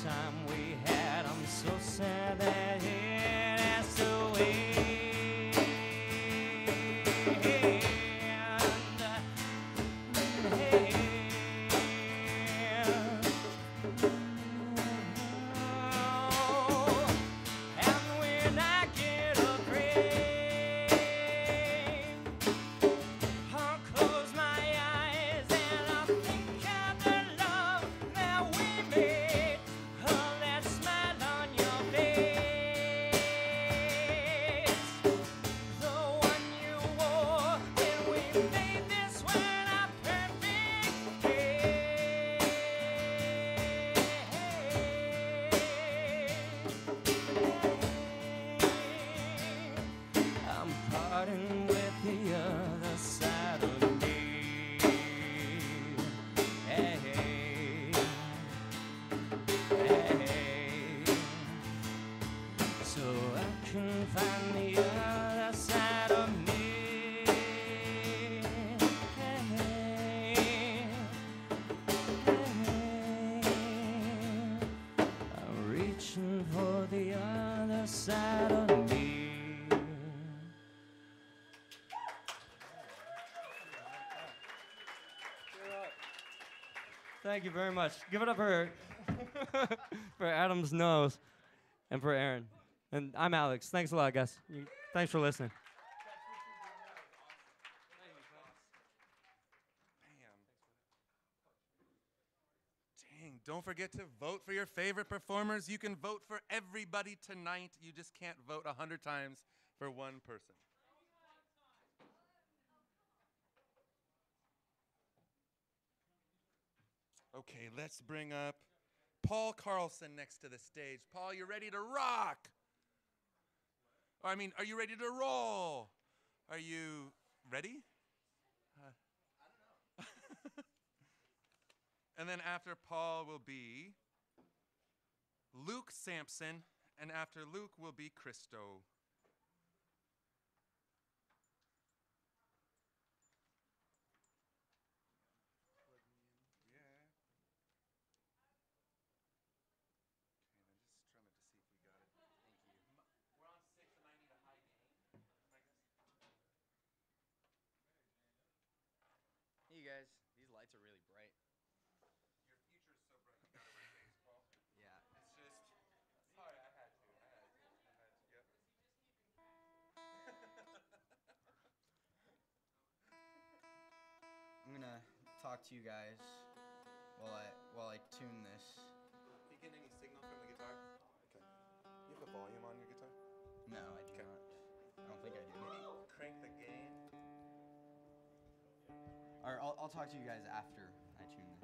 time we had. I'm so sad that it has to end. Hey. And when I get a break, I'll close my eyes and I'll think of the love that we made. Oh, that smile on your face, the one you wore when we made this one a perfect day. I'm parting with the other side of me. Hey, hey, so I can find the other side of me. Hey, I'm reaching for the other side of me. Thank you very much. Give it up for for Adam's nose and for Aaron. And I'm Alex. Thanks a lot, guys. Thanks for listening. Dang, don't forget to vote for your favorite performers. You can vote for everybody tonight. You just can't vote 100 times for one person. Okay, let's bring up Paul Carlson next to the stage. Paul, you ready to rock? I mean, are you ready to roll? Are you ready? I don't know. And then after Paul will be Luke Sampson, and after Luke will be Christo. Hey, you guys, these lights are really bright. Your future's so bright, you gotta wear shades, Paul. Yeah. It's just, sorry, I had to. Yep. I'm gonna talk to you guys while I tune this. You get any signal from the guitar? Okay. You have the volume on your guitar? No, I do not. I don't think I do. Maybe crank the gain. Or I'll talk to you guys after I tune this.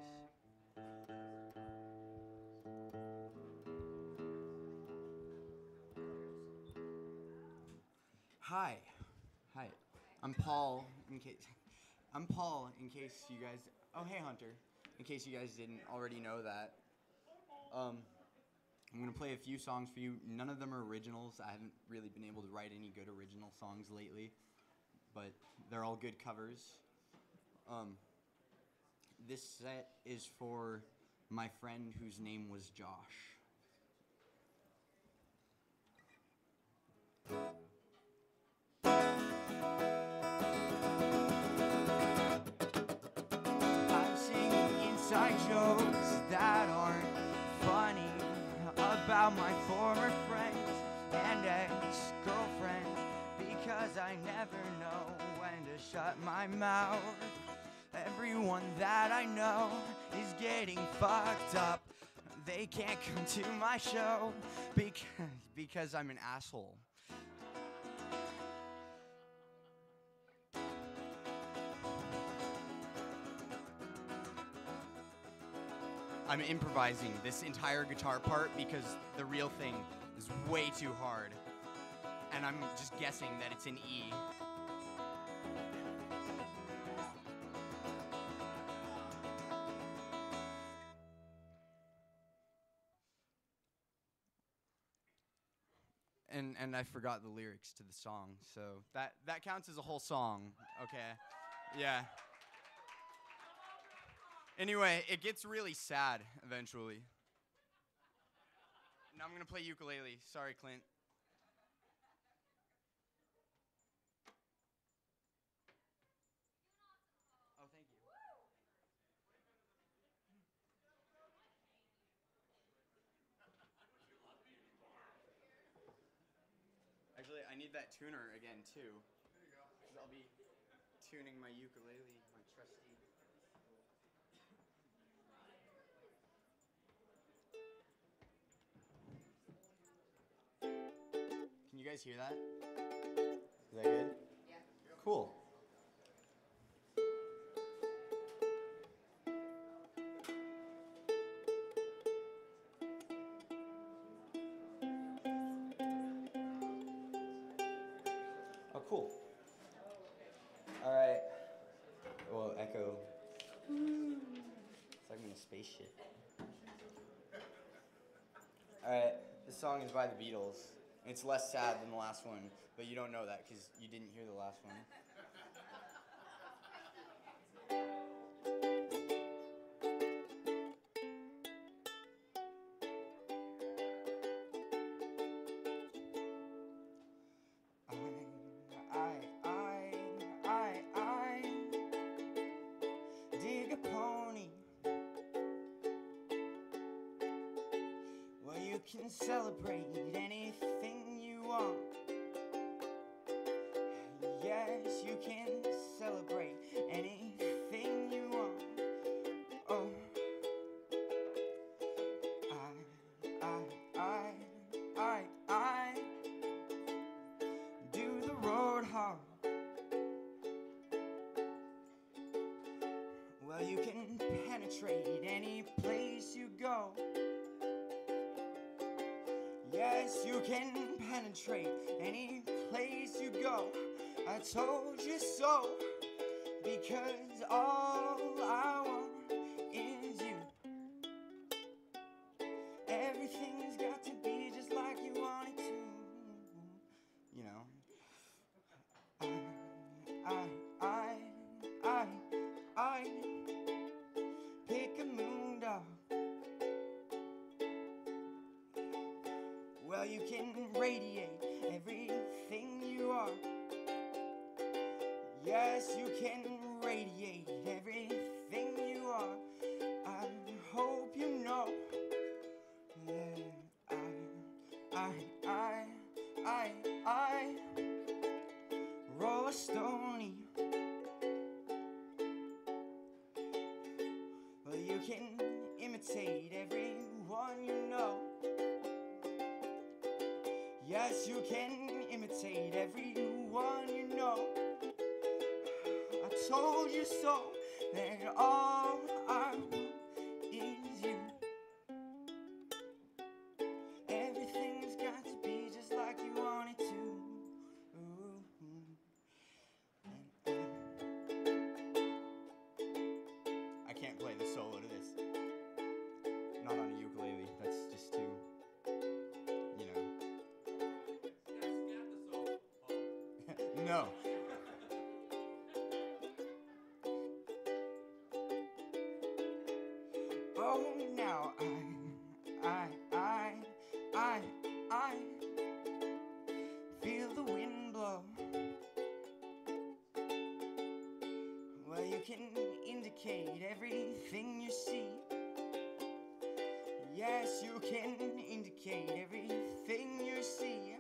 Hi. I'm Paul. In case you guys. Oh, hey, Hunter. In case you guys didn't already know that. I'm gonna play a few songs for you. None of them are originals. I haven't really been able to write any good original songs lately, but they're all good covers. This set is for my friend whose name was Josh. I'm singing inside jokes that aren't funny about my former friends and ex-girlfriends, because I never know when to shut my mouth. Everyone that I know is getting fucked up. They can't come to my show because I'm an asshole. I'm improvising this entire guitar part because the real thing is way too hard. And I'm just guessing that it's in E. And I forgot the lyrics to the song, so that counts as a whole song, okay? Yeah. Anyway, it gets really sad eventually. I'm gonna play ukulele. Sorry, Clint. Oh, thank you. Actually, I need that tuner again too. There you go. 'Cause I'll be tuning my ukulele, my trusty. Can you guys hear that? Is that good? Yeah. Cool. Oh, cool. All right. Well, echo. It's like I'm in a spaceship. All right. This song is by the Beatles. It's less sad than the last one, but you don't know that because you didn't hear the last one. I dig a pony. Well, you can celebrate anything you want. Yes, you can celebrate anything you want. Oh, I do the road hog. Well, you can penetrate any place you go. Yes, you can penetrate any place you go. I told you so, because all I want is you. Everything's got to be just like you want it to. You know. I pick a moon dog. Well, you can radiate everything you are. Yes, you can radiate everything you are. I hope you know that I roll a stony. Well, you can imitate everyone you know. Yes, you can imitate everyone you know. I told you so, that all I want is you. Everything's got to be just like you want it to. I can't play the solo to this. Not on a ukulele. That's just too, you know. No. Oh, now I feel the wind blow. Well, you can indicate everything you see. Yes, you can indicate everything you see.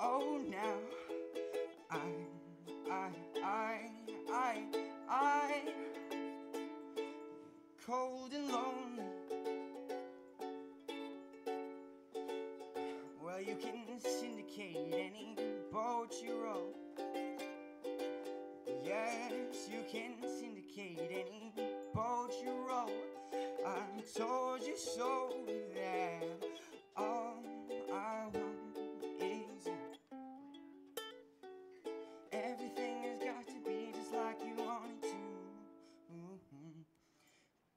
Oh, now I cold and lonely. Well, you can syndicate any boat you row. Yes, you can syndicate any boat you row. I told you so, that all I want is you. Everything has got to be just like you want it to.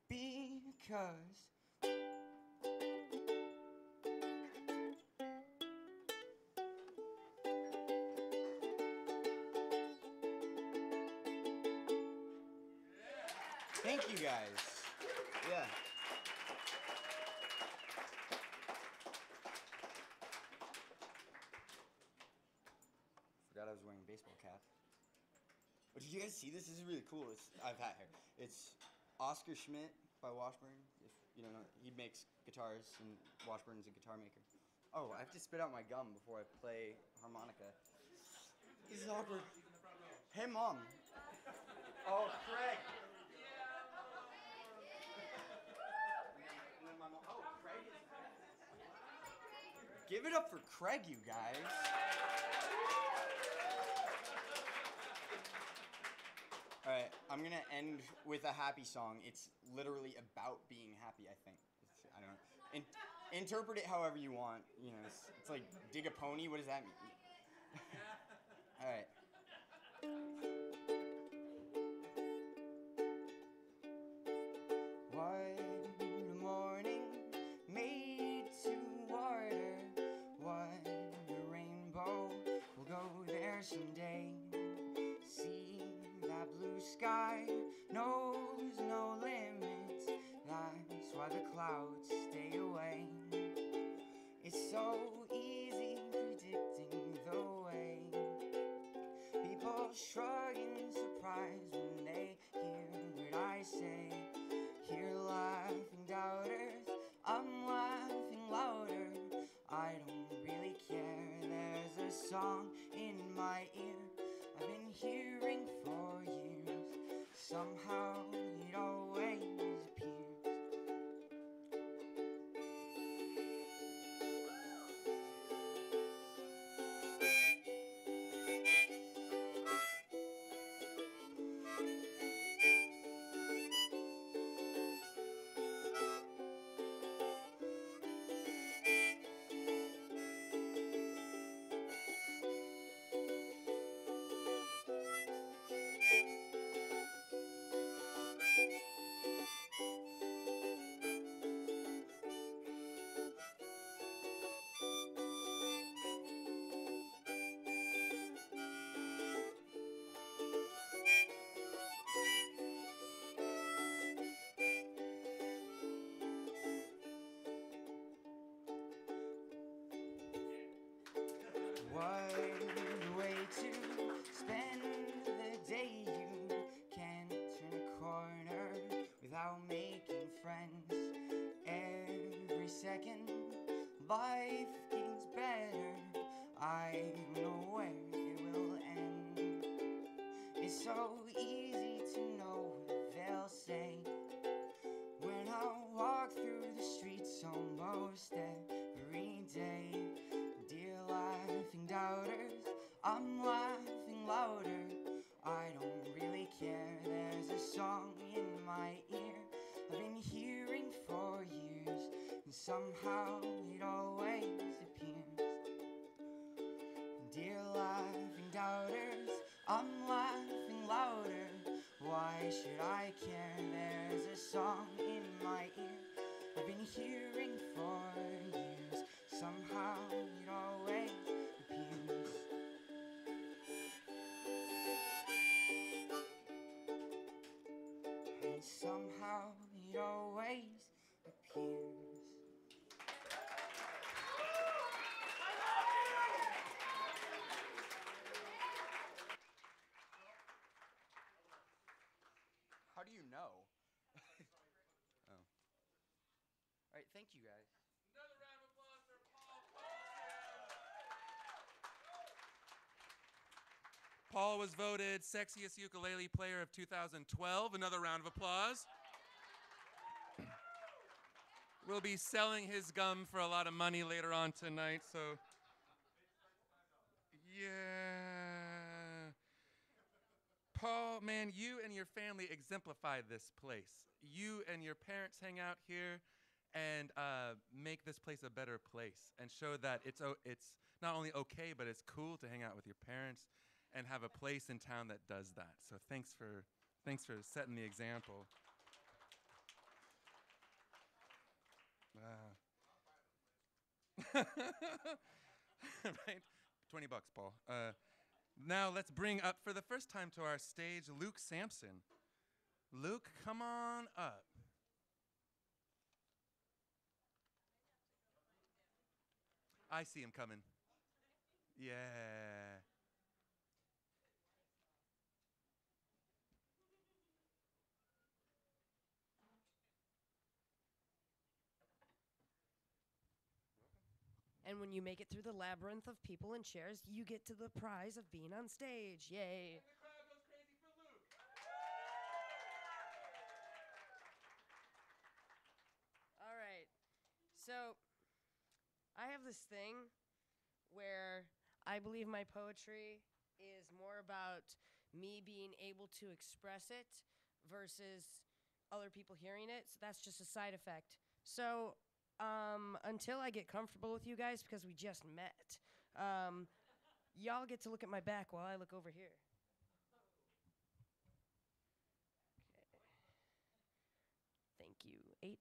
Because thank you guys. Yeah. baseball cap. But did you guys see this? This is really cool. I've had here. It's Oscar Schmidt by Washburn. If you don't know, he makes guitars, and Washburn's a guitar maker. Oh, I have to spit out my gum before I play harmonica. This is awkward. Hey, Mom. Oh, Craig. And then my mom. Oh, Craig is. Give it up for Craig, you guys. All right, I'm gonna end with a happy song. It's literally about being happy, I think. I don't know. Interpret it however you want. You know, it's like dig a pony. What does that mean? All right. What a morning made to order. What a rainbow. We'll go there someday. See that blue sky knows no limits. That's why the clouds stay away. It's so easy predicting the way. People shrug in surprise when they hear what I say. Hear laughing doubters, I'm laughing louder. I don't really care. There's a song in my ear I've been hearing for years. Somehow it always appears. What a way to spend the day. You can't turn a corner without making friends. Every second, life gets better. I know where it will end. It's so easy to know what they'll say when I walk through the streets almost every day. Dear laughing doubters, I'm laughing louder. I don't really care. There's a song in my ear I've been hearing for years, and somehow it always appears. Dear laughing doubters, I'm laughing louder. Why should I care? There's a song in my ear I've been hearing for years. Somehow it always appears. And somehow it always appears. How do you know? Oh. All right, thank you guys. Another round of applause for Paul Carlson. Paul was voted Sexiest Ukulele Player of 2012. Another round of applause. We'll be selling his gum for a lot of money later on tonight, so. Yeah. Paul, man, you and your family exemplify this place. You and your parents hang out here and make this place a better place and show that it's not only okay, but it's cool to hang out with your parents and have a place in town that does that. So thanks for setting the example. Right? $20, Paul. Now let's bring up for the first time to our stage Luke Sampson. Luke, come on up. I see him coming. Yeah. And when you make it through the labyrinth of people and chairs, you get to the prize of being on stage. Yay. And the crowd goes crazy for Luke. All right. So, I have this thing where I believe my poetry is more about me being able to express it versus other people hearing it. So that's just a side effect. So, until I get comfortable with you guys, because we just met, y'all get to look at my back while I look over here. Okay. Thank you. $8.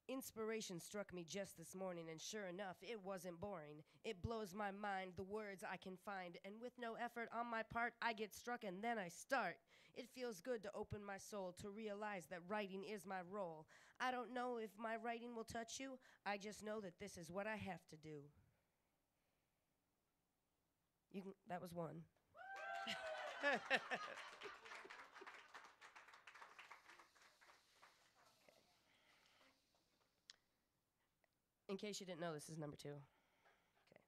Inspiration struck me just this morning, and sure enough, it wasn't boring. It blows my mind, the words I can find, and with no effort on my part, I get struck and then I start. It feels good to open my soul, to realize that writing is my role. I don't know if my writing will touch you, I just know that this is what I have to do. That was one. In case you didn't know, this is number 2. Okay.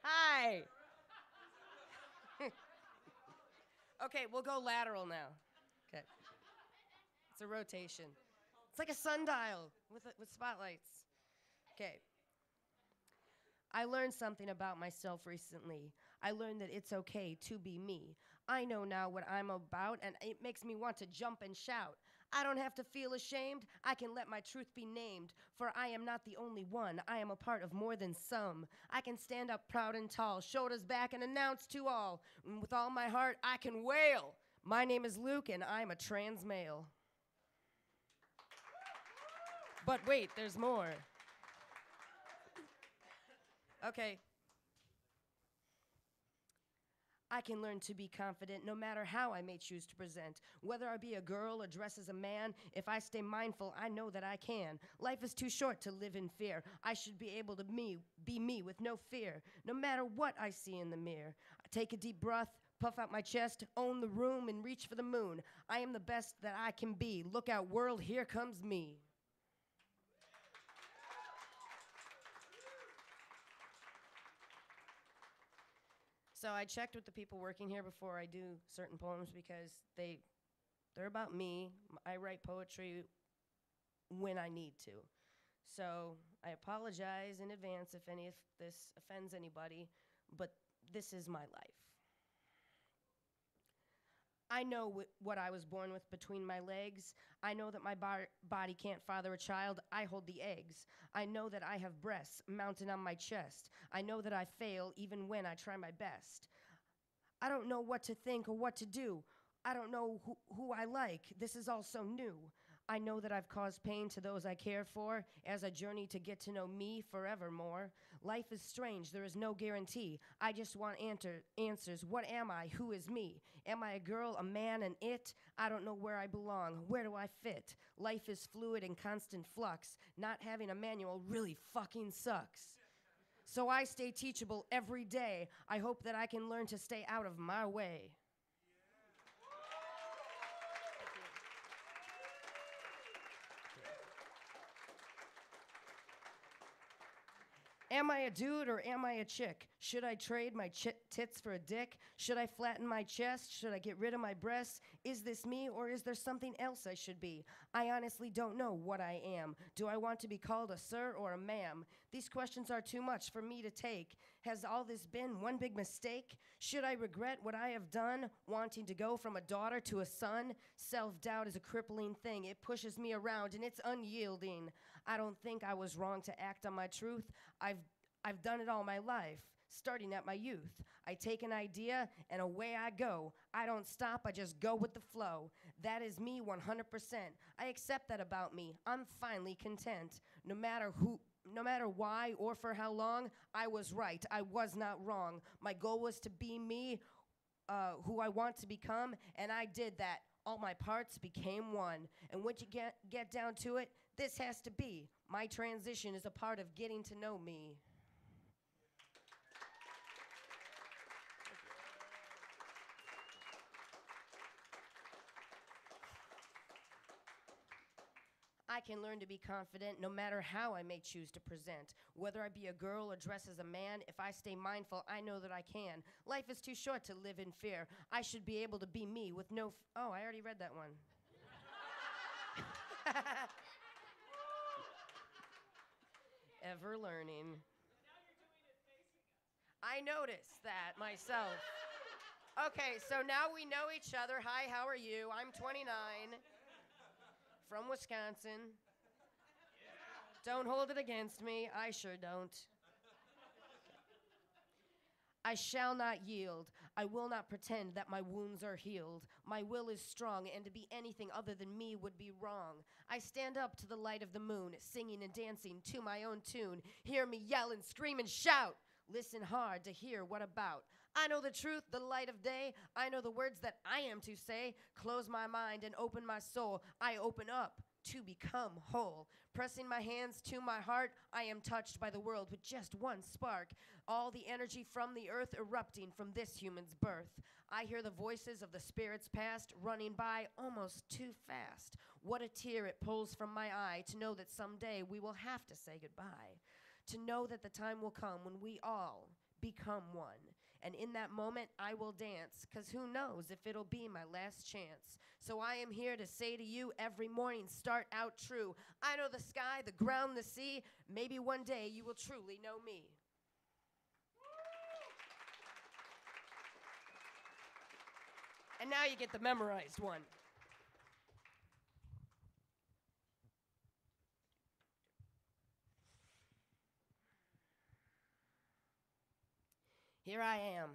Hi. Okay, we'll go lateral now. Okay. It's a rotation. It's like a sundial with spotlights. Okay. I learned something about myself recently. I learned that it's okay to be me. I know now what I'm about, and it makes me want to jump and shout. I don't have to feel ashamed. I can let my truth be named, for I am not the only one. I am a part of more than some. I can stand up proud and tall, shoulders back, and announce to all. And with all my heart, I can wail. My name is Luke, and I'm a trans male. But wait, there's more. Okay. I can learn to be confident no matter how I may choose to present. Whether I be a girl or dress as a man, if I stay mindful, I know that I can. Life is too short to live in fear. I should be able to be me with no fear, no matter what I see in the mirror. I take a deep breath, puff out my chest, own the room, and reach for the moon. I am the best that I can be. Look out, world, here comes me. So I checked with the people working here before I do certain poems because they're about me. I write poetry when I need to. So I apologize in advance if any of this offends anybody, but this is my life. I know what I was born with between my legs. I know that my body can't father a child. I hold the eggs. I know that I have breasts mounted on my chest. I know that I fail even when I try my best. I don't know what to think or what to do. I don't know who I like. This is all so new. I know that I've caused pain to those I care for as I journey to get to know me forevermore. Life is strange. There is no guarantee. I just want answers. What am I? Who is me? Am I a girl, a man, an it? I don't know where I belong. Where do I fit? Life is fluid and constant flux. Not having a manual really fucking sucks. So I stay teachable every day. I hope that I can learn to stay out of my way. Am I a dude or am I a chick? Should I trade my tits for a dick? Should I flatten my chest? Should I get rid of my breasts? Is this me or is there something else I should be? I honestly don't know what I am. Do I want to be called a sir or a ma'am? These questions are too much for me to take. Has all this been one big mistake? Should I regret what I have done, wanting to go from a daughter to a son? Self-doubt is a crippling thing. It pushes me around and it's unyielding. I don't think I was wrong to act on my truth. I've done it all my life, starting at my youth. I take an idea and away I go. I don't stop, I just go with the flow. That is me 100%. I accept that about me. I'm finally content. No matter why or for how long, I was right. I was not wrong. My goal was to be me, who I want to become, and I did that. All my parts became one. And when you get down to it, this has to be. My transition is a part of getting to know me. I can learn to be confident no matter how I may choose to present. Whether I be a girl or dress as a man, if I stay mindful, I know that I can. Life is too short to live in fear. I should be able to be me with no oh, I already read that one. Ever learning. I noticed that myself. Okay, so now we know each other. Hi, how are you? I'm 29, from Wisconsin. Don't hold it against me. I sure don't. I shall not yield. I will not pretend that my wounds are healed. My will is strong, and to be anything other than me would be wrong. I stand up to the light of the moon, singing and dancing to my own tune. Hear me yell and scream and shout. Listen hard to hear what about. I know the truth, the light of day. I know the words that I am to say. Close my mind and open my soul. I open up to become whole. Pressing my hands to my heart, I am touched by the world with just one spark. All the energy from the earth erupting from this human's birth. I hear the voices of the spirits past running by almost too fast. What a tear it pulls from my eye to know that someday we will have to say goodbye. To know that the time will come when we all become one. And in that moment, I will dance, 'cause who knows if it'll be my last chance. So I am here to say to you, every morning start out true. I know the sky, the ground, the sea. Maybe one day you will truly know me. And now you get the memorized one. Here I am.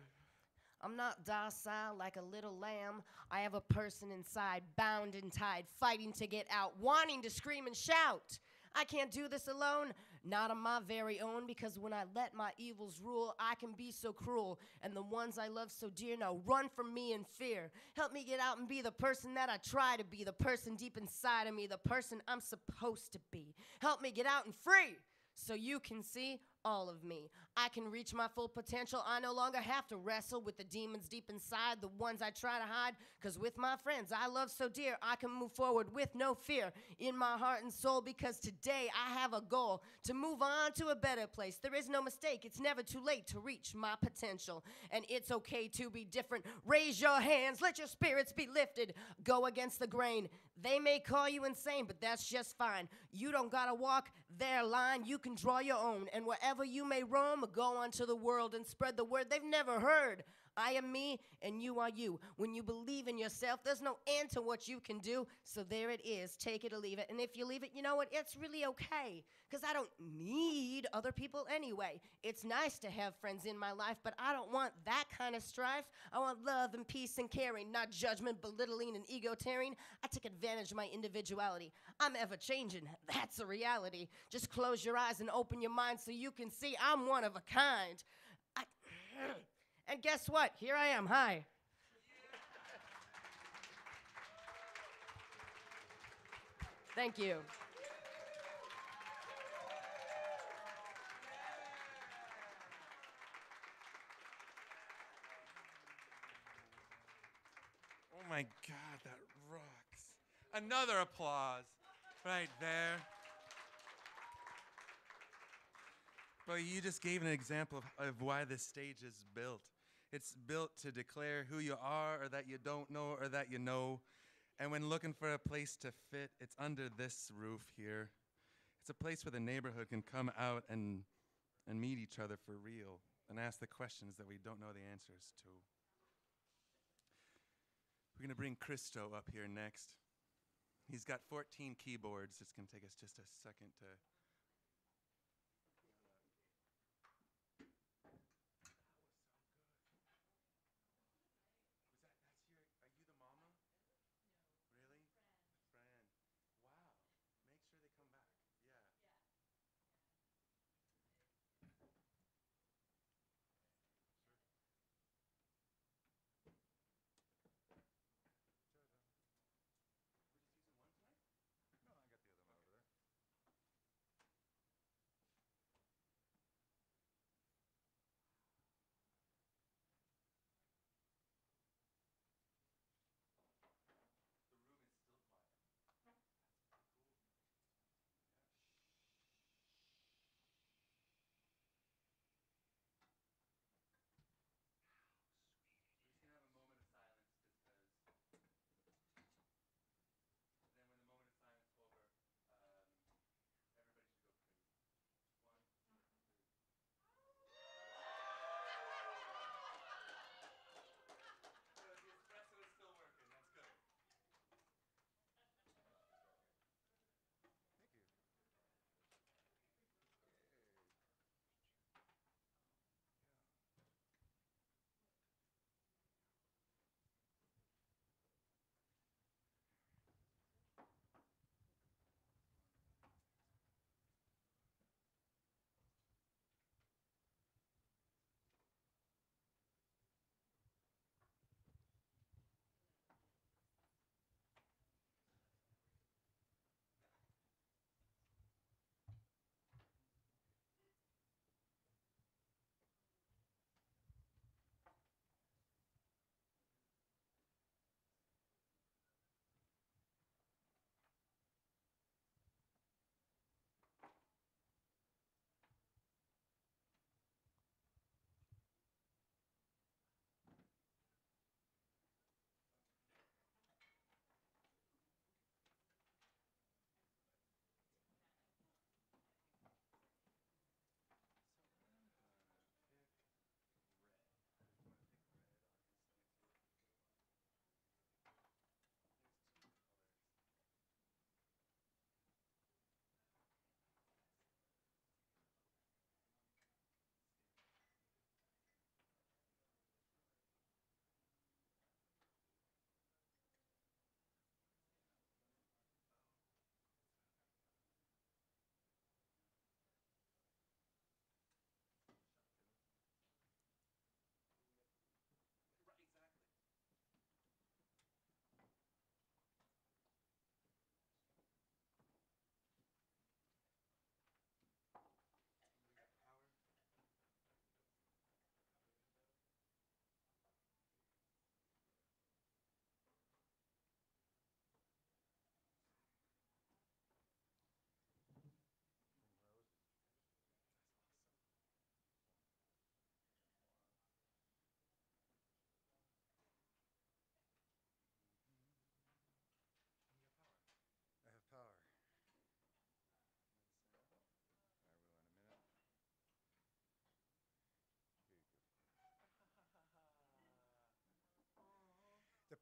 I'm not docile like a little lamb. I have a person inside, bound and tied, fighting to get out, wanting to scream and shout. I can't do this alone, not on my very own, because when I let my evils rule, I can be so cruel, and the ones I love so dear now run from me in fear. Help me get out and be the person that I try to be, the person deep inside of me, the person I'm supposed to be. Help me get out and free, so you can see all of me. I can reach my full potential. I no longer have to wrestle with the demons deep inside, the ones I try to hide, because with my friends I love so dear, I can move forward with no fear in my heart and soul, because today I have a goal to move on to a better place. There is no mistake. It's never too late to reach my potential, and it's okay to be different. Raise your hands, let your spirits be lifted. Go against the grain. They may call you insane, but that's just fine. You don't gotta walk their line. You can draw your own, and wherever you may roam, go onto the world and spread the word they've never heard. I am me and you are you. When you believe in yourself, there's no end to what you can do. So there it is. Take it or leave it. And if you leave it, you know what? It's really okay, because I don't need other people anyway. It's nice to have friends in my life, but I don't want that kind of strife. I want love and peace and caring, not judgment, belittling, and ego tearing. I take advantage of my individuality. I'm ever changing. That's a reality. Just close your eyes and open your mind so you can see I'm one of a kind. And guess what? Here I am. Hi. Thank you. Oh my God, that rocks. Another applause right there. Well, you just gave an example of why this stage is built. It's built to declare who you are, or that you don't know, or that you know. And when looking for a place to fit, it's under this roof here. It's a place where the neighborhood can come out and meet each other for real and ask the questions that we don't know the answers to. We're going to bring Christo up here next. He's got 14 keyboards. It's going to take us just a second to...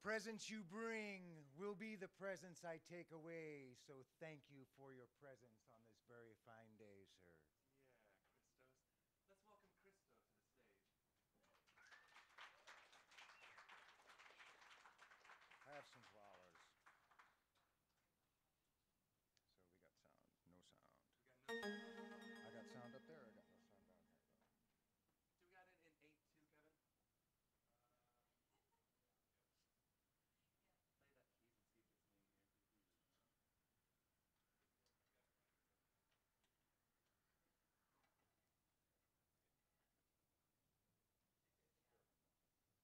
presents you bring will be the presents I take away. So thank you for your presence on this very fine day, sir. Yeah, Christos. Let's welcome Christo to the stage. Have some flowers. So we got sound. No sound. We got no. I got sound up there. I got no sound down here. Do we got it in 8 too, Kevin? Play that keys and see if it's me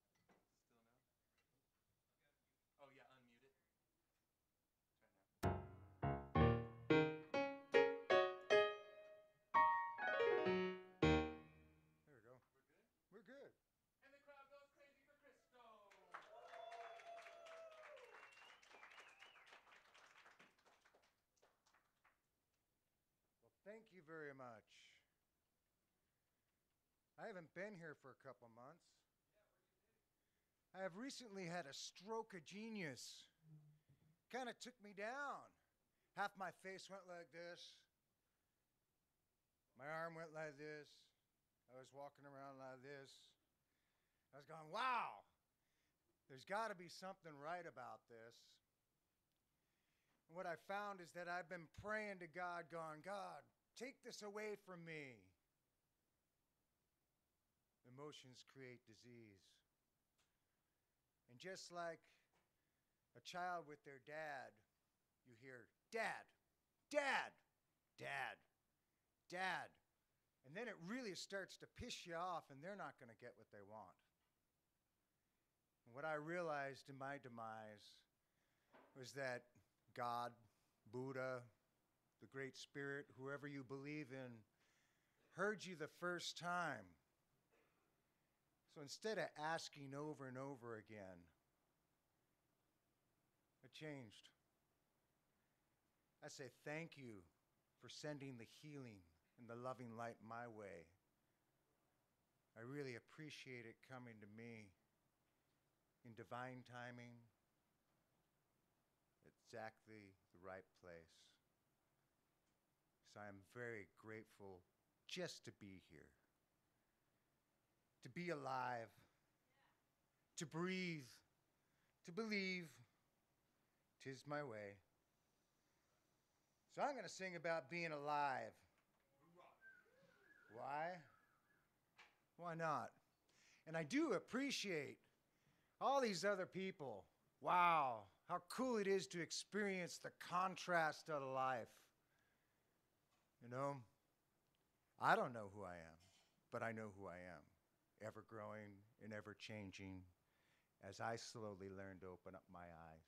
here. Still no? Oh yeah, unmute it. Try now. There we go. We're good? We're good. And the crowd goes crazy for Christo. Well, thank you very much. I haven't been here for a couple months. I have recently had a stroke of genius. Kind of took me down. Half my face went like this. My arm went like this. I was walking around like this. I was going, wow, there's got to be something right about this. And what I found is that I've been praying to God, going, God, take this away from me. Emotions create disease. And just like a child with their dad, you hear, Dad, Dad, Dad, Dad. And then it really starts to piss you off, and they're not going to get what they want. And what I realized in my demise was that God, Buddha, the Great Spirit, whoever you believe in, heard you the first time. So instead of asking over and over again, I changed. I say thank you for sending the healing and the loving light my way. I really appreciate it coming to me in divine timing, exactly the right place. So I am very grateful just to be here, to be alive, to breathe, to believe. 'Tis my way. So I'm going to sing about being alive. Why? Why not? And I do appreciate all these other people. Wow, how cool it is to experience the contrast of life. You know, I don't know who I am, but I know who I am, ever growing and ever changing as I slowly learn to open up my eyes.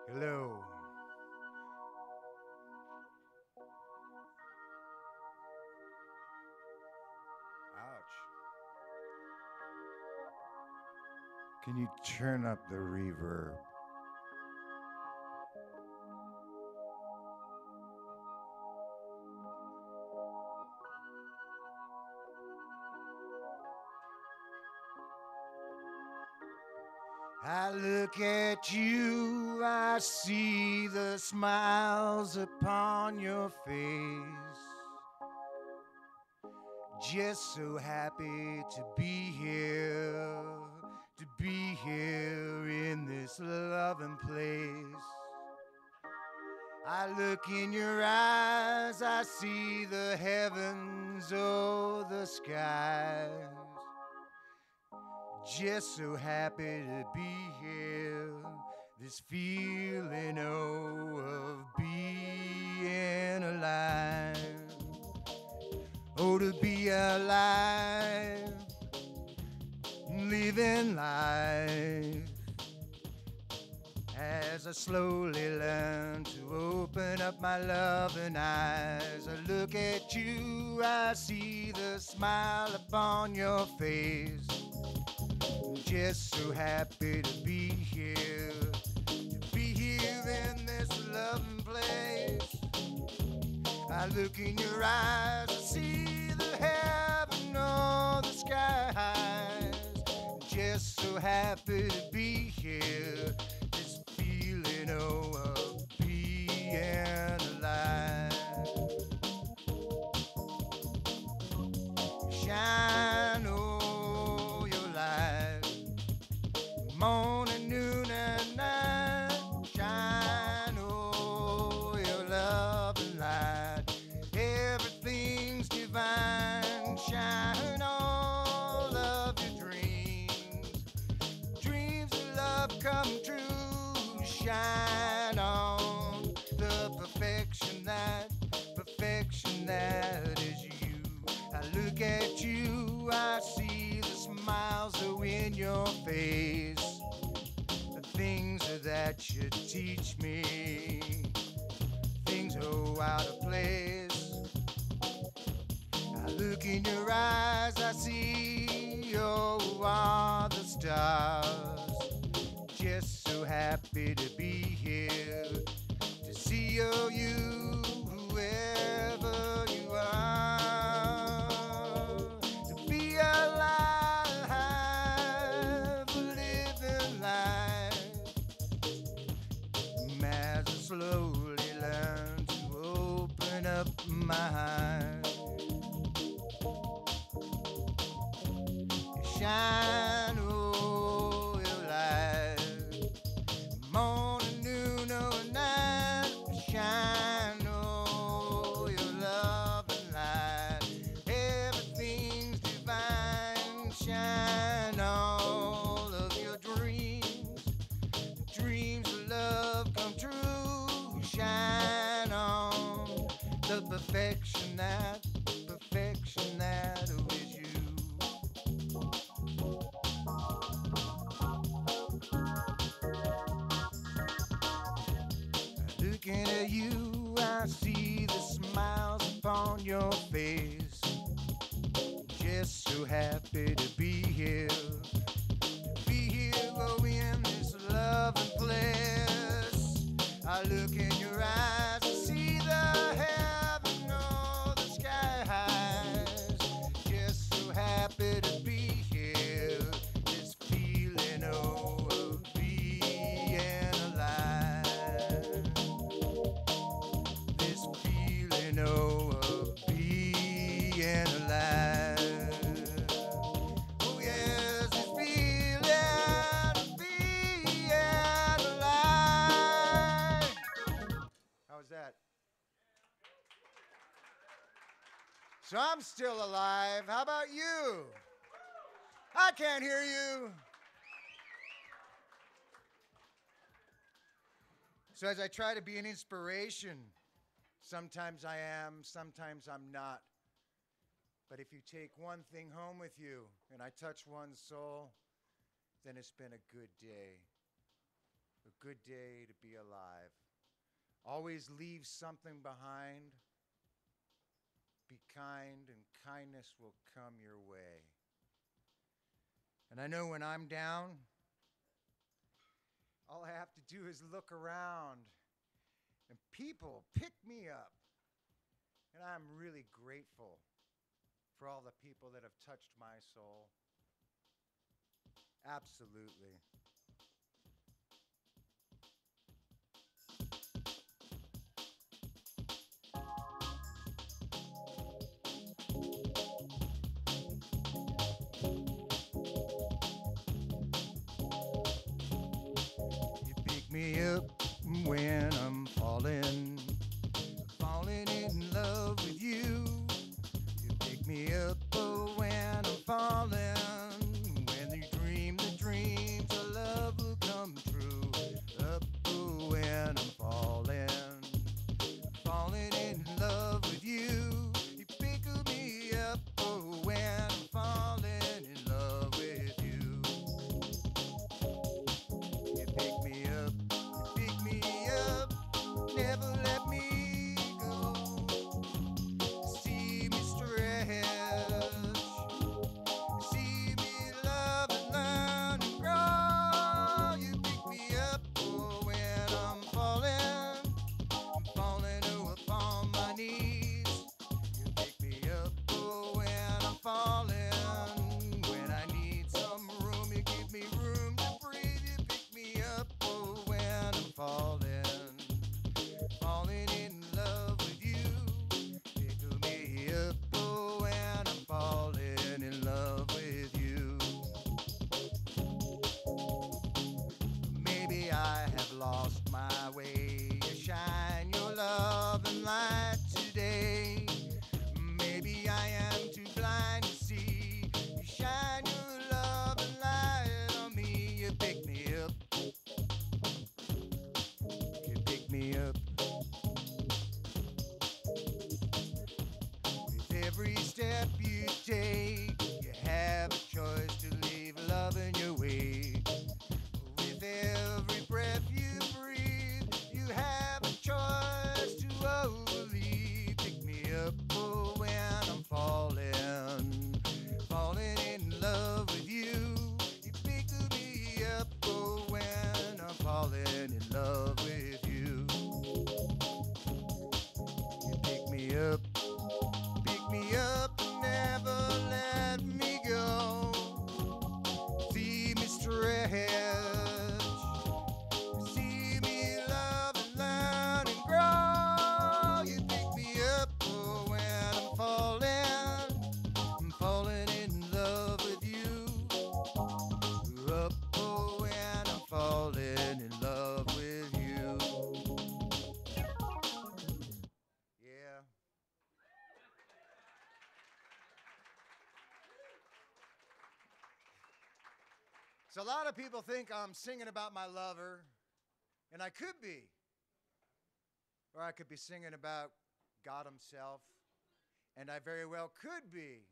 Hello. Ouch. Can you turn up the reverb? I look at you, I see the smiles upon your face. Just so happy to be here in this loving place. I look in your eyes, I see the heavens, oh, the skies. Just so happy to be here, this feeling, oh, of being alive. Oh, to be alive, living life as As I slowly learn to open up my loving eyes, I look at you, I see the smile upon your face. I'm just so happy to be here in this loving place. I look in your eyes, I see the heaven or the skies. I'm just so happy to be here. This feeling of being alive. Shine oh your light, morning, noon, and night. Shine oh your love and light. Everything's divine. Shine all of your dreams, dreams of love come true. Shine on the perfection that is you. I look at you, I see the smiles that in your face. The things that you teach me, things are out of place. I look in your eyes, I see you are the stars. Just so happy to be here, to see you, whoever you are, to be alive, living life. As I slowly learn to open up my eyes, shine oh your light, morning, noon, or night. Shine oh your love and light. Everything's divine. Shine all of your dreams, dreams of love come true. Shine on the perfection that is you. Looking at you, I see the smiles upon your face. Just so happy to be here, oh, in this loving place. I look in your eyes, I see the heaven or the skies. Just so happy to be here, this feeling of being alive. This feeling of being alive. Oh yes, this feeling of being alive. How was that? So I'm still alive. How about you? I can't hear you. So as I try to be an inspiration, sometimes I am, sometimes I'm not. But if you take one thing home with you and I touch one soul, then it's been a good day. A good day to be alive. Always leave something behind. Be kind, and kindness will come your way. And I know when I'm down, all I have to do is look around, and people pick me up. And I'm really grateful for all the people that have touched my soul. Absolutely. You pick me up when I'm falling in love with you. You pick me up when I'm falling, when you dream the dreams of love. stay. You have a choice to leave love in your way. With every breath you breathe, you have a choice to believe. Pick me up oh, when I'm falling, falling in love with you. You pick me up oh, when I'm falling in love with you. You pick me up and never let me go. See me stretch, see me love and learn and grow. You pick me up oh, when I'm falling in love with you. Up oh, when I'm falling in love with you. Yeah. So a lot of people think I'm singing about my lover, and I could be. Or I could be singing about God himself, and I very well could be.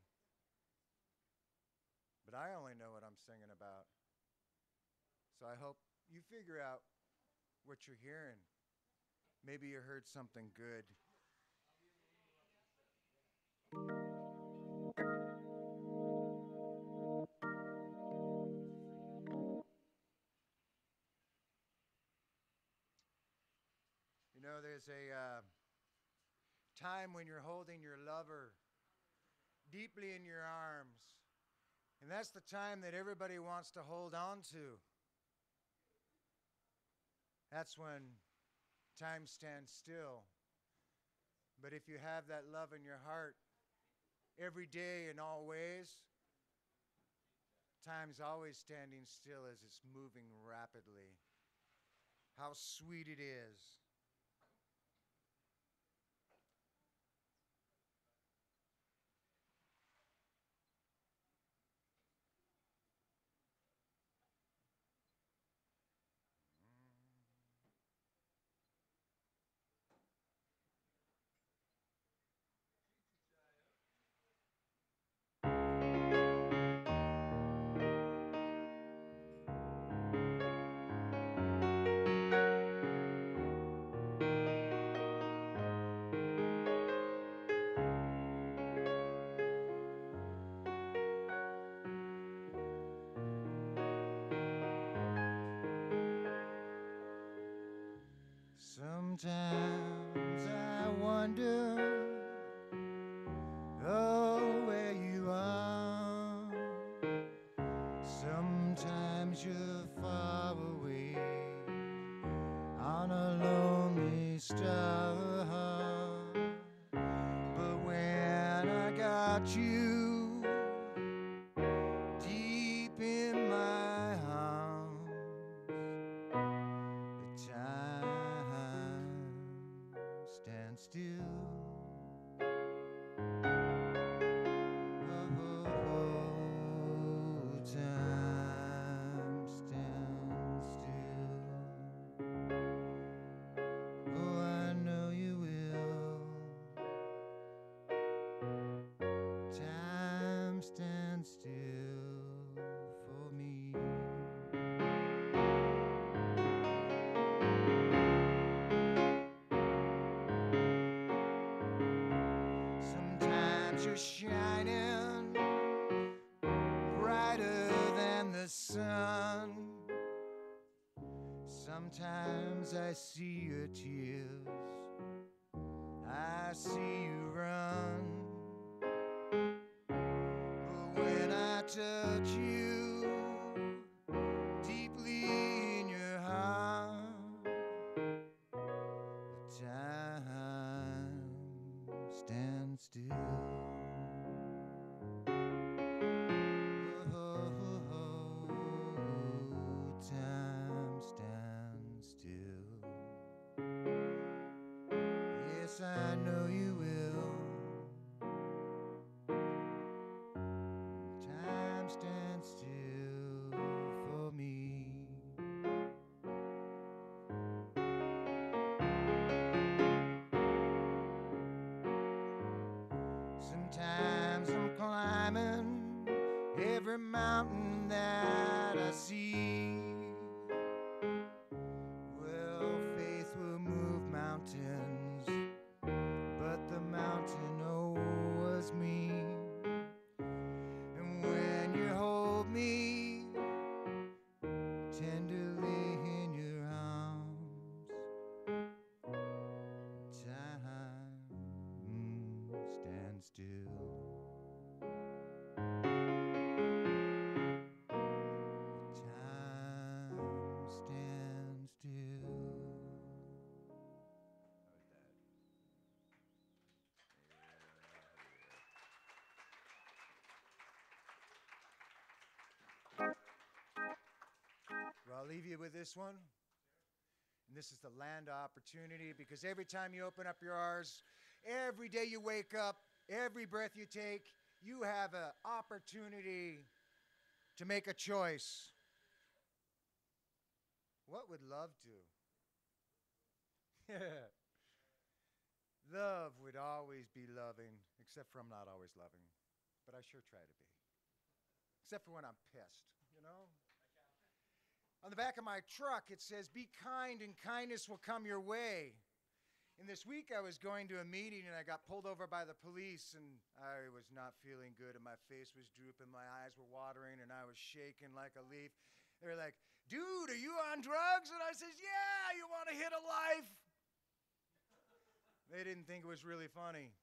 But I only know what I'm singing about. So I hope you figure out what you're hearing. Maybe you heard something good. You know, there's a time when you're holding your lover deeply in your arms, and that's the time that everybody wants to hold on to. That's when time stands still. But if you have that love in your heart every day and always, time's always standing still as it's moving rapidly. How sweet it is. Sometimes I wonder, oh, where you are. Sometimes you're far away on a lonely star. But when I got you deep in my arms, the time stands still. Oh, time stands still. Oh, I know you will. Time stands still for me. Sometimes you're shining brighter than the sun. Sometimes I see your tears, I see you run. But when I touch you deeply in your heart, the time stands still. Oh, time stands still. Yes, I know you will. Time stands still for me. Sometimes I'm climbing stand still. Time stands still. Well, I'll leave you with this one. And this is the land of opportunity, because every time you open up your eyes, every day you wake up, every breath you take, you have an opportunity to make a choice. What would love do? Love would always be loving, except for I'm not always loving, but I sure try to be. Except for when I'm pissed, you know? On the back of my truck, it says, "Be kind and kindness will come your way." And this week I was going to a meeting and I got pulled over by the police, and I was not feeling good, and my face was drooping, my eyes were watering, and I was shaking like a leaf. They were like, "Dude, are you on drugs?" And I says, "Yeah, you want to hit a life?" They didn't think it was really funny.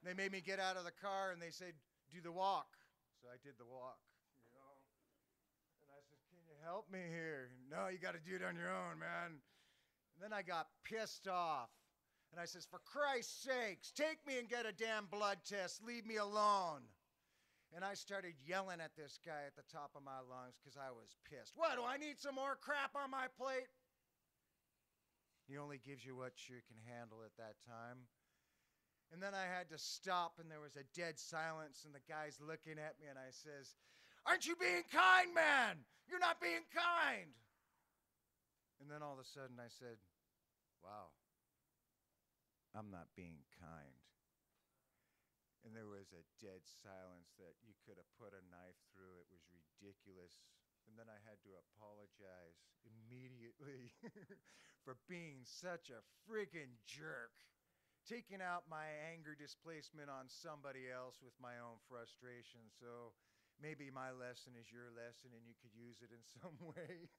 They made me get out of the car and they said, "Do the walk." So I did the walk, you know. And I said, "Can you help me here?" "No, you got to do it on your own, man." And then I got pissed off. And I says, "For Christ's sakes, take me and get a damn blood test. Leave me alone." And I started yelling at this guy at the top of my lungs because I was pissed. "What, do I need some more crap on my plate?" He only gives you what you can handle at that time. And then I had to stop, and there was a dead silence, and the guy's looking at me, and I says, "Aren't you being kind, man? You're not being kind." And then all of a sudden I said, "Wow, I'm not being kind." And there was a dead silence that you could have put a knife through. It was ridiculous. And then I had to apologize immediately for being such a friggin' jerk, taking out my anger displacement on somebody else with my own frustration. So maybe my lesson is your lesson and you could use it in some way.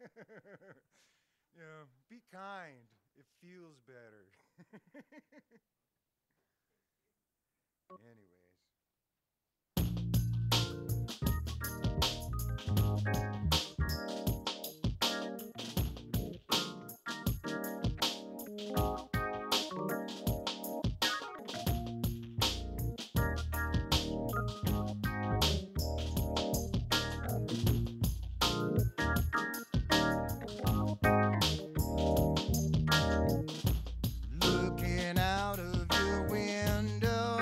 Be kind. It feels better. Anyways. Looking out of your window,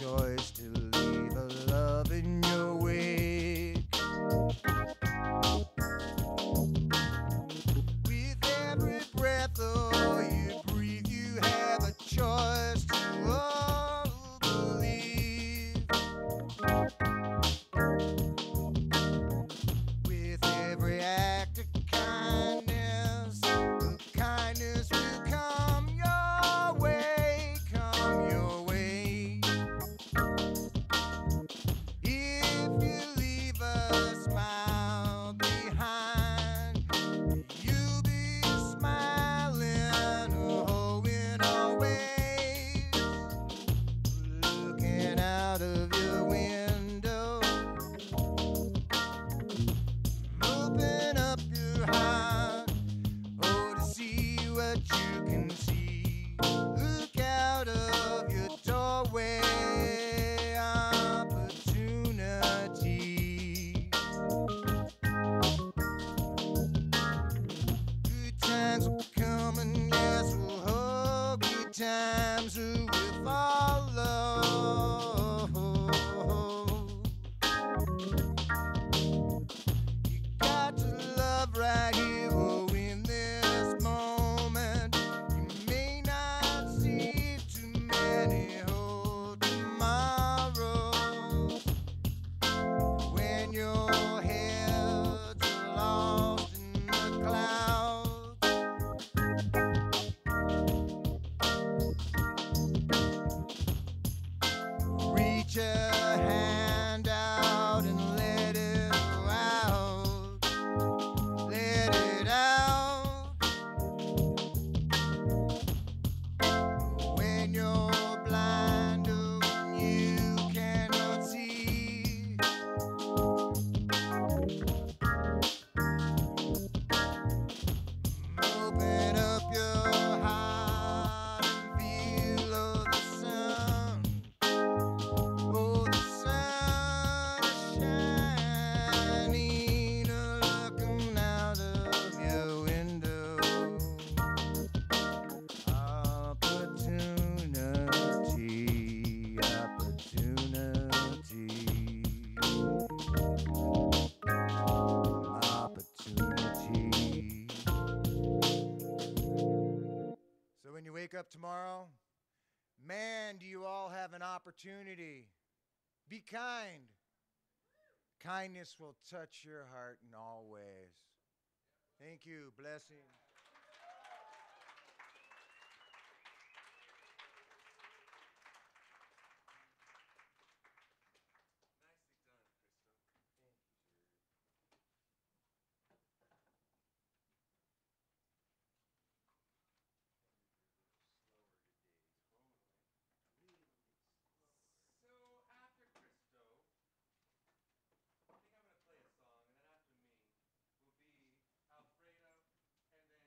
choice to leave a love in your wake. With every breath oh, you breathe, you have a choice to believe. With every act of kindness, the kindness will come your way, come your way. If you leave a smile behind, you'll be smiling, oh, in always. Looking out of your window, open up your heart, oh, to see what you can see. Look out of your doorway, opportunity. Good times will come and yes, will hug. Good times will follow. You got to love right here, oh, in this moment. You may not see too many whole tomorrows when your heads are lost in the clouds. Reach a hand out and let it out. Let it out. When you're blind, oh, you cannot see. Open up your heart and feel oh, the sun. Oh, the sun is shining, looking out of your window. Opportunity, opportunity, opportunity. So when you wake up tomorrow, man, do you all have an opportunity. Be kind. Kindness will touch your heart in all ways. Thank you. Blessing. So after Christo, I think I'm gonna play a song, and then after me will be Alfredo, and then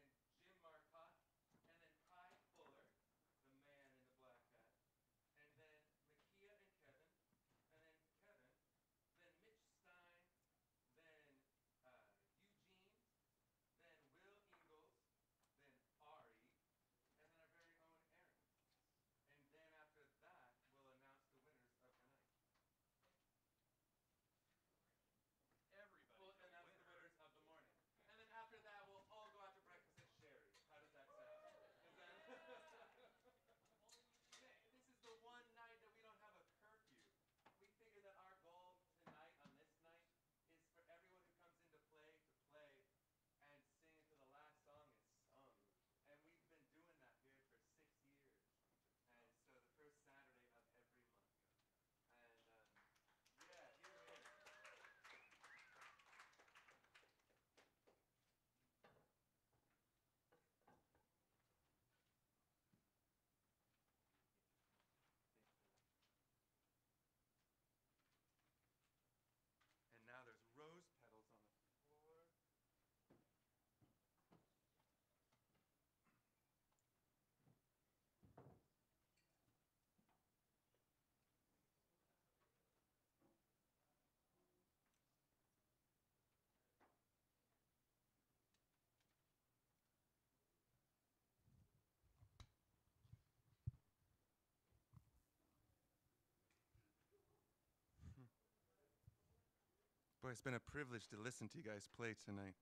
Boy, it's been a privilege to listen to you guys play tonight.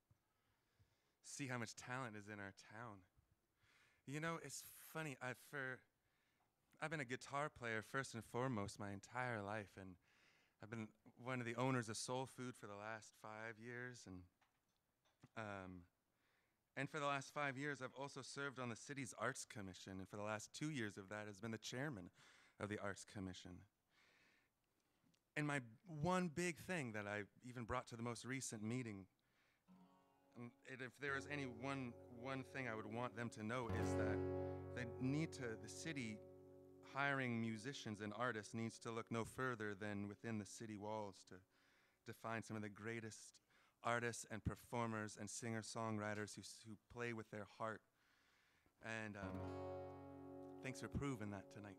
See how much talent is in our town. You know, it's funny. I've been a guitar player first and foremost my entire life, and I've been one of the owners of Soulfood for the last 5 years, and for the last 5 years, I've also served on the city's Arts Commission, and for the last 2 years of that has been the chairman of the Arts Commission. And my one big thing that I even brought to the most recent meeting, if there is any one thing I would want them to know, is that the city hiring musicians and artists needs to look no further than within the city walls to find some of the greatest artists and performers and singer-songwriters who play with their heart. And thanks for proving that tonight.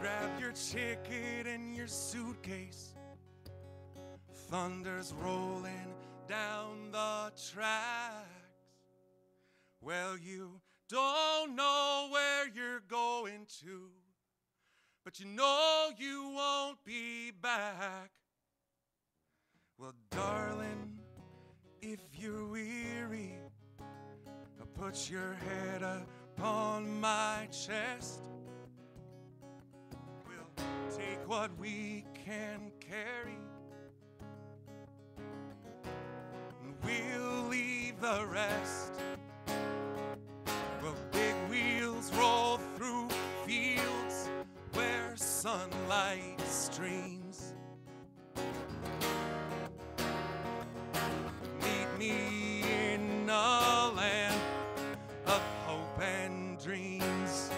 Grab your ticket and your suitcase. Thunder's rolling down the tracks. Well, you don't know where you're going to, but you know you won't be back. Well, darling, if you're weary, put your head upon my chest. We'll take what we can carry, and we'll leave the rest. Well, big wheels roll through fields where sunlight streams. Meet me in a land of hope and dreams.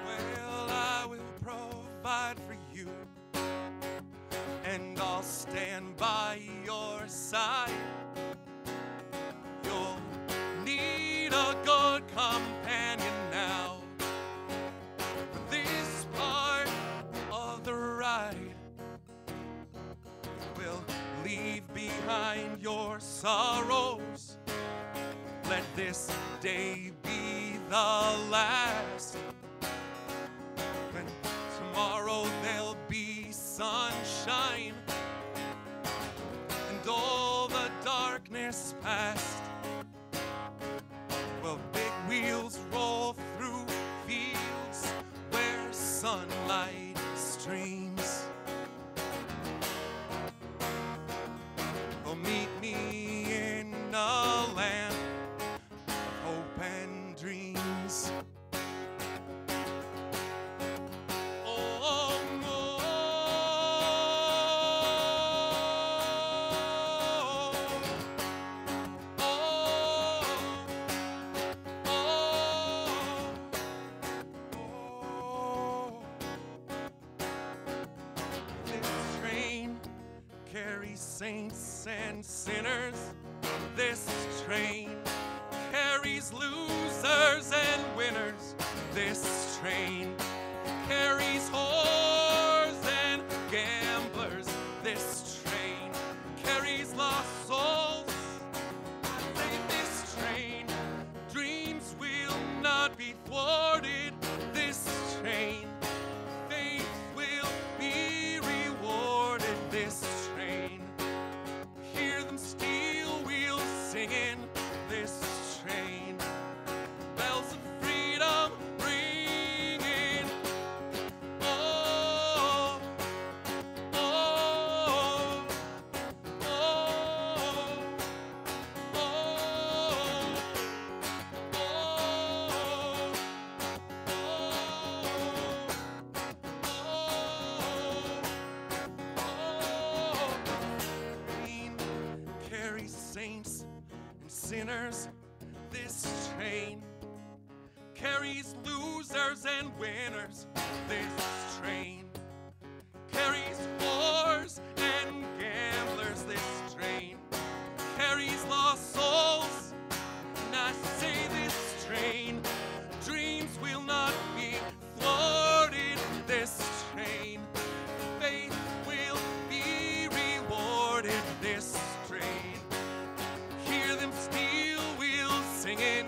Well, I will provide for you, and I'll stand by your side. You'll need a good companion now for this part of the ride. We'll leave behind your sorrows. Let this day be the last. When tomorrow there'll be sunshine and all the darkness past. Well, big wheels roll through fields where sunlight streams. Oh, meet me in a land of hope and dreams. Oh, no. This train carries saints and sinners. This train carries losers and winners. This train carries whores and gamblers. This train carries lost souls. This train, dreams will not be thwarted. This train, faith will be rewarded. This train, hear them steel wheels singing. This train, bells of freedom ringing. Oh, sinners. This train carries losers and winners. This train carries whores and gamblers. This train carries lost souls. And I say this train, dreams will not be thwarted. This train, faith will be rewarded. This train, hear them steel wheels singing.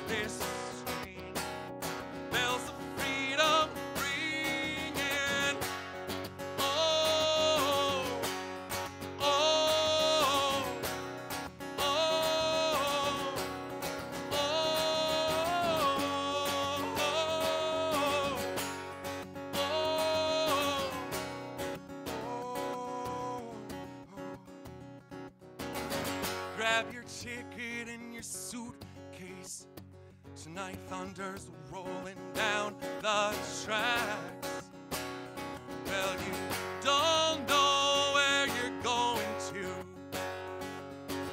This train, bells of freedom ringing. Oh, oh, oh, oh, grab your ticket and your suitcase. Tonight thunder's rolling down the tracks. Well, you don't know where you're going to,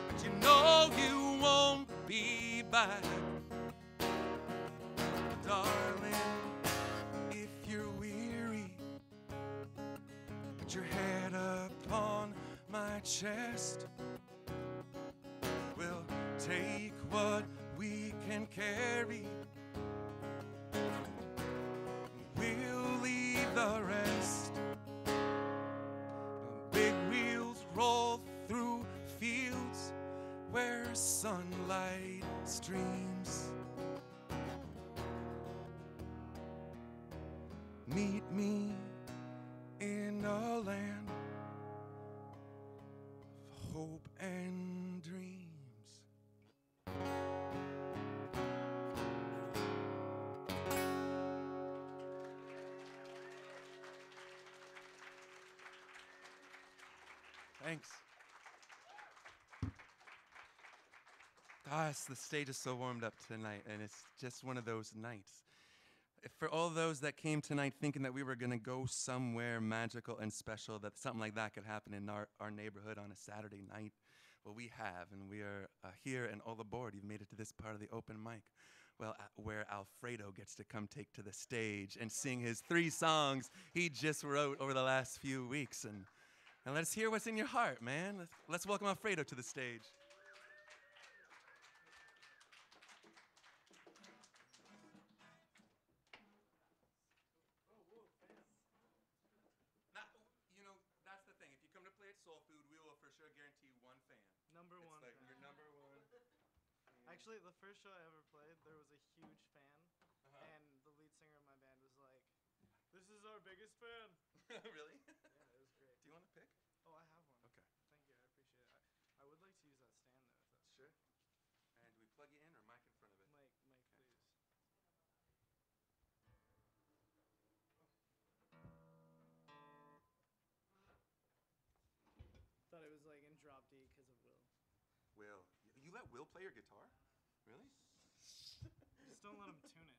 but you know you won't be back. Darling, if you're weary, put your head upon my chest. We'll take what we can carry. We'll leave the rest. Big wheels roll through fields where sunlight streams. Meet me in a land of hope and dreams. Thanks. Gosh, the stage is so warmed up tonight, and it's just one of those nights. For all those that came tonight thinking that we were going to go somewhere magical and special, that something like that could happen in our neighborhood on a Saturday night, well, we have, and we are here and all aboard. You've made it to this part of the open mic, well, where Alfredo gets to come take to the stage and sing his 3 songs he just wrote over the last few weeks. And let's hear what's in your heart, man. Let's welcome Alfredo to the stage. Now, you know, that's the thing. If you come to play at Soulfood, we will for sure guarantee 1 fan. Number It's one like fan. your number 1. Actually, the first show I ever played, there was a huge fan, Uh-huh. and the lead singer of my band was like, "This is our biggest fan." Really? Yeah, it was great. Do you want to pick? Oh, I have one. Okay. Thank you, I appreciate it. I would like to use that stand though. If that's Sure. And do we plug you in or mic in front of it? Mike, please. Thought it was like in drop D because of Will. Will. You let Will play your guitar? Really? Just don't let him tune it.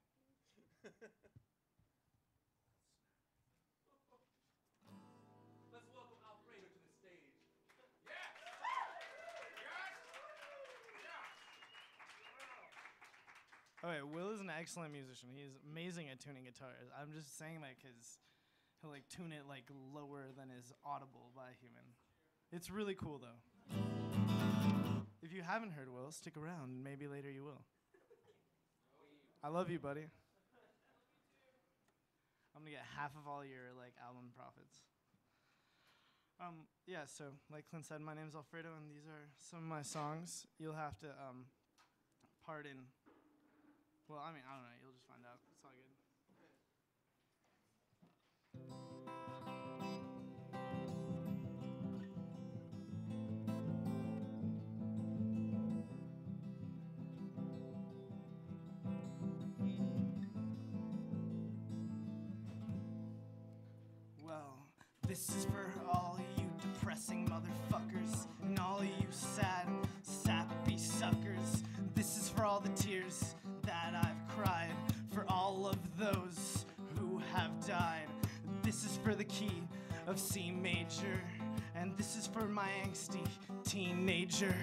Let's welcome Alfredo to the stage. Okay, Will is an excellent musician. He is amazing at tuning guitars. I'm just saying that because he'll like tune it like lower than is audible by a human. It's really cool though. If you haven't heard Will, stick around and maybe later you will. I love you, buddy. I'm gonna get half of all your like album profits. Yeah, so like Clint said, my name's Alfredo and these are some of my songs. You'll have to pardon. Well, I mean, I don't know. You'll just find out. It's all good. Well, this is for all you depressing motherfuckers and all you sad, sappy suckers. This is for all the tears that I've cried, for all of those who have died. This is for the key of C major, and This is for my angsty teenager.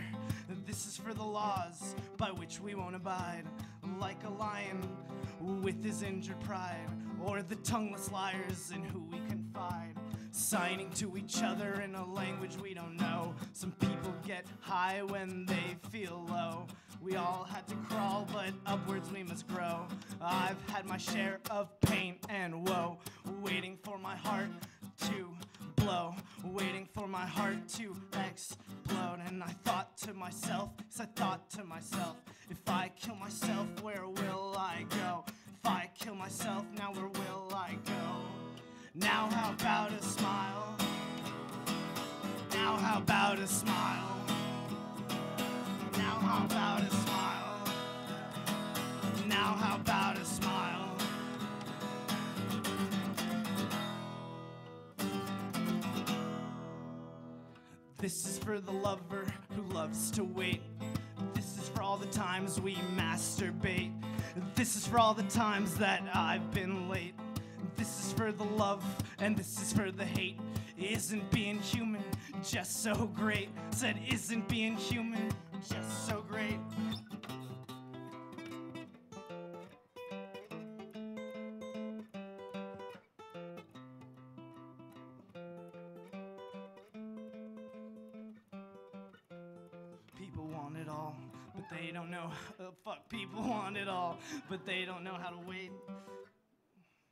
This is for the laws by which we won't abide. Like a lion with his injured pride, or the tongueless liars in who we confide. Signing to each other in a language we don't know. Some people get high when they feel low. We all had to crawl, but upwards we must grow. I've had my share of pain and woe, waiting for my heart to blow, waiting for my heart to explode. And I thought to myself, if I kill myself, where will I go? If I kill myself, now where will I go? Now how about a smile? Now how about a smile? Now how about a smile? Now how about a smile? This is for the lover who loves to wait. This is for all the times we masturbate. This is for all the times that I've been late. This is for the love and this is for the hate. Isn't being human just so great? Said, isn't being human just so great? People want it all, but they don't know. People want it all, but they don't know how to wait.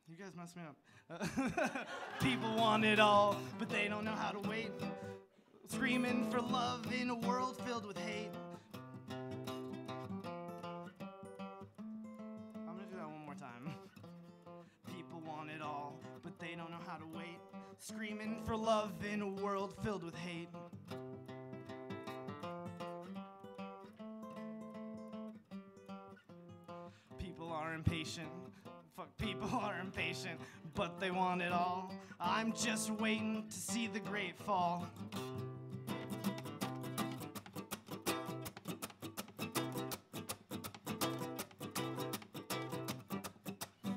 You guys messed me up. People want it all, but they don't know how to wait. Screaming for love in a world filled with hate. I'm gonna do that one more time. People want it all, but they don't know how to wait. Screaming for love in a world filled with hate. People are impatient. People are impatient, but they want it all. I'm just waiting to see the great fall.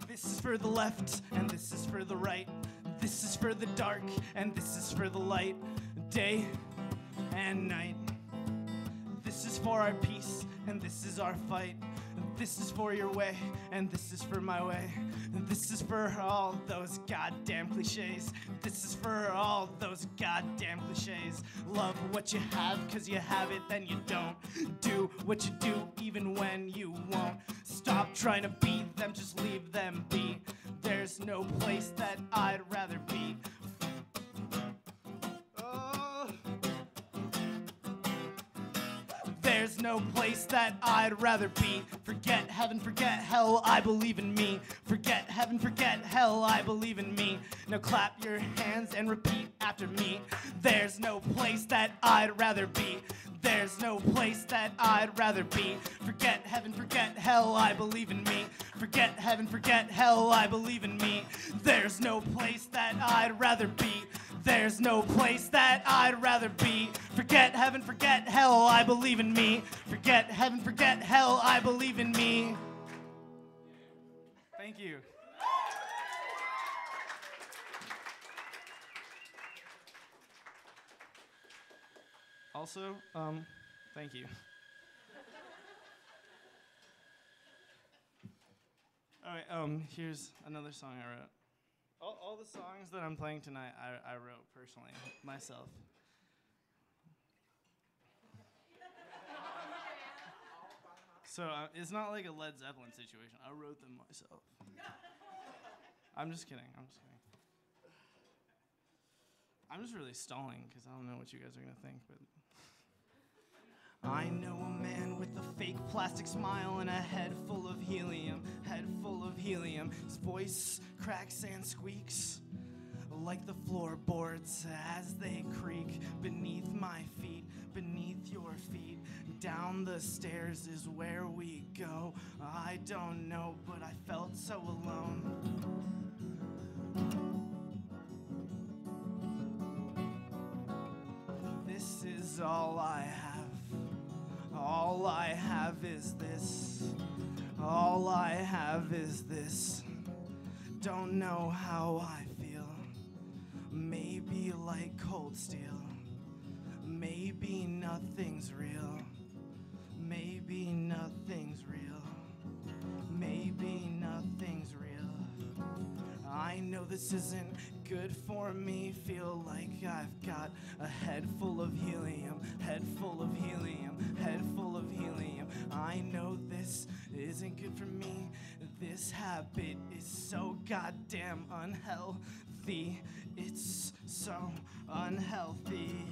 This is for the left, and this is for the right. This is for the dark, and this is for the light. Day and night. This is for our peace, and this is our fight. This is for your way, and this is for my way. This is for all those goddamn cliches. This is for all those goddamn cliches. Love what you have, cause you have it, then you don't. Do what you do, even when you won't. Stop trying to beat them, just leave them be. There's no place that I'd rather be. There's no place that I'd rather be. Forget heaven, forget hell, I believe in me. Forget heaven, forget hell, I believe in me. Now clap your hands and repeat after me. There's no place that I'd rather be. There's no place that I'd rather be. Forget heaven, forget hell, I believe in me. Forget heaven, forget hell, I believe in me. There's no place that I'd rather be. There's no place that I'd rather be. Forget heaven, forget hell, I believe in me. Forget heaven, forget hell, I believe in me. Thank you. Also, thank you. All right, here's another song I wrote. All the songs that I'm playing tonight, I wrote personally, myself. So it's not like a Led Zeppelin situation. I wrote them myself. I'm just kidding. I'm just really stalling because I don't know what you guys are gonna think, but. I know a man with a fake plastic smile and a head full of helium, His voice cracks and squeaks like the floorboards as they creak beneath my feet, beneath your feet. Down the stairs is where we go. I don't know, but I felt so alone. This is all I have. All I have is this. All I have is this. Don't know how I feel. Maybe like cold steel. nothing's real. Maybe nothing's real. Maybe nothing's real. I know this isn't good for me. Feel like I've got a head full of helium, head full of helium, head full of helium. I know this isn't good for me. This habit is so goddamn unhealthy. It's so unhealthy.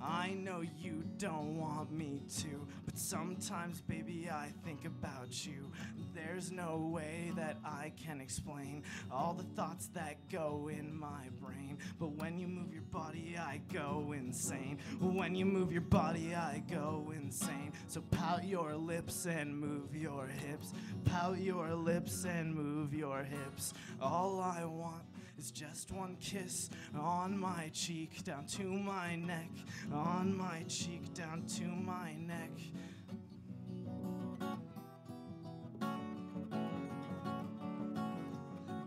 I know you don't want me to, but sometimes, baby, I think about you. There's no way that I can explain all the thoughts that go in my brain. But when you move your body, I go insane. When you move your body, I go insane. So pout your lips and move your hips. Pout your lips and move your hips. All I want is just one kiss on my cheek, down to my neck, on my cheek, down to my neck.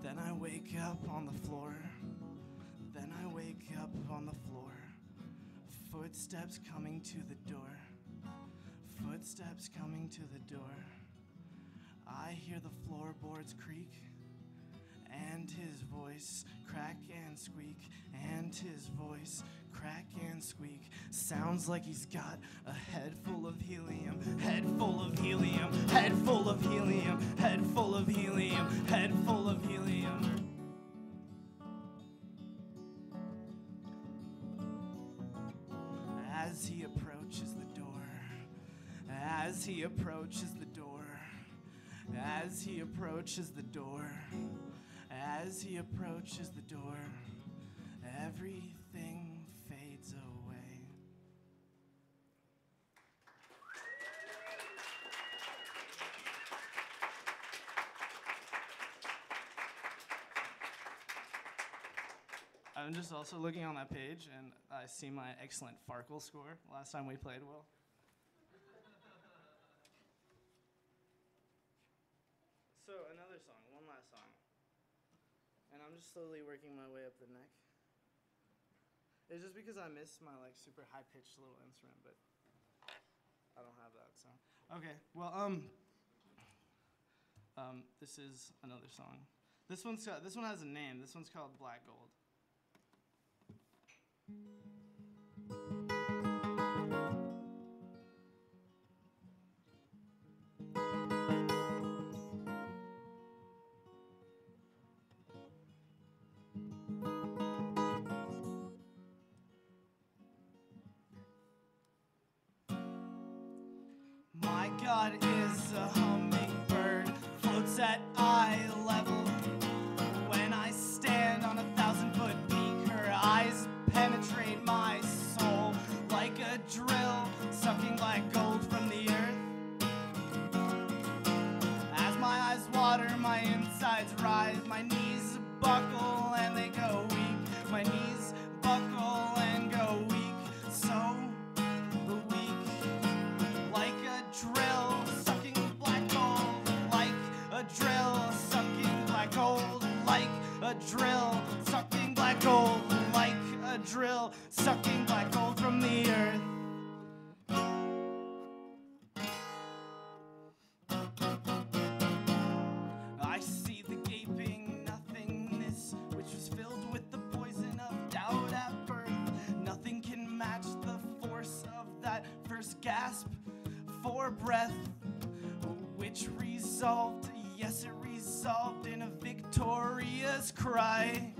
Then I wake up on the floor. Then I wake up on the floor. Footsteps coming to the door. Footsteps coming to the door. I hear the floorboards creak, and his voice crack and squeak, and his voice crack and squeak. Sounds like he's got a head full of helium, head full of helium, head full of helium, head full of helium, head full of helium. As he approaches the door, as he approaches the door, as he approaches the door, as he approaches the door, everything fades away. I'm just also looking on that page, and I see my excellent Farkle score last time we played well. So another song, one last song. And I'm just slowly working my way up the neck. It's just because I miss my like super high-pitched little instrument, but I don't have that, so. Okay, well, this is another song. This one has a name. This one's called Black Gold. My God is a hummingbird, floats at eye level. When I stand on 1,000-foot peak, her eyes penetrate my soul like a drill, sucking black gold from the earth. As my eyes water, my insides rise, my knees buckle and they go weak. My knees buckle and go weak, so like a drill, sucking black gold, like a drill, sucking black gold, like a drill, sucking black gold, like a drill, sucking black gold from the earth. I see the gaping nothingness, which was filled with the poison of doubt at birth. Nothing can match the force of that first gasp for breath, which resolved, yes, it resolved in a victorious cry.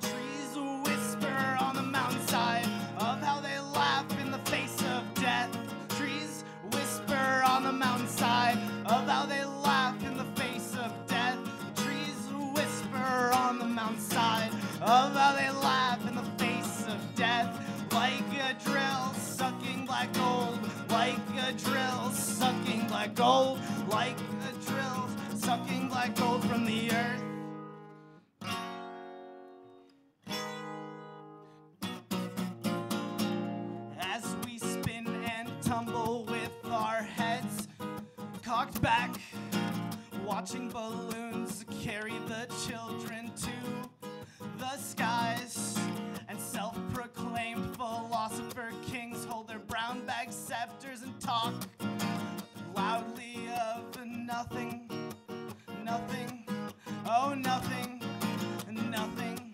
Trees whisper on the mountainside of how they laugh in the face of death. Trees whisper on the mountainside of how they laugh in the face of death. Trees whisper on the mountainside of how they laugh in the face of death. Like a drill sucking black gold, like a drill sucking black gold, like a drill sucking black gold from the earth. As we spin and talked back, watching balloons carry the children to the skies. And self-proclaimed philosopher kings hold their brown bag scepters and talk loudly of nothing, nothing, oh nothing, nothing,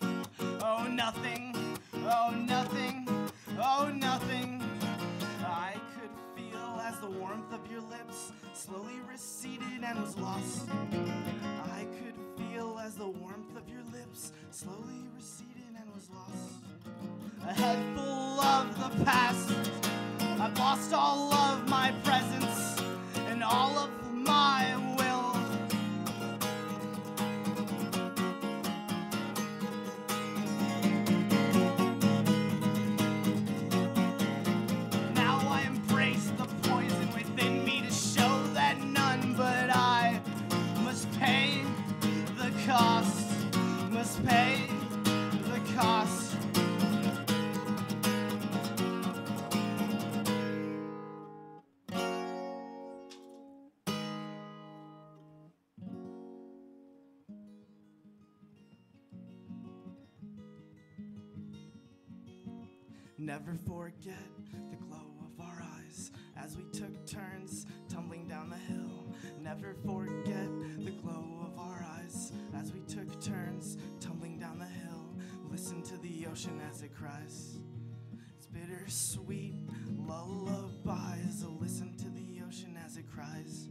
oh nothing, oh nothing, oh nothing. I could feel as the warmth of your lips slowly receded and was lost. I could feel as the warmth of your lips slowly receded and was lost. A head full of the past, I've lost all of my presence and all of my will. Now I embrace the poison within me to show that none but I must pay the cost, must pay the cost. Never forget the glow of our eyes as we took turns tumbling down the hill. Never forget the glow of our eyes as we took turns tumbling down the hill. Listen to the ocean as it cries. It's bittersweet lullabies. Listen to the ocean as it cries.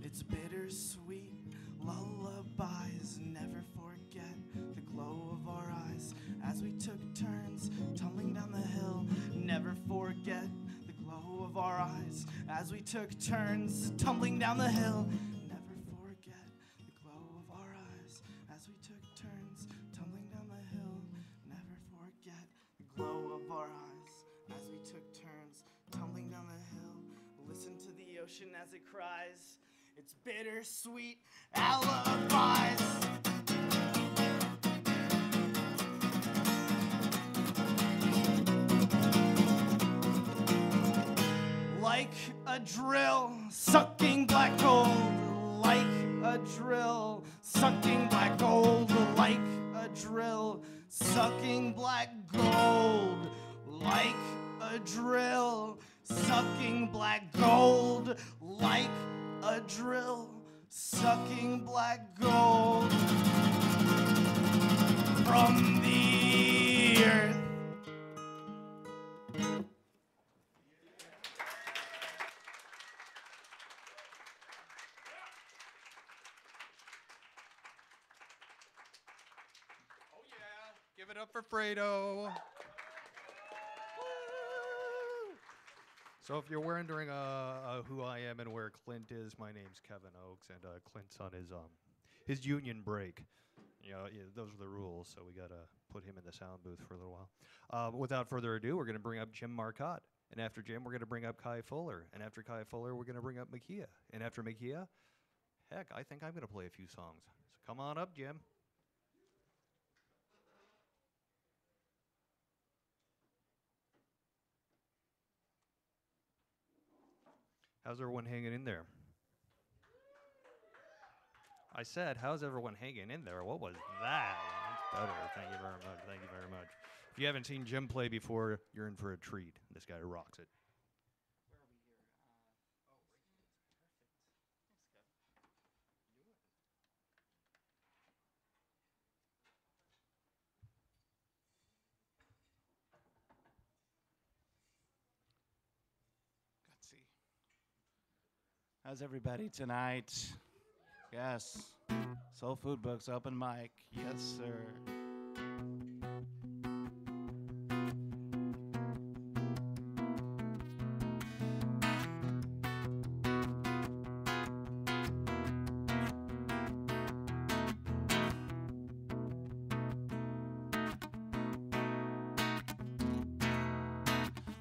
It's bittersweet lullabies. Never forget the glow of our eyes as we took turns tumbling down the hill. Never forget the glow of our eyes as we took turns tumbling down the hill. Never forget the glow of our eyes as we took turns tumbling down the hill. Never forget the glow of our eyes as we took turns tumbling down the hill. Listen to the ocean as it cries. It's bittersweet alibis. Like a drill sucking black gold, like a drill sucking black gold, like a drill sucking black gold, like a drill sucking black gold, like a drill sucking black gold from the earth. Give it up for Fredo. So if you're wondering who I am and where Clint is, my name's Kevin Oakes, and Clint's on his union break. You know, those are the rules, so we got to put him in the sound booth for a little while. Without further ado, we're going to bring up Jim Marcotte. And after Jim, we're going to bring up Kai Fuller. And after Kai Fuller, we're going to bring up Makia. And after Makia, heck, I think I'm going to play a few songs. So come on up, Jim. How's everyone hanging in there? I said, how's everyone hanging in there? What was that? That's better. Thank you very much. Thank you very much. If you haven't seen Jim play before, you're in for a treat. This guy rocks it. Where are we here? Let's see. How's everybody tonight? Yes. Soul Food Books open mic. Yes, sir.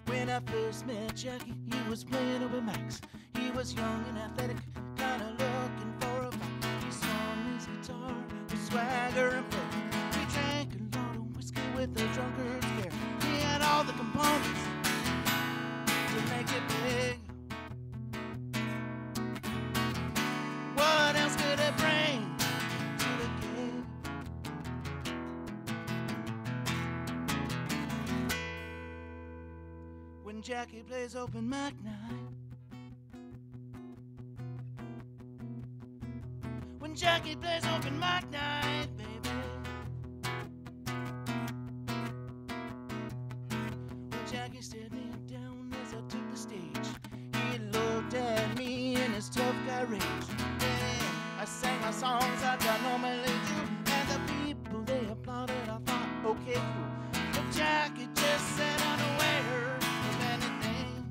When I first met Jackie, he was playing open mics. He was young and athletic, kinda looking for a fight. He swung his guitar with swagger and flair. He drank a lot of whiskey with a drunkard's care. He had all the components to make it big. Jackie plays open mic night. When Jackie plays open mic night, baby. When Jackie stared me down as I took the stage, he looked at me in his tough guy rage. Yeah, I sang my songs like I normally do, and the people they applauded. I thought, okay, cool. But Jackie just said unaware of anything.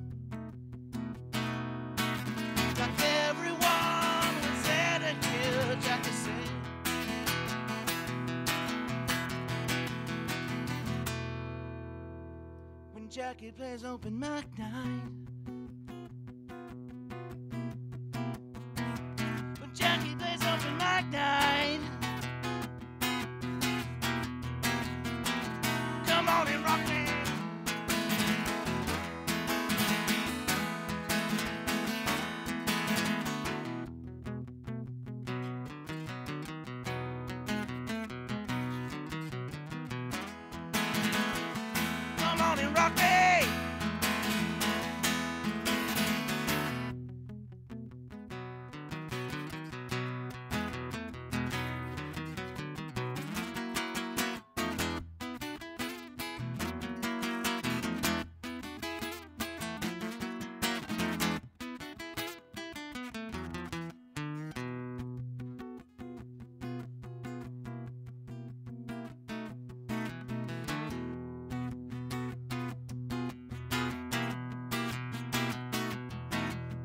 Like everyone was there to hear Jackie sing. When Jackie plays open mic night. When Jackie plays open mic night. Come on and rock me. Come on and rock me.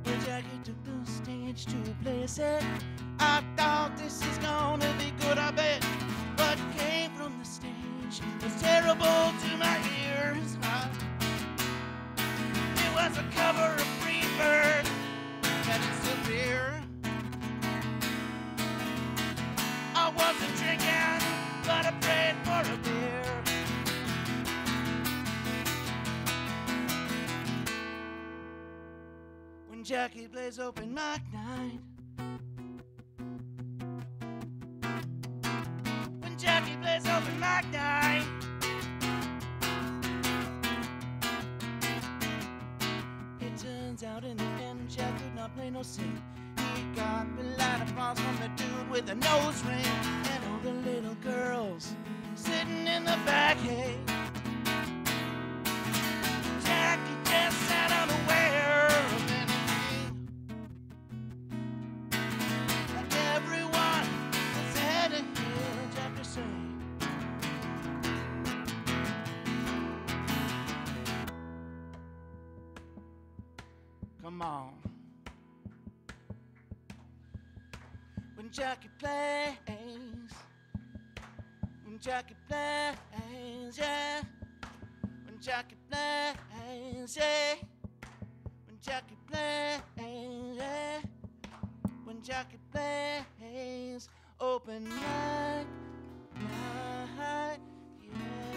When Jackie took the stage to play a set, I thought this is gonna be good, I bet. What came from the stage was terrible to my ears. It was a cover of Free Bird and it's severe. I wasn't drinking, but I prayed for a beer. When Jackie plays open mic night. When Jackie plays open mic night. It turns out in the end, Jack could not play no sing. He got the light applause from the dude with the nose ring. And all the little girls sitting in the back, hey. Jackie just sat unaware of anything. Like everyone was had to hear Jackie sing. Come on. When Jackie plays, when Jackie plays, yeah. When Jackie plays, yeah. When Jackie plays, yeah. When Jackie plays, open mic night, yeah.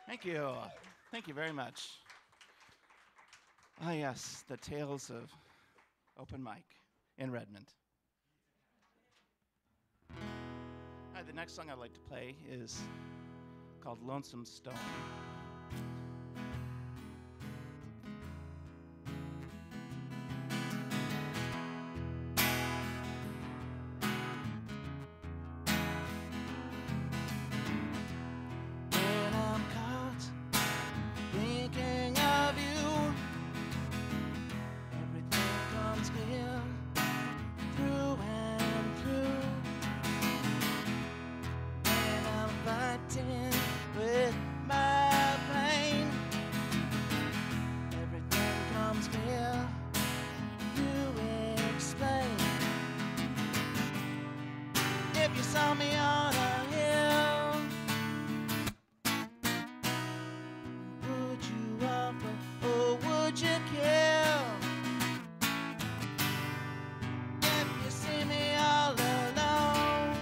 Thank you. Thank you very much. Ah, yes, the tales of open mic in Redmond. The next song I'd like to play is called Lonesome Stone. When I'm caught thinking of you, everything comes clear through and through. When I'm fighting with my pain, everything comes clear. You explain. If you saw me on a hill, would you offer or would you kill? If you see me all alone,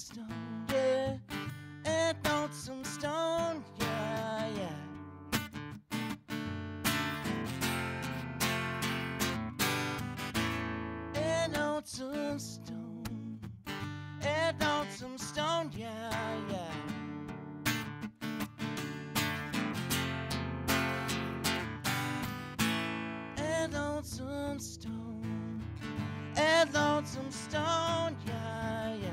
stone, yeah. And lonesome stone, yeah, yeah. And lonesome stone, and lonesome stone, yeah, yeah. And lonesome stone, and lonesome stone, yeah, yeah.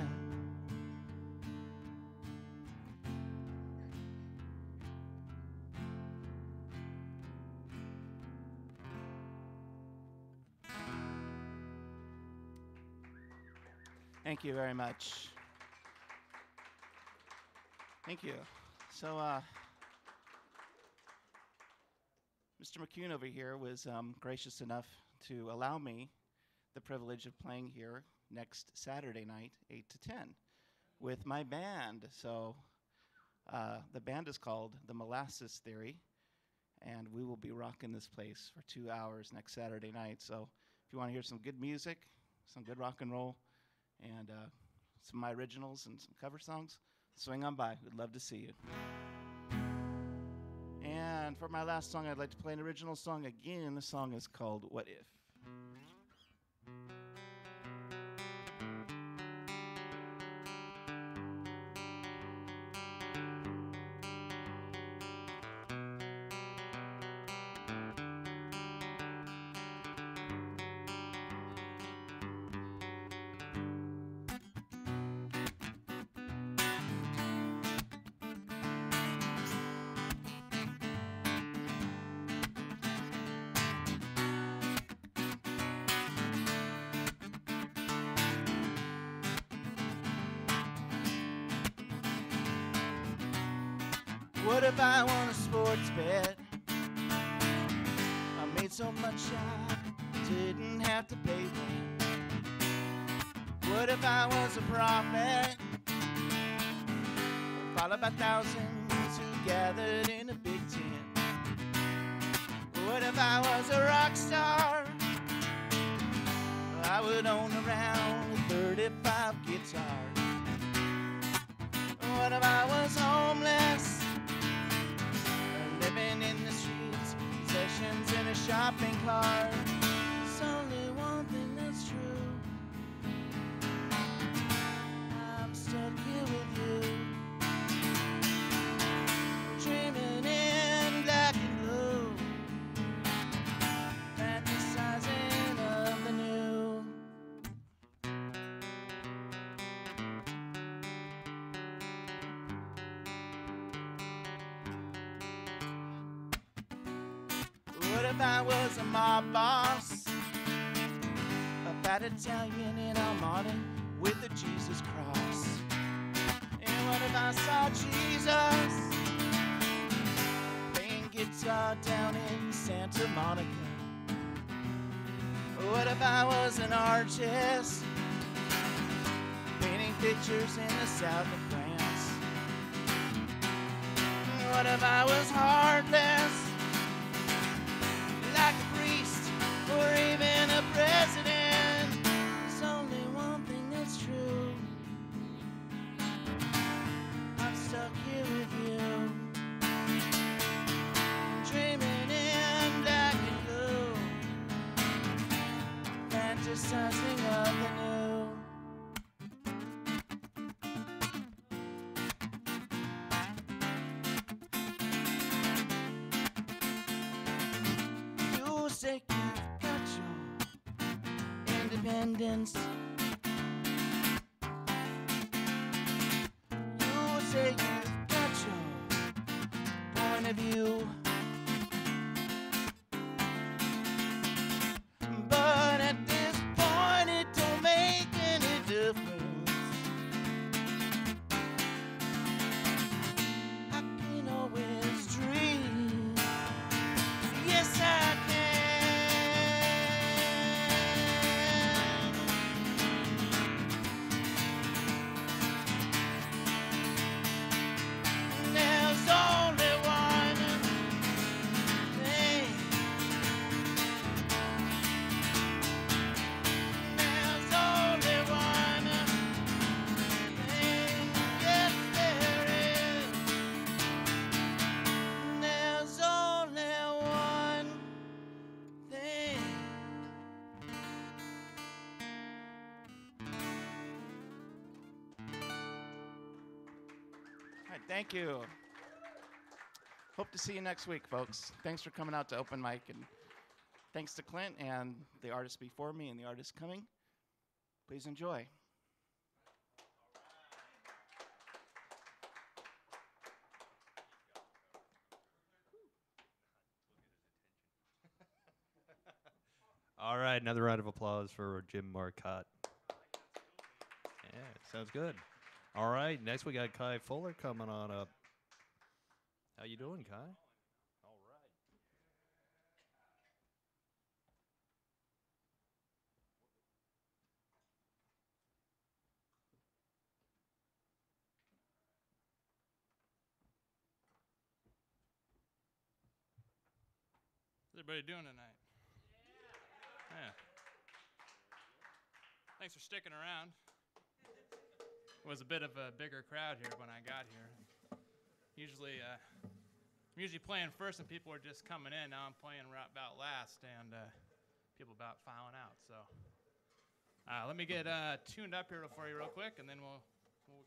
Thank you very much. Thank you. So, Mr. McCune over here was gracious enough to allow me the privilege of playing here next Saturday night, 8 to 10, with my band. So, the band is called The Molasses Theory, and we will be rocking this place for 2 hours next Saturday night. So, if you want to hear some good music, some good rock and roll, and some of my originals and some cover songs, swing on by. We'd love to see you. And for my last song, I'd like to play an original song again. The song is called What If? What if I won a sports bet? I made so much I didn't have to pay rent. What if I was a prophet, followed by thousands who gathered in a big tent? What if I was a rock star? I would own around 35 guitars. What if I was homeless, living in the streets, possessions in a shopping cart? There's only one thing that's true. I'm stuck here with you, dreaming in black and blue, fantasizing of the new. What if I was a mob boss, a fat Italian in Armani with a Jesus cross? And what if I saw Jesus playing guitar down in Santa Monica? What if I was an artist painting pictures in the south of France? What if I was heartless, like a priest or even a president? There's only one thing that's true. I'm stuck here with you, dreaming in black and blue, fantasizing of the new. You say you've got your independence. You say you've got your point of view. But at this point it don't make any difference. I can always dream. Yes, I can. right, thank you. Hope to see you next week, folks. Thanks for coming out to open mic, and thanks to Clint and the artists before me and the artists coming. Please enjoy. All right, another round of applause for Jim Marcotte. Yeah, sounds good. All right, next we got Kai Fuller coming on up. How you doing, Kai? All right. How's everybody doing tonight? Yeah. Thanks for sticking around. It was a bit of a bigger crowd here when I got here. Usually, I'm usually playing first and people are just coming in. Now I'm playing about last and people about filing out. So let me get tuned up here for you real quick, and then we'll go.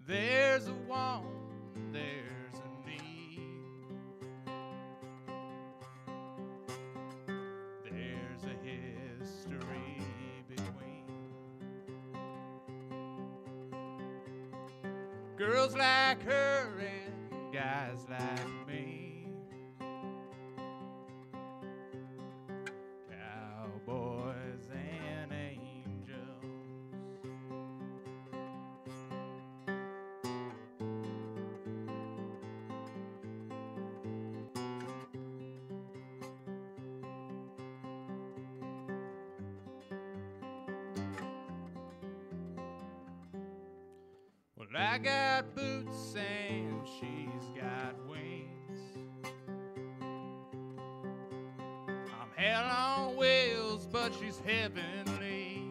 There's a want, there's a need. There's a history between girls like her and guys like me. Cowboys and angels. Well, I got boots and she's got wings. I'm hell on wheels, but she's heavenly.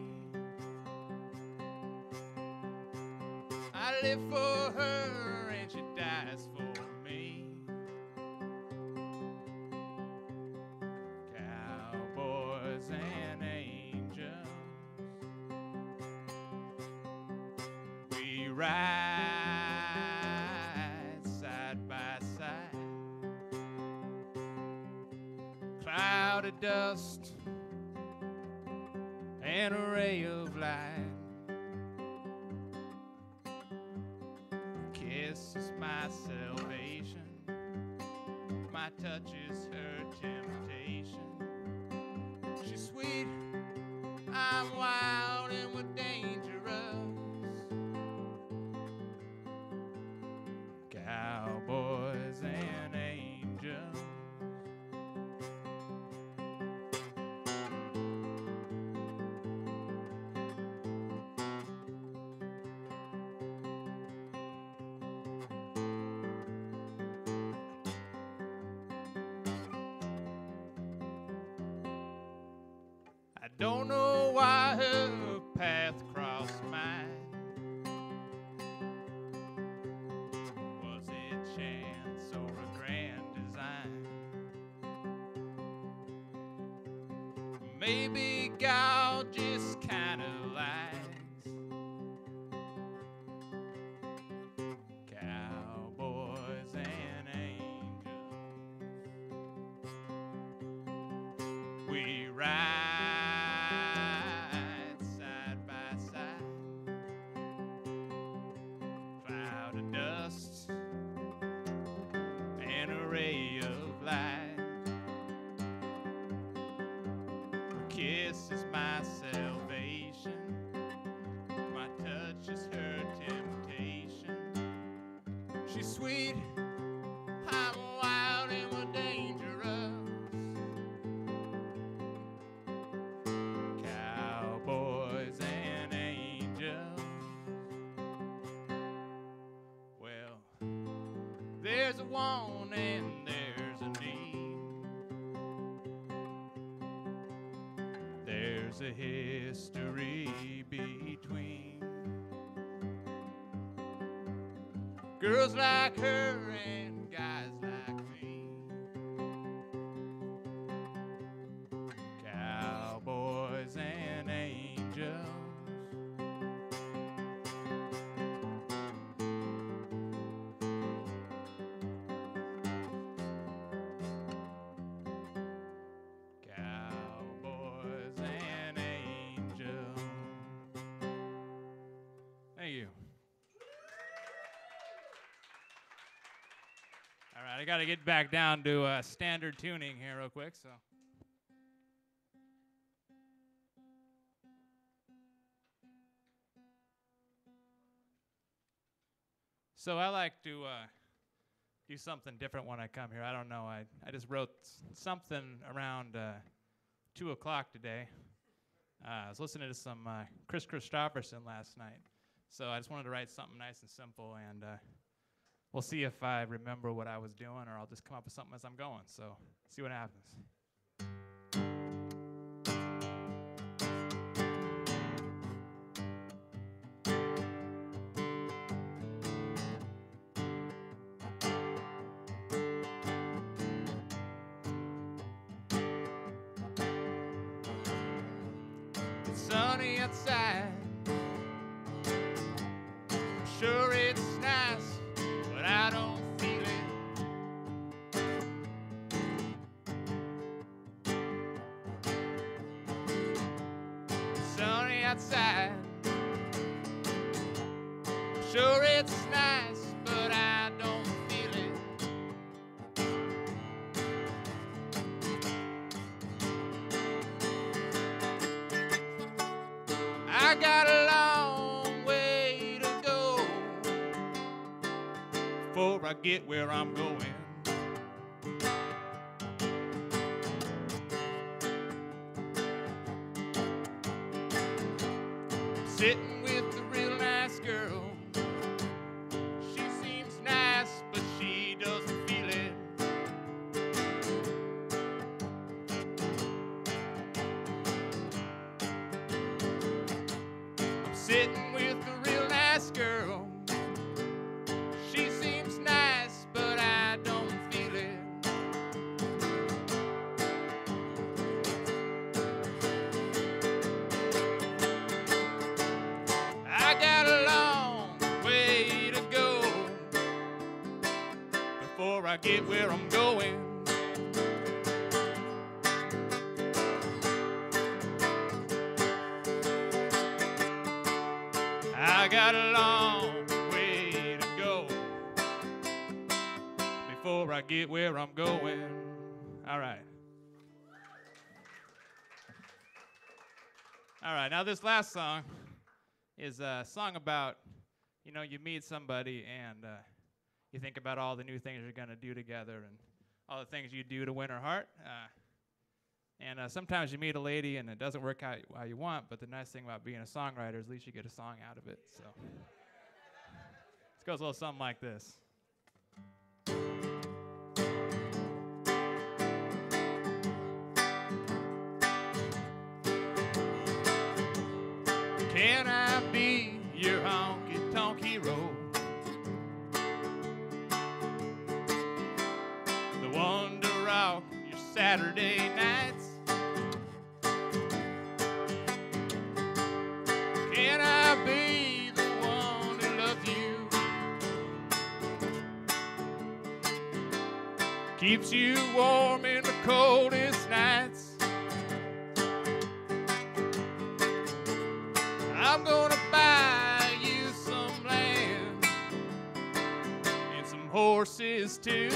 I live for her and she dies for me. Cowboys and angels. We ride side by side. Cloud of dust and a ray of light. Kiss is my salvation. My touch is her temptation. She's sweet, I'm wild, and we're dangerous. Cowboys and angels. I don't know why her path crossed mine. Was it chance or a grand design? Maybe God just kinda likes cowboys and angels. We ride side by side. Cloud of dust and a ray of light. Her kiss is my salvation. My touch is her temptation. There's a want and there's a need. There's a history between girls like her and guys like me. Cowboys and angels. Cowboys and angels. Thank you. All right, I got to get back down to standard tuning here real quick. So I like to do something different when I come here. I don't know. I just wrote something around 2 o'clock today. I was listening to some Chris Christopherson last night. So I just wanted to write something nice and simple, and we'll see if I remember what I was doing, or I'll just come up with something as I'm going. So see what happens. It's sunny outside. I'm sure it's nice, but I don't feel it. It's sunny outside. I'm sure it's nice, but I don't feel it. I got a long way to go before I get where I'm going. Sitting with a real nice girl. She seems nice, but she doesn't feel it. I'm sitting with a real nice girl. She seems nice, but I don't feel it. I got a long way to go before I get where I'm going. I got a long way to go before I get where I'm going. All right. All right, now this last song is a song about, you know, you meet somebody and you think about all the new things you're going to do together and all the things you do to win her heart. And sometimes you meet a lady and it doesn't work out how you want, but the nice thing about being a songwriter is at least you get a song out of it. So this goes a little something like this. Can I be your honky-tonk hero? The one to rock your Saturday nights? Can I be the one who loves you? Keeps you warm in the coldest nights? I'm gonna buy you some land and some horses too.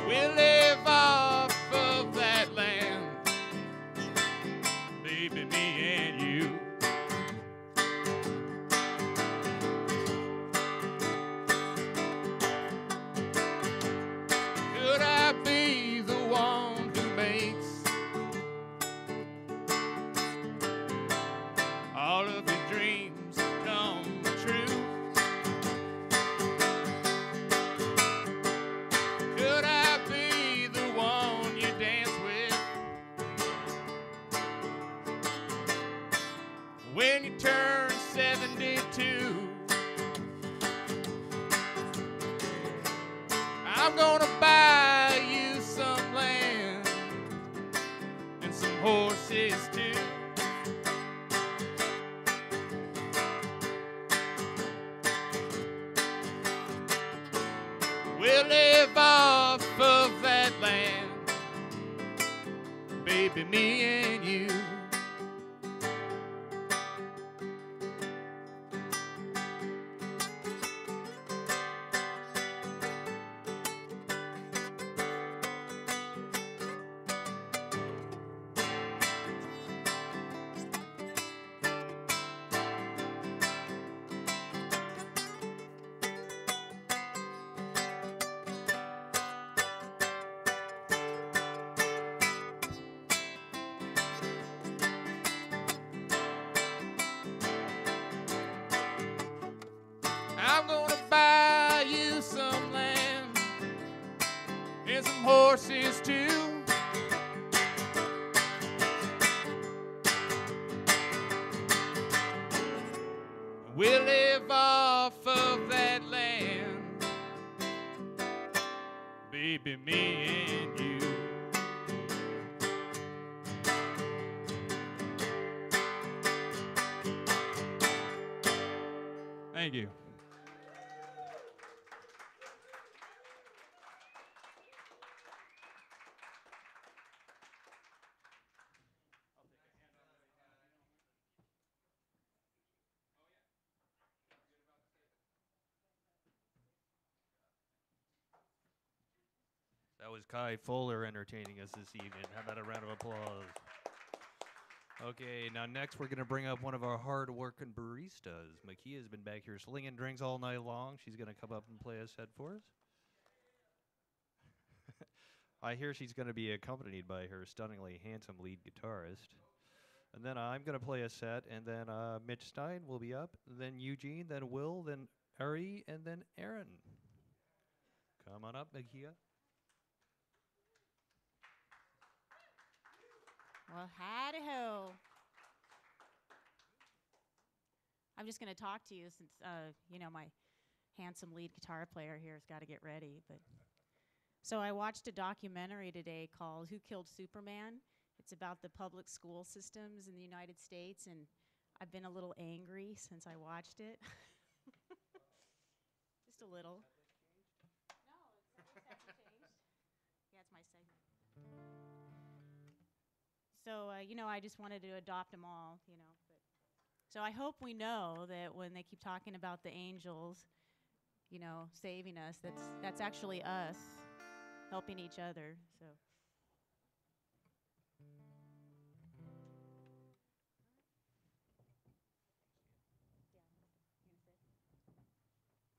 We'll live off of that land, baby, me and you. Could I be the one who makes horses too. We'll live off of that land, baby, me and you. I'm gonna buy you some land and some horses too. We'll live off of that land, baby, me and you. Thank you. That was Kai Fuller entertaining us this evening. How about a round of applause? Okay, now next we're going to bring up one of our hard-working baristas. Makia's been back here slinging drinks all night long. She's going to come up and play a set for us. I hear she's going to be accompanied by her stunningly handsome lead guitarist. And then I'm going to play a set, and then Mitch Stein will be up, then Eugene, then Will, then Ari, and then Aaron. Come on up, Makia. Well, howdy-ho. I'm just going to talk to you since, my handsome lead guitar player here has got to get ready. So I watched a documentary today called Who Killed Superman? It's about the public school systems in the United States, and I've been a little angry since I watched it. Just a little. No, it's hasn't changed. Yeah, it's my segment. So, I just wanted to adopt them all, So I hope we know that when they keep talking about the angels, saving us, that's actually us helping each other, so.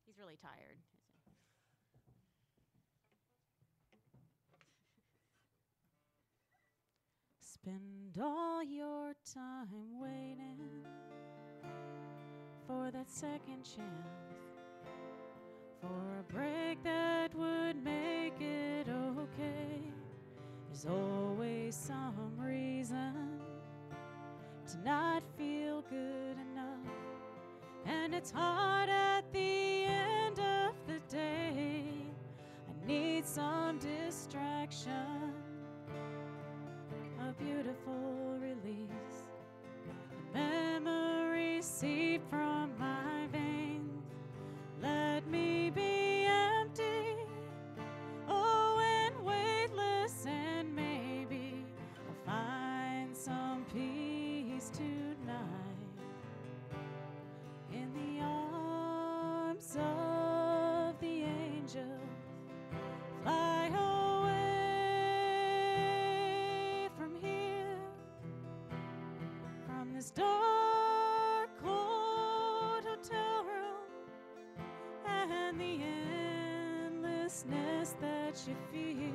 He's really tired. Spend all your time waiting for that second chance, for a break that would make it okay. There's always some reason to not feel good enough, and it's hard at the end of the day. I need some distraction, a beautiful release, a memory seep from my veins. Let me be empty, oh, and weightless, and maybe I'll find some peace tonight in the arms of the angels. Fly away from here, from this dark, cold hotel room, and the endlessness that you feel.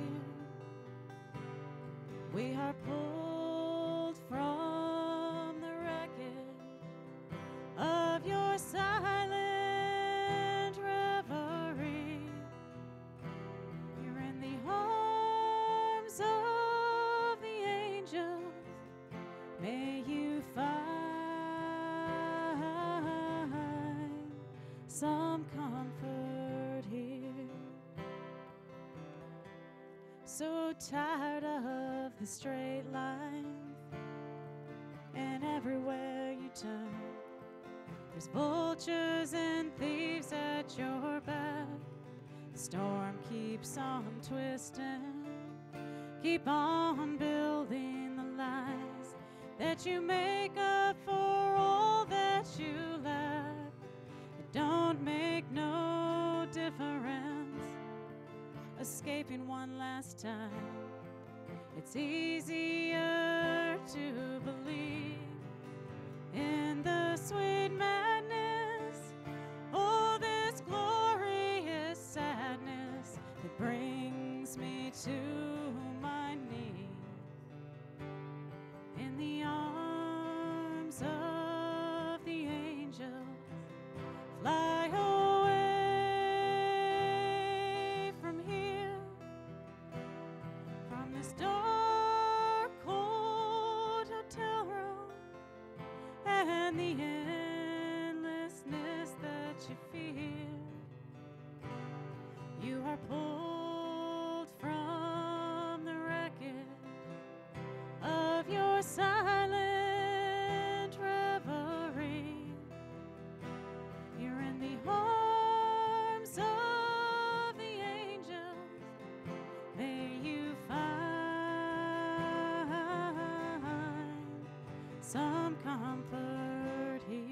We are pulled from the wreckage of your silent reverie. You're in the arms of the angels. May you find some comfort here. So tired of the straight lines, and everywhere you turn, there's vultures and thieves at your back. The storm keeps on twisting. Keep on building the lies that you make up for all that you lack. It don't make no difference escaping one last time. It's easier to believe in the sweet madness, oh, this glorious sadness that brings me to my knees in the arms of the angels. Fly away from here, from this dark, cold hotel room and the endlessness that you fear. You are pulled from the wreckage of your silent reverie. You're in the arms of the angels. May you find some comfort here.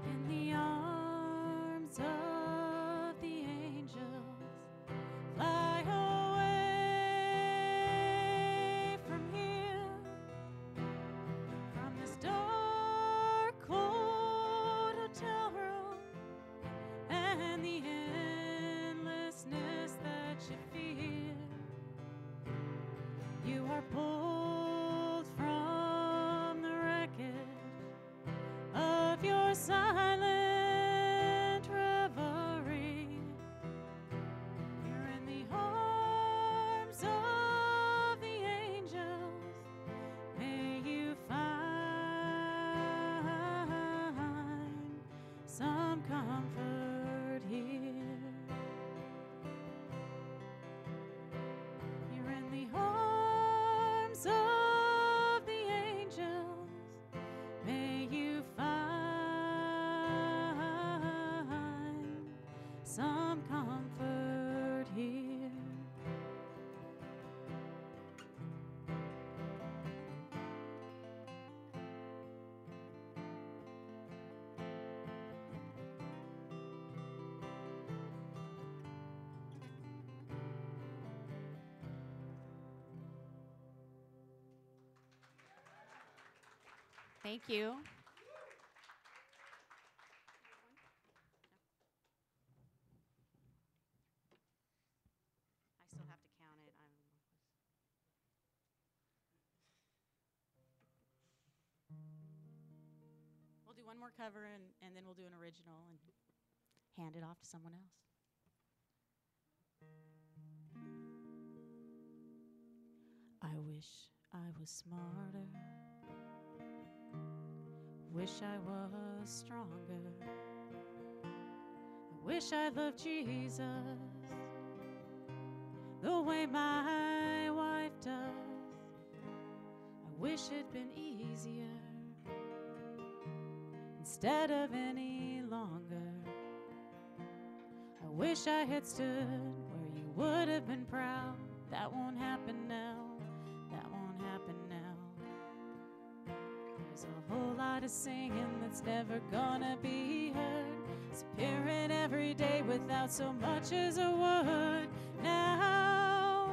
In the arms of the angels, fly away from here, from this dark, cold hotel room and the endlessness that you fear. You are pulled from the wreckage of your silent reverie. You're in the arms of the angels. May you find some comfort here. You're in the arms of the angels. May you find some comfort here. Thank you. I still have to count it. We'll do one more cover and then we'll do an original and hand it off to someone else. I wish I was smarter. Wish I was stronger. I wish I loved Jesus the way my wife does. I wish it'd been easier instead of any longer. I wish I had stood where you would have been proud. That won't happen now. That won't happen now. There's a whole lot of singing that's never gonna be heard. disappearing every day without so much as a word now.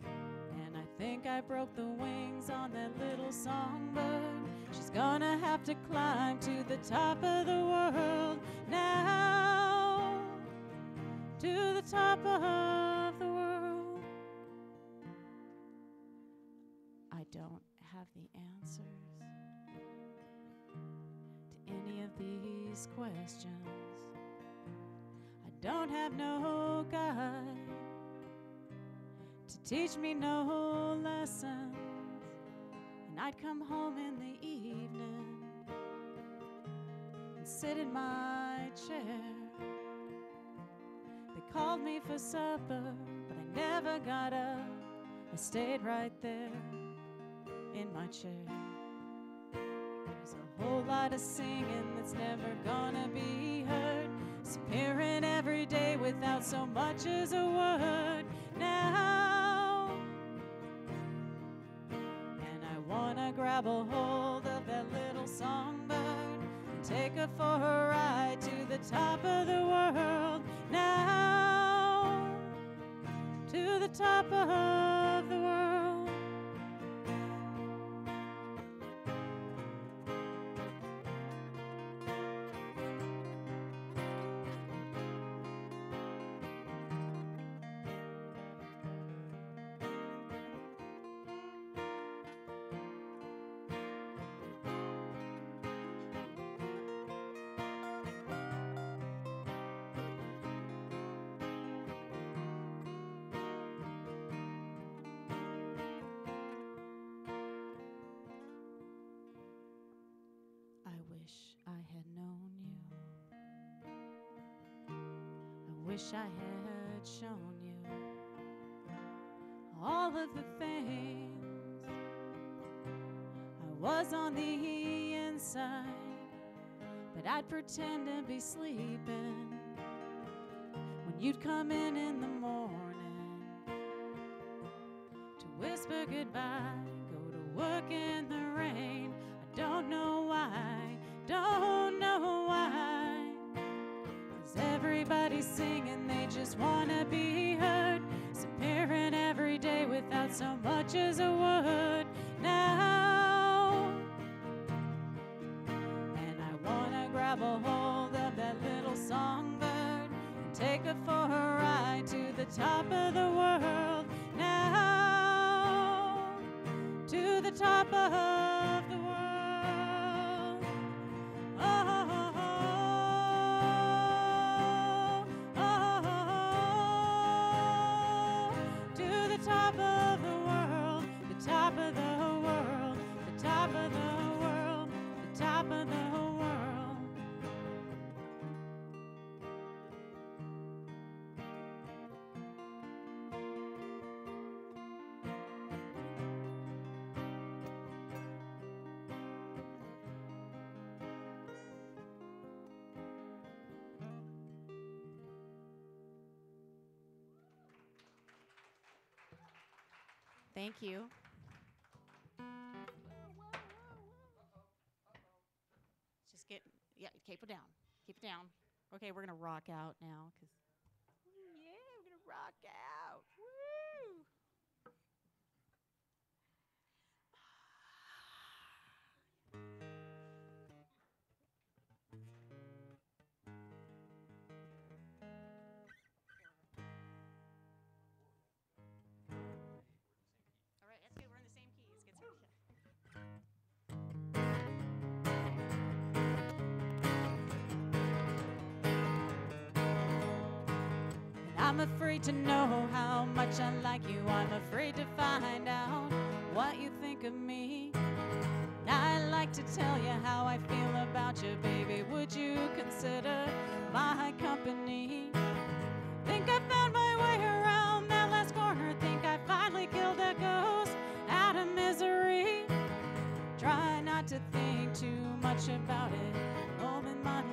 And I think I broke the wings on that little songbird. She's gonna have to climb to the top of the world now, to the top of the world. I don't have the answers to any of these questions. I don't have no guide to teach me no lessons. And I'd come home in the evening and sit in my chair. They called me for supper, but I never got up. I stayed right there in my chair. There's a whole lot of singing that's never gonna be heard, disappearing every day without so much as a word now. And I wanna grab a hold of that little songbird and take her for a ride to the top of the world now, to the top of the world. I wish I had known you. I wish I had shown you all of the things I was on the inside, but I'd pretend to be sleeping when you'd come in the morning to whisper goodbye, go to work in the rain. I don't know why, don't know why, 'cause everybody's singing, they just wanna be heard, disappearing every day without so much as a word now. And I wanna grab a hold of that little songbird and take her for a ride to the top of the world now, to the top of the world. To the top of the world, the top of the world, the top of the world, the top of the world. Thank you. Just get, yeah, keep it down. Keep it down. Okay, we're going to rock out now. Yeah, we're going to rock out. Woo! All right, that's good. We're in the same keys. Good stuff. I'm afraid to know how much I like you. I'm afraid to find out what you think of me. I like to tell you how I feel about you, baby. Would you consider my company? Think I found my way around that last corner. Think I finally killed a ghost out of misery. Try not to think too much about it. Open my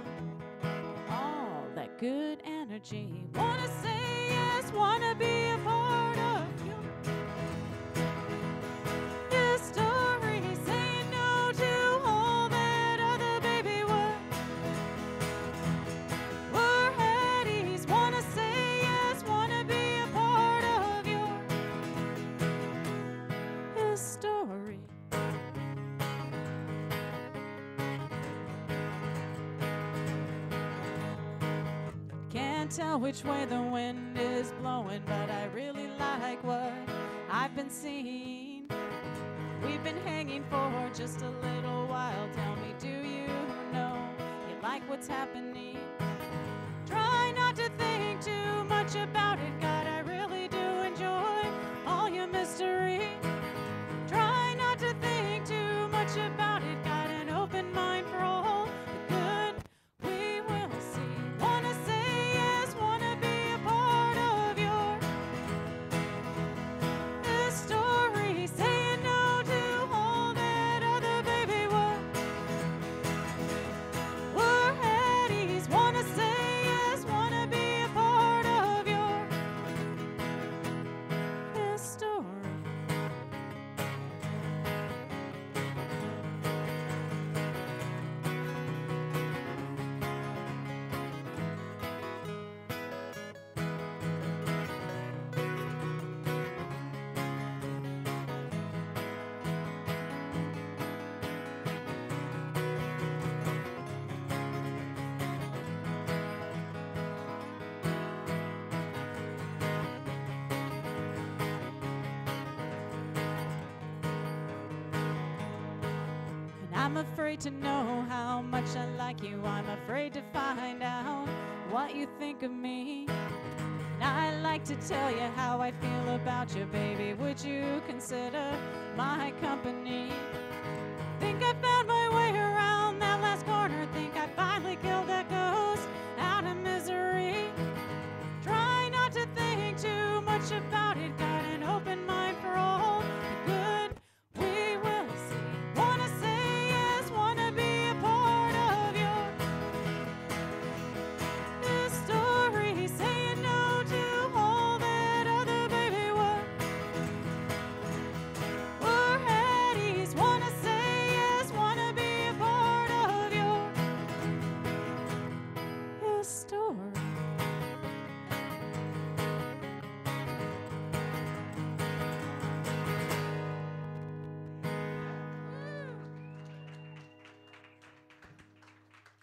all that good energy. Wanna say yes, wanna be a part of you. This story, saying no to all that other baby work. can't tell which way the wind is blowing, but I really like what I've been seeing. We've been hanging for just a little while. Tell me, do you know you like what's happening? Try not to think too much about it, God, I really do enjoy all your mystery. Try not to think too much about it, got an open mind for all the good we will see. Wanna say yes, wanna be a part of your story. Saying no to all that other baby we're at ease. Wanna say yes, wanna be a part of your story. And I'm afraid to know how much I like you. I'm afraid to find out what you think of me. And I like to tell you how I feel about you, baby. Would you consider my company? Think I found my way around that last corner. Think I finally killed that ghost out of misery. Try not to think too much about it. Got an open mind for all the good we will see. Wanna say yes, wanna be a part of your story. Saying no to all that other baby we're at ease. Wanna say yes, wanna be a part of your story.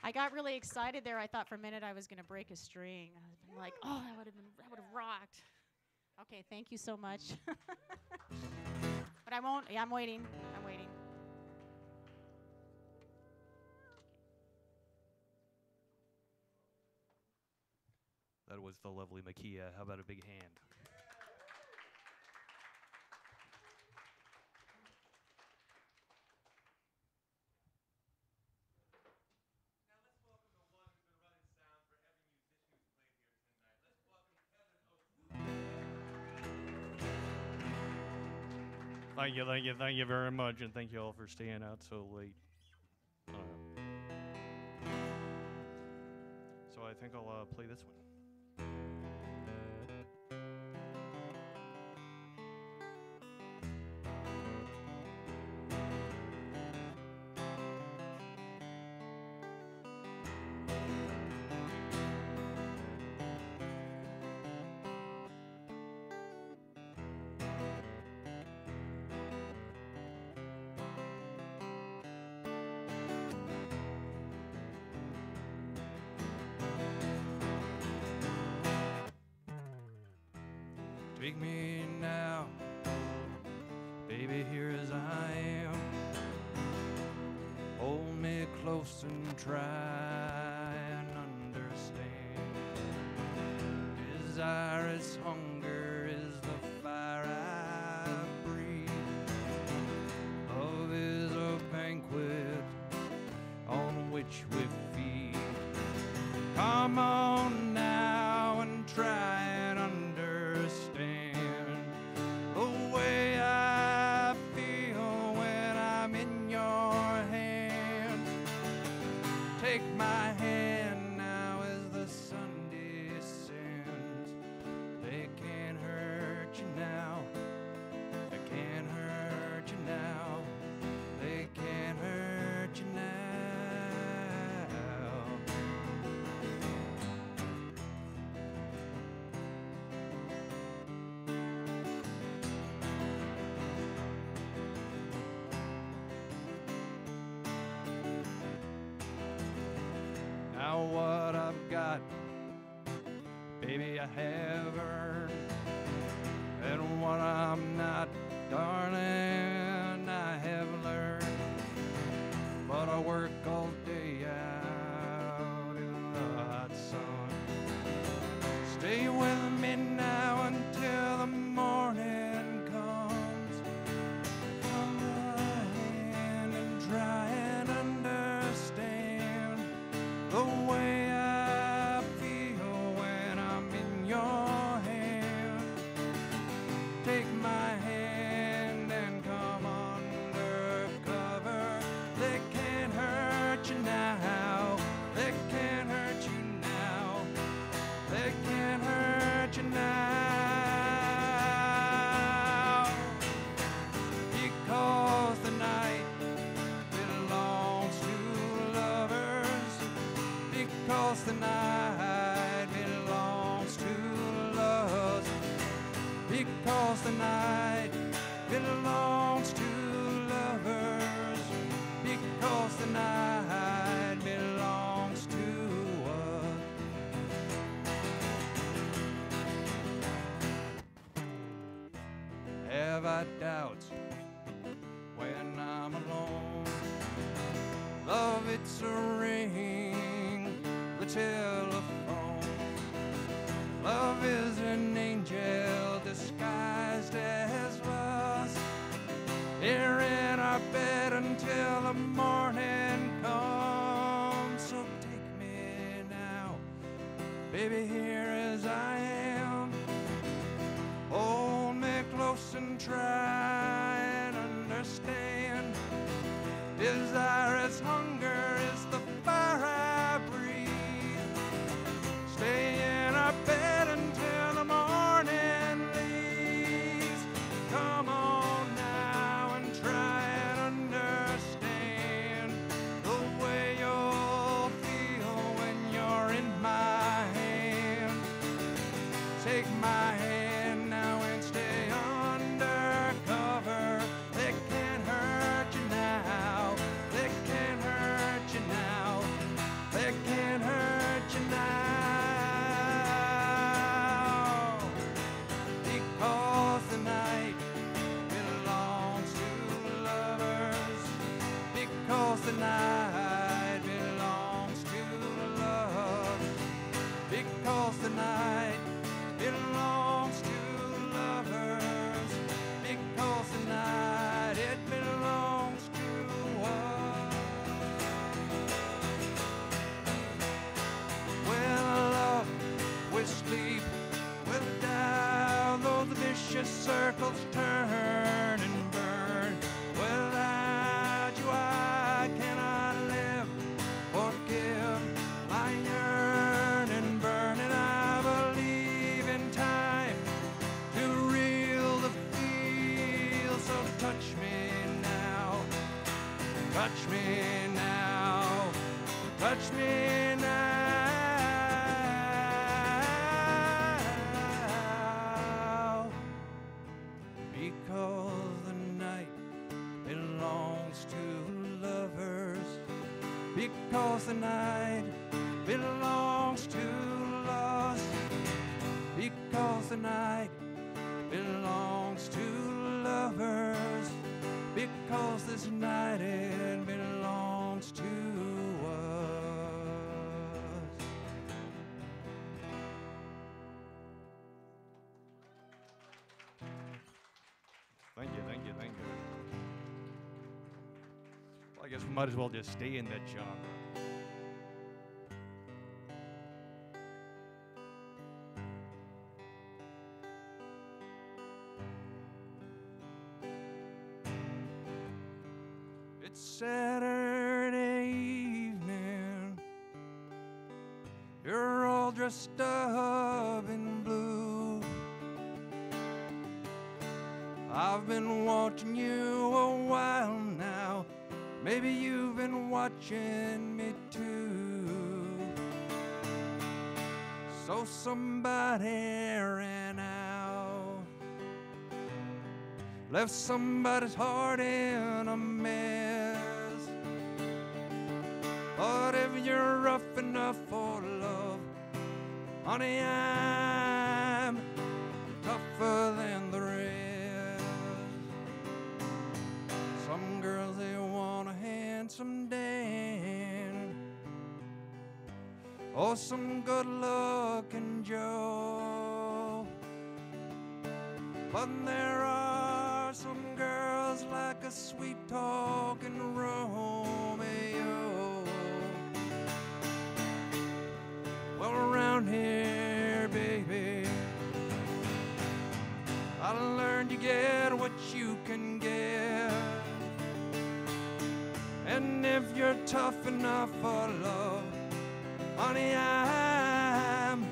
I got really excited there. I thought for a minute I was going to break a string. I'm like, oh, that would have rocked. Okay, thank you so much. But I won't. Yeah, I'm waiting. I'm waiting. That was the lovely Makia. How about a big hand? Thank you very much, and thank you all for staying out so late. So I think I'll play this one. Take me now, baby, here as I am. Hold me close and try and understand. Desire is hunger, is the fire I breathe. Love is a banquet on which we feed. Come on now and try and understand the way I feel when I'm in your hand. Take my hand now as the sun descends. They can't maybe I have earned. And what I'm not, darling, I have learned. But I work all day out in the hot sun. Stay with me now until the morning comes. Hold my hand and try and understand the way I feel when I'm in your hand. Take my hand and come under cover. They can't hurt you now. They can't hurt you now. They can't hurt you now. Because the night belongs to lovers. Because the night belongs to lovers. Because the night belongs to lovers. Because the night belongs to us. Have I doubts when I'm alone? Love, it's a ring, the telephone. Love is an angel disguised as us. Here in our bed until the morning comes. So take me now, baby, here as I am. Hold me close and try and understand. Desire is hunger, is the fire I breathe. Stay in our bed until the morning leaves. Come on now and try and understand the way you'll feel when you're in my hand. Take my hand now and stay under cover. They can't hurt you now. They can't hurt you now. They can't hurt you now. Because the night belongs to lovers. Because the night belongs to love. Because the night belongs to lovers. Because the night it belongs to us. Well, love, we sleep without those vicious circles turn and burn. Without you I cannot live. Forgive my yearn and burn. And I believe in time to reel the feel. So touch me now. Touch me now. Touch me now. Because the night belongs to lovers. Because the night belongs to us. Because the night belongs to lovers. Because this night it belongs to us. Thank you, thank you, thank you. Well, I guess we might as well just stay in that genre. It's Saturday evening. You're all dressed up in blue. I've been watching you a while now. Maybe you've been watching me too. So somebody ran out, left somebody's heart in a mess. But if you're rough enough for love, Honey, I'm tougher than the rest. Some girls, they want a handsome Dan, or some good-looking Joe. But there are some girls like a sweet-talking Romeo. Well, around here, baby, I learned you get what you can get. And if you're tough enough for love, honey, I'm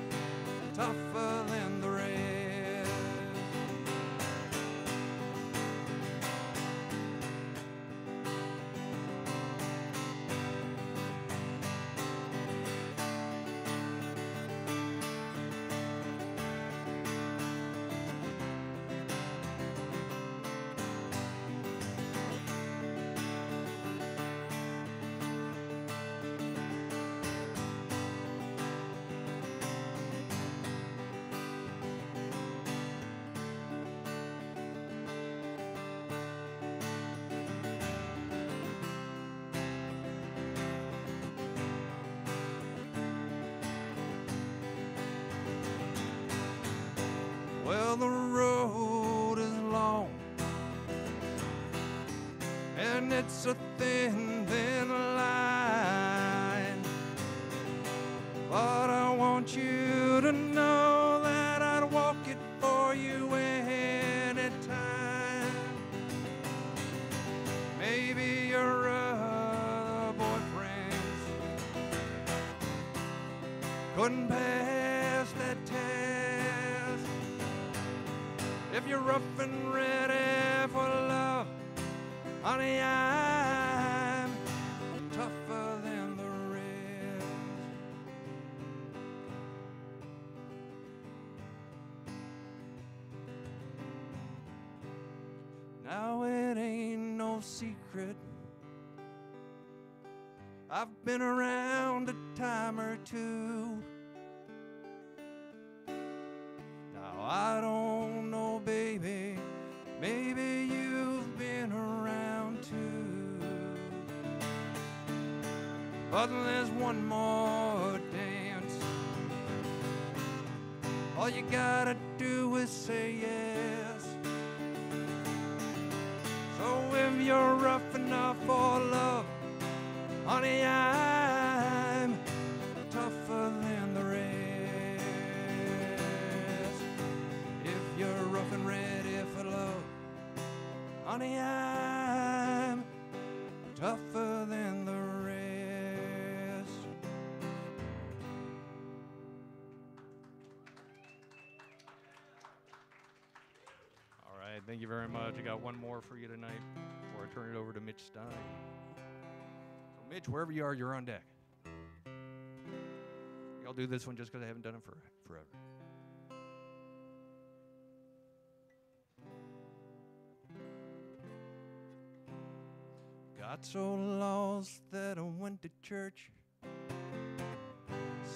tougher than the rest. Well, the road is long, and it's a thin, thin line. But I want you to know that I'd walk it for you anytime. Maybe your other boyfriends couldn't pass that test. If you're rough and ready for love, honey, I'm tougher than the rest. Now it ain't no secret, I've been around a time or two. Now I don't know, baby, maybe you've been around too. But there's one more dance. All you gotta do is say yes. So if you're rough enough for love, honey, I'm tougher than the rest. If you're rough and ready for love, honey, I'm tougher than the rest. All right, thank you very much. I got one more for you tonight before I turn it over to Mitch Stein. So Mitch, wherever you are, you're on deck. I'll do this one just because I haven't done it for forever. Got so lost that I went to church.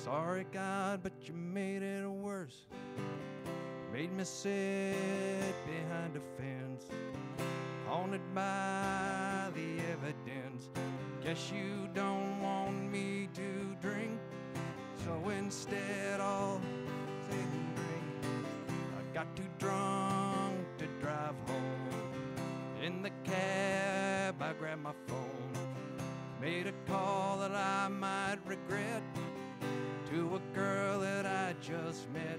Sorry, God, but you made it worse. Made me sit behind a fence, haunted by the evidence. Guess you don't want me to drink, so instead I'll sit and drink. I got too drunk to drive home. In the cab I grabbed my phone, made a call that I might regret, to a girl that I just met.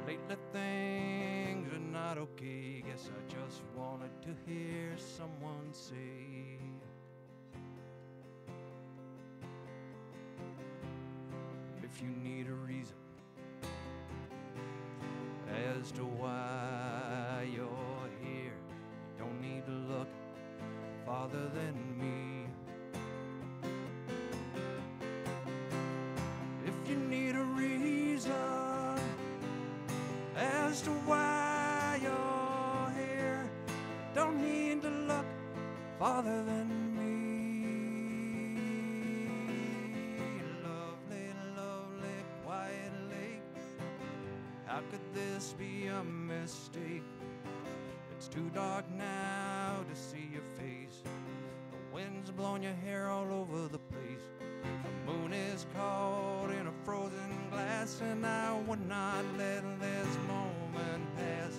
Lately things are not okay. Guess I just wanted to hear someone say, if you need a reason as to why you're here, you don't need to look farther than me. If you need a reason as to why you're here, don't need to look farther than me. Lovely, lovely, quiet How could this be a mistake? It's too dark now to see your face. The wind's blowing your hair all over the place. The moon is caught in a frozen glass, and I would not let this moment pass.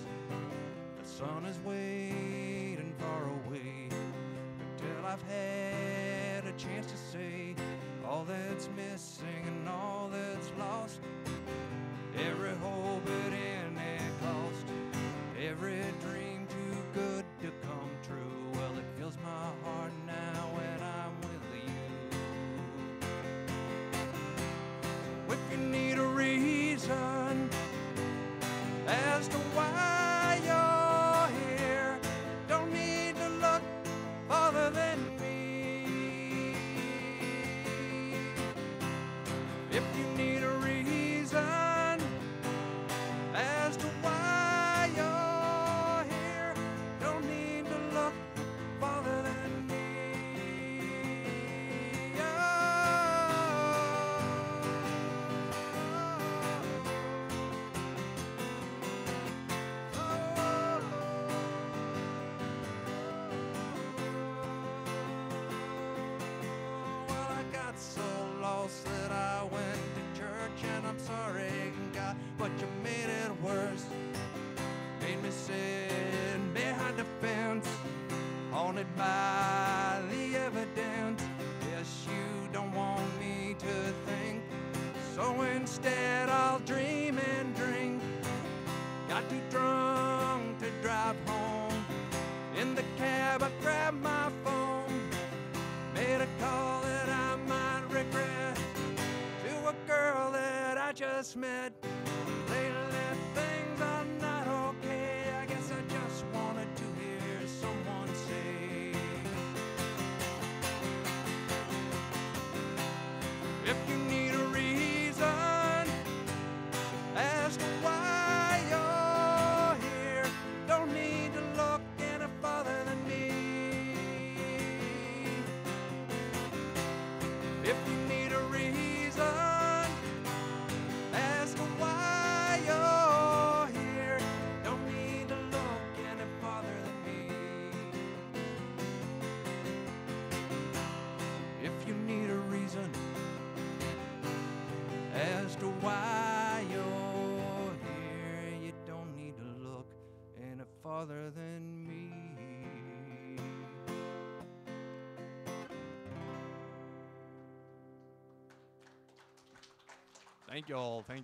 The sun is waiting far away until I've had a chance to say all that's missing and all that's lost. Every hope it in it cost, every dream too good to come true. Well, it fills my heart now when I'm with you. If you need a reason as to why you're here, don't need to look farther than me. If you need a reason as to why you're here, don't need to look farther than me. Well, I got so lost that I went to church, and I'm sorry, God, but you made it worse. Made me sit behind the fence, haunted by the evidence. Yes, you don't want me to think, so instead I'll dream and drink. Got too drunk to drive home. In the cab I grabbed my phone, made a call that I might regret to a girl that I just met. Lately things are not okay. I guess I just wanted to hear someone say, if you need a reason as to why you're here, don't need to look any farther than me. If you need a reason as to why you're here, don't need to look any farther than me. If you need a reason as to why you're here, you don't need to look any farther than me. Thank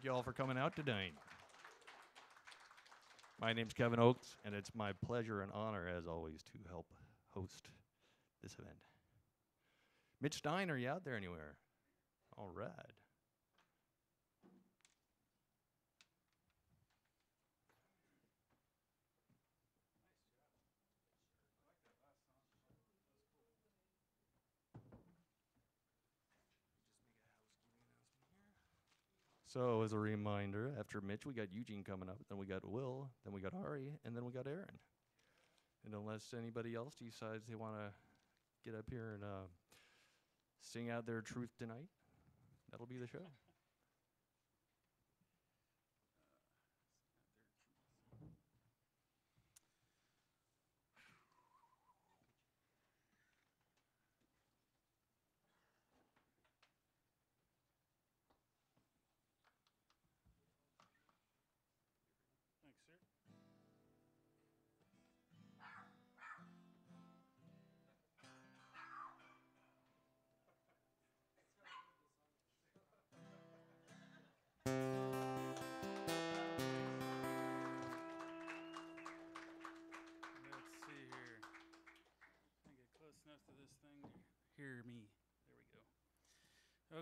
you all for coming out today. My name's Kevin Oakes, and it's my pleasure and honor, as always, to help host this event. Mitch Stein, are you out there anywhere? All right. So, as a reminder, after Mitch, we got Eugene coming up, then we got Will, then we got Ari, and then we got Aaron. And unless anybody else decides they want to get up here and sing out their truth tonight, that'll be the show. Thanks, sir. Let's see here. I get close enough to this thing to hear me. There we go.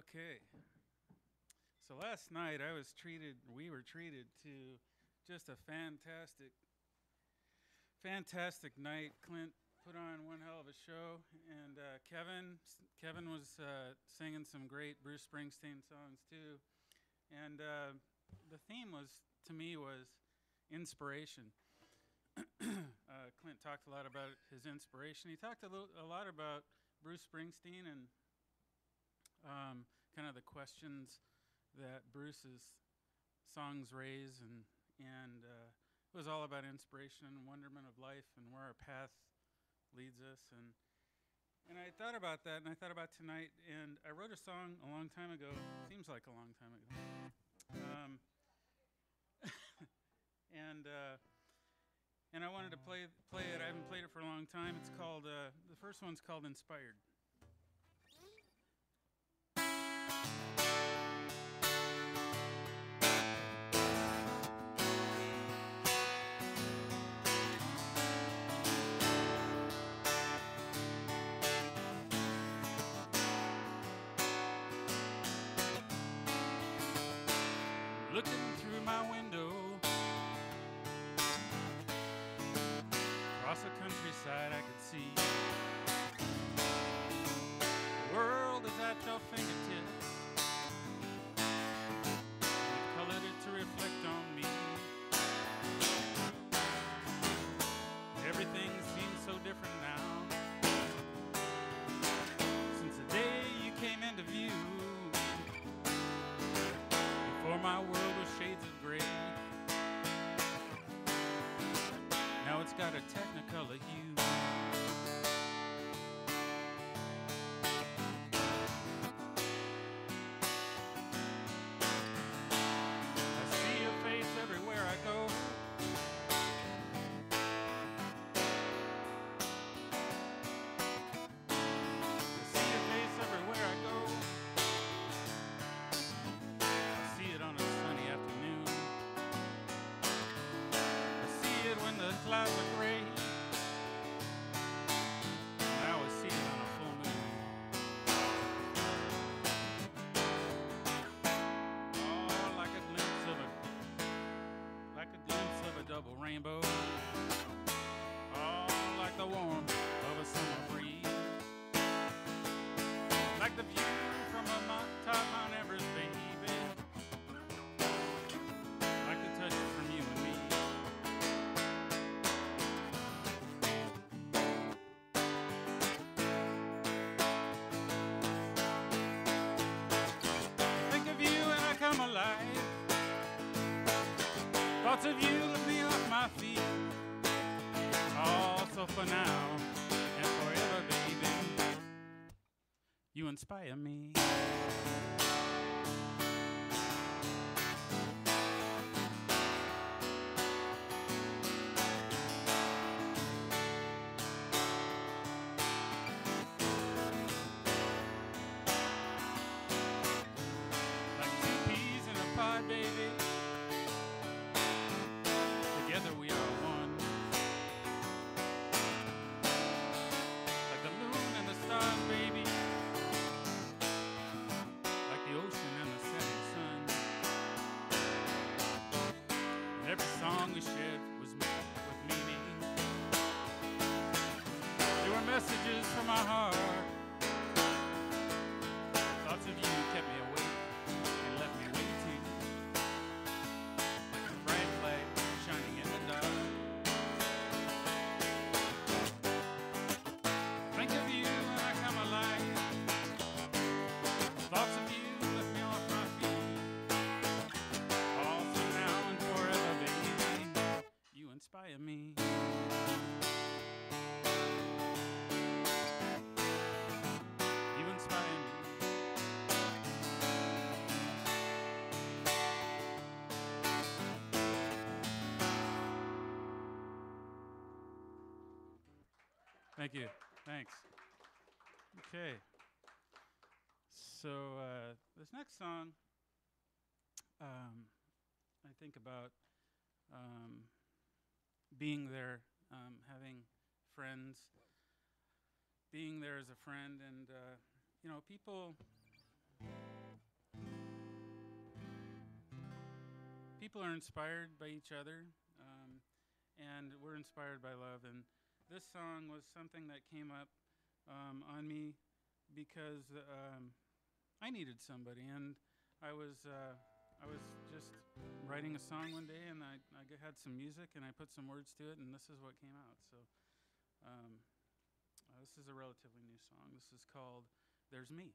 Okay. So last night we were treated to just a fantastic night. Clint put on one hell of a show, and Kevin was singing some great Bruce Springsteen songs too. And the theme to me was inspiration. Clint talked a lot about his inspiration. He talked a lot about Bruce Springsteen and kind of the questions that Bruce's songs raise, and and it was all about inspiration and wonderment of life and where our path leads us. And I thought about that, and I thought about tonight, and I wrote a song a long time ago. Seems like a long time ago. And I wanted to play it. I haven't played it for a long time. It's called, the first one's called Inspired. Looking through my window across the countryside, I could see the world is at your fingertips. You've colored it to reflect on me. Everything seems so different now since the day you came into view. Before my world was shades of gray, now it's got a technicolor hue. I see your face everywhere I go. I see your face everywhere I go. I see it on a sunny afternoon. I see it when the clouds are gray. And I always see it on a full moon. Oh, like a glimpse of a double rainbow. Oh, like the warmth of a summer breeze. Like the view from a top Mount Everest, baby. Like the touch from you and me. Think of you and I come alive. Thoughts of you lift me off my feet. Oh, so for now and forever, baby, you inspire me. Like two peas in a pod, baby. Together we are one. Like the moon and the stars, baby. Like the ocean and the setting sun. And every song we shared was with meaning. They were messages from our heart. Thoughts of you kept me awake and left me waiting. Like a bright light shining in the dark. Think of you when I come alive. Thoughts of you lift me off my feet. All through now and forever, baby, you inspire me. You inspire me. Thank you. Thanks. Okay. So this next song, I think about being there, having friends, being there as a friend, and you know, people are inspired by each other, and we're inspired by love. And this song was something that came up on me because I needed somebody, and I was just writing a song one day, and I had some music, and I put some words to it, and this is what came out. So this is a relatively new song. This is called "There's Me."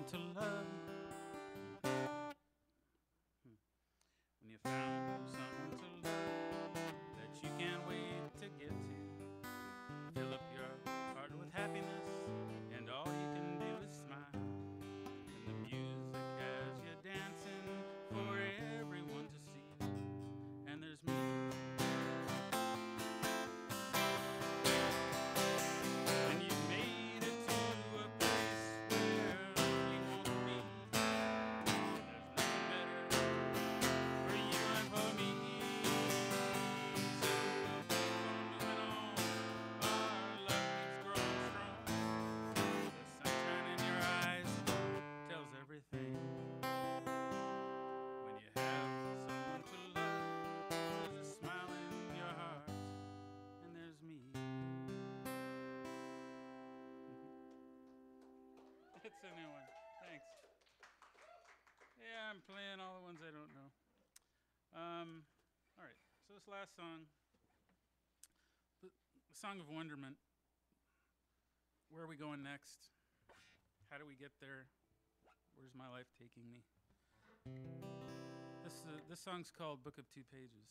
to love. When you found someone to love that you can't wait to get to, fill up your heart with happiness, and all you can do is smile. And the music has you dancing for everyone to see. And there's me. And you made it to a place where you want to be. There's nothing better for you and for me. So we're moving on. Our love keeps growing strong. The sunshine in your eyes tells everything. When you have someone to love, there's a smile in your heart, and there's me. It's a new one. Thanks. Yeah, I'm playing all the ones I don't know. All right. So this last song, the Song of Wonderment. Where are we going next? How do we get there? Where's my life taking me? This song's called Book of Two Pages.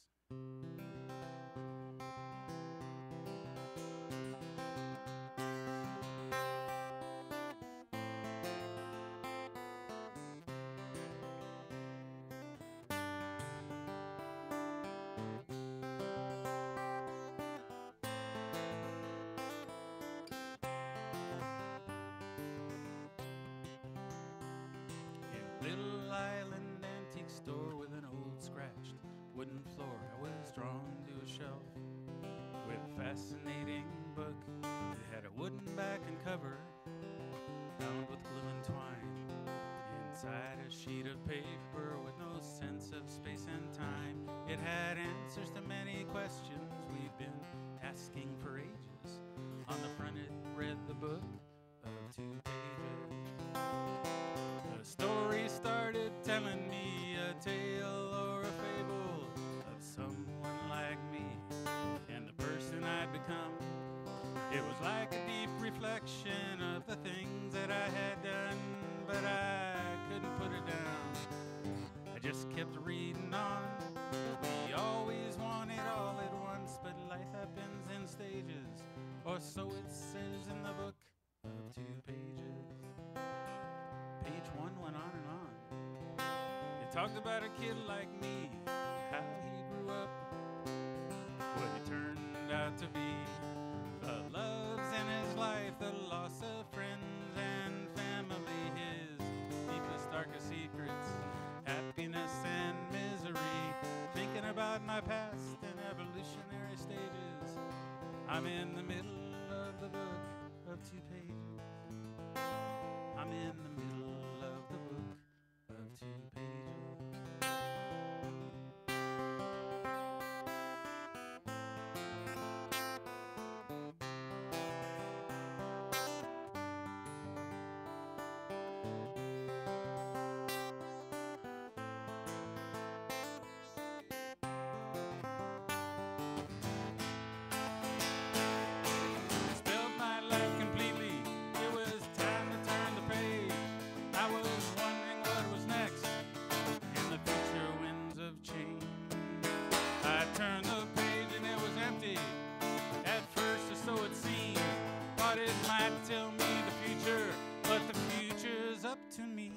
In a little island antique store with an old scratched wooden floor, I was drawn to a shelf with a fascinating book. It had a wooden back and cover bound with glue and twine. Inside a sheet of paper with no sense of space and time, it had answers to many questions we've been asking for ages. On the front it read the book of two pages. The story started telling me a tale or a fable of someone like me and the person I'd become. It was like a deep reflection of the things that I had done, but I couldn't put it down. I just kept reading on. We always want it all at once, but life happens in stages, or so it says in the book of two pages. Page one went on and on. It talked about a kid like me, how he grew up, what he turned out to be, the loves in his life, the loss of friends and family, his deepest, darkest secrets, happiness and misery, thinking about my past and evolutionary stages. I'm in the middle of the book of two pages. I'm in the middle of the book of two pages. Spelled my life completely. It was time to turn the page. I was wondering what was next in the future winds of change. I turned the page and it was empty. At first, or so it seemed. Thought it might tell me the future, but the future's up to me.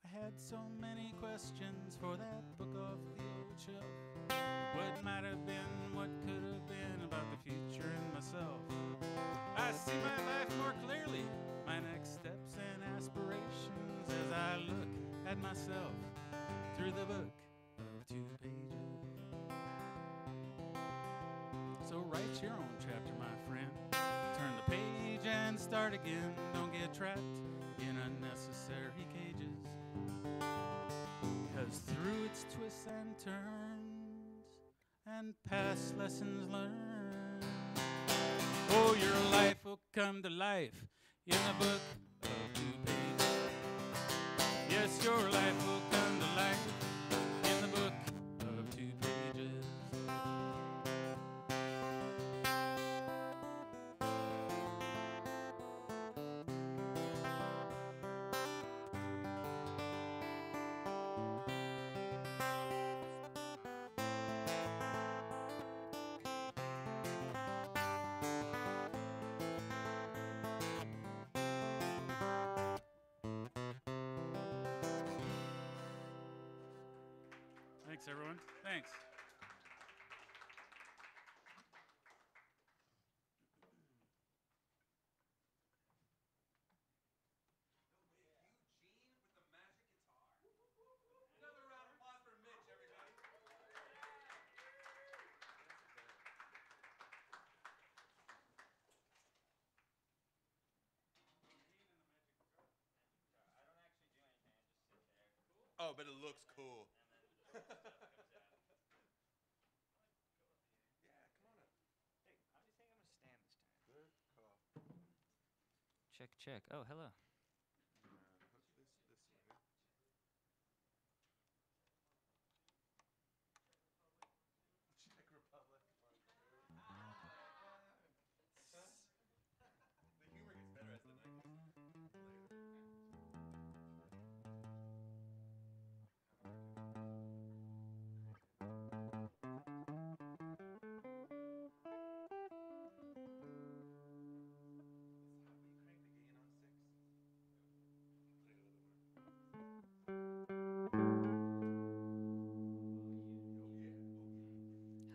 I had so many questions for that book off the old shelf. What might have been, what could have been about the future and myself. I see my life more clearly, my next steps and aspirations as I look at myself through the book of two pages. So write your own chapter, my friend. Turn the page and start again. Don't get trapped in unnecessary cages. 'Cause through its twists and turns and past lessons learned, oh, your life will come to life in the book of two pages. Yes, your life will come to life in the book of two pages. Thanks, everyone. Thanks. Another round of applause for Mitch, everybody. Oh, but it looks cool. Yeah, come on up. Hey, I think I'm gonna stand this time. Good call. Check, check. Oh, hello. Hook this way. Czech Republic. The humor gets better as the night gets later.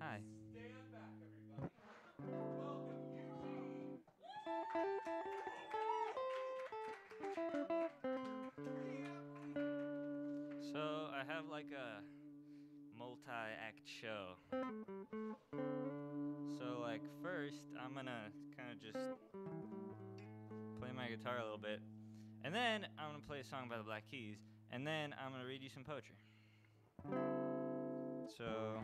Hi. Stand back, everybody. Welcome, Eugene. So I have like a multi-act show. So like first I'm gonna kind of just play my guitar a little bit, and then I'm gonna play a song by the Black Keys, and then I'm gonna read you some poetry. So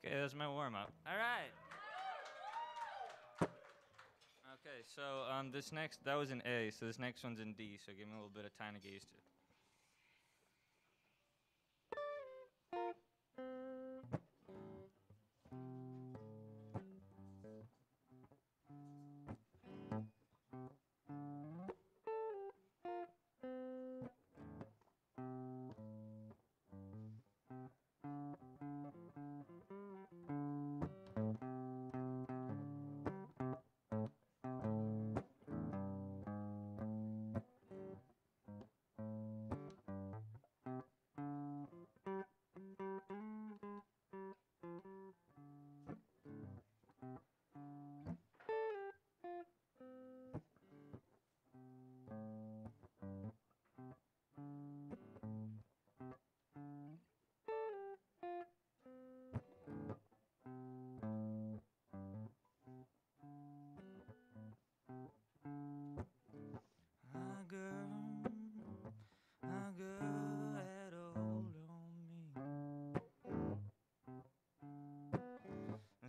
okay, that's my warm-up. All right. Okay, so this next, that was an A, so this next one's in D, so give me a little bit of time to get used to it. A girl had a hold on me,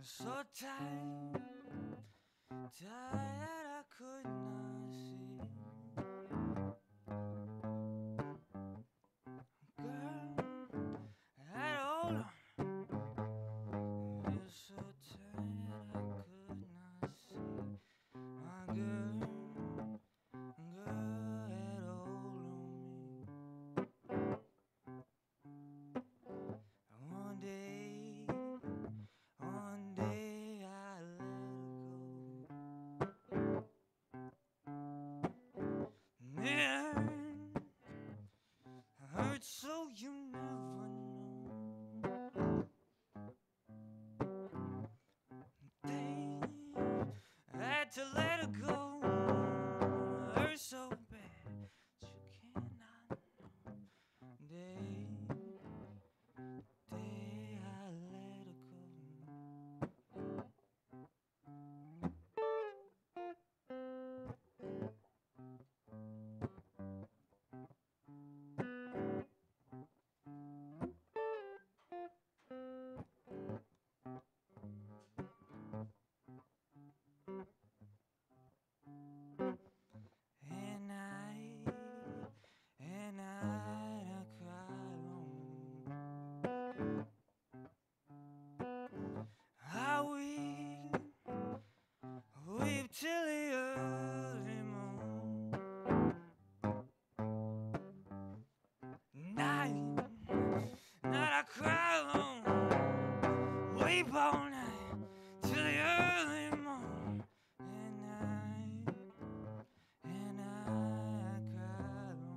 so tight, tight I could not see. Girl had a hold on tried to let her go, hurt so bad you cannot know. Day I let her go. And I cried alone. I weep till the early morn. Night I cry alone, weep all night till the early morn. And I cry alone.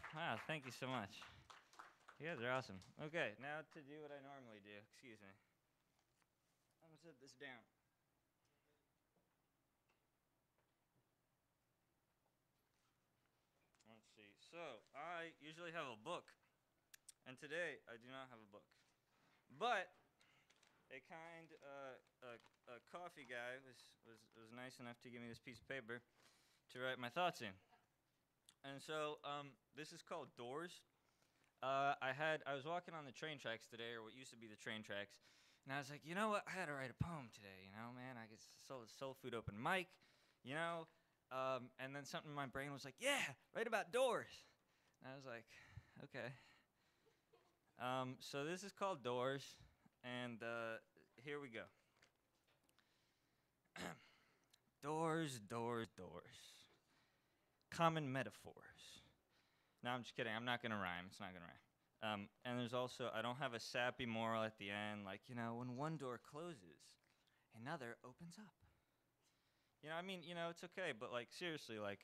Wow, thank you so much. You guys are awesome. Okay, now to do what I normally do. Excuse me. I'm gonna set this down. Let's see. So, I usually have a book, and today I do not have a book. But a coffee guy was nice enough to give me this piece of paper to write my thoughts in. And so, this is called Doors. I was walking on the train tracks today, or what used to be the train tracks, and I was like, you know what? I had to write a poem today. You know, man, I get Soulfood open mic, you know, and then something in my brain was like, yeah, write about doors. And I was like, okay. So this is called Doors, and here we go. Doors, doors, doors. Common metaphors. No, I'm just kidding. I'm not going to rhyme. It's not going to rhyme. And there's also, I don't have a sappy moral at the end, like, you know, when one door closes, another opens up. You know, I mean, you know, it's okay, but, like, seriously, like,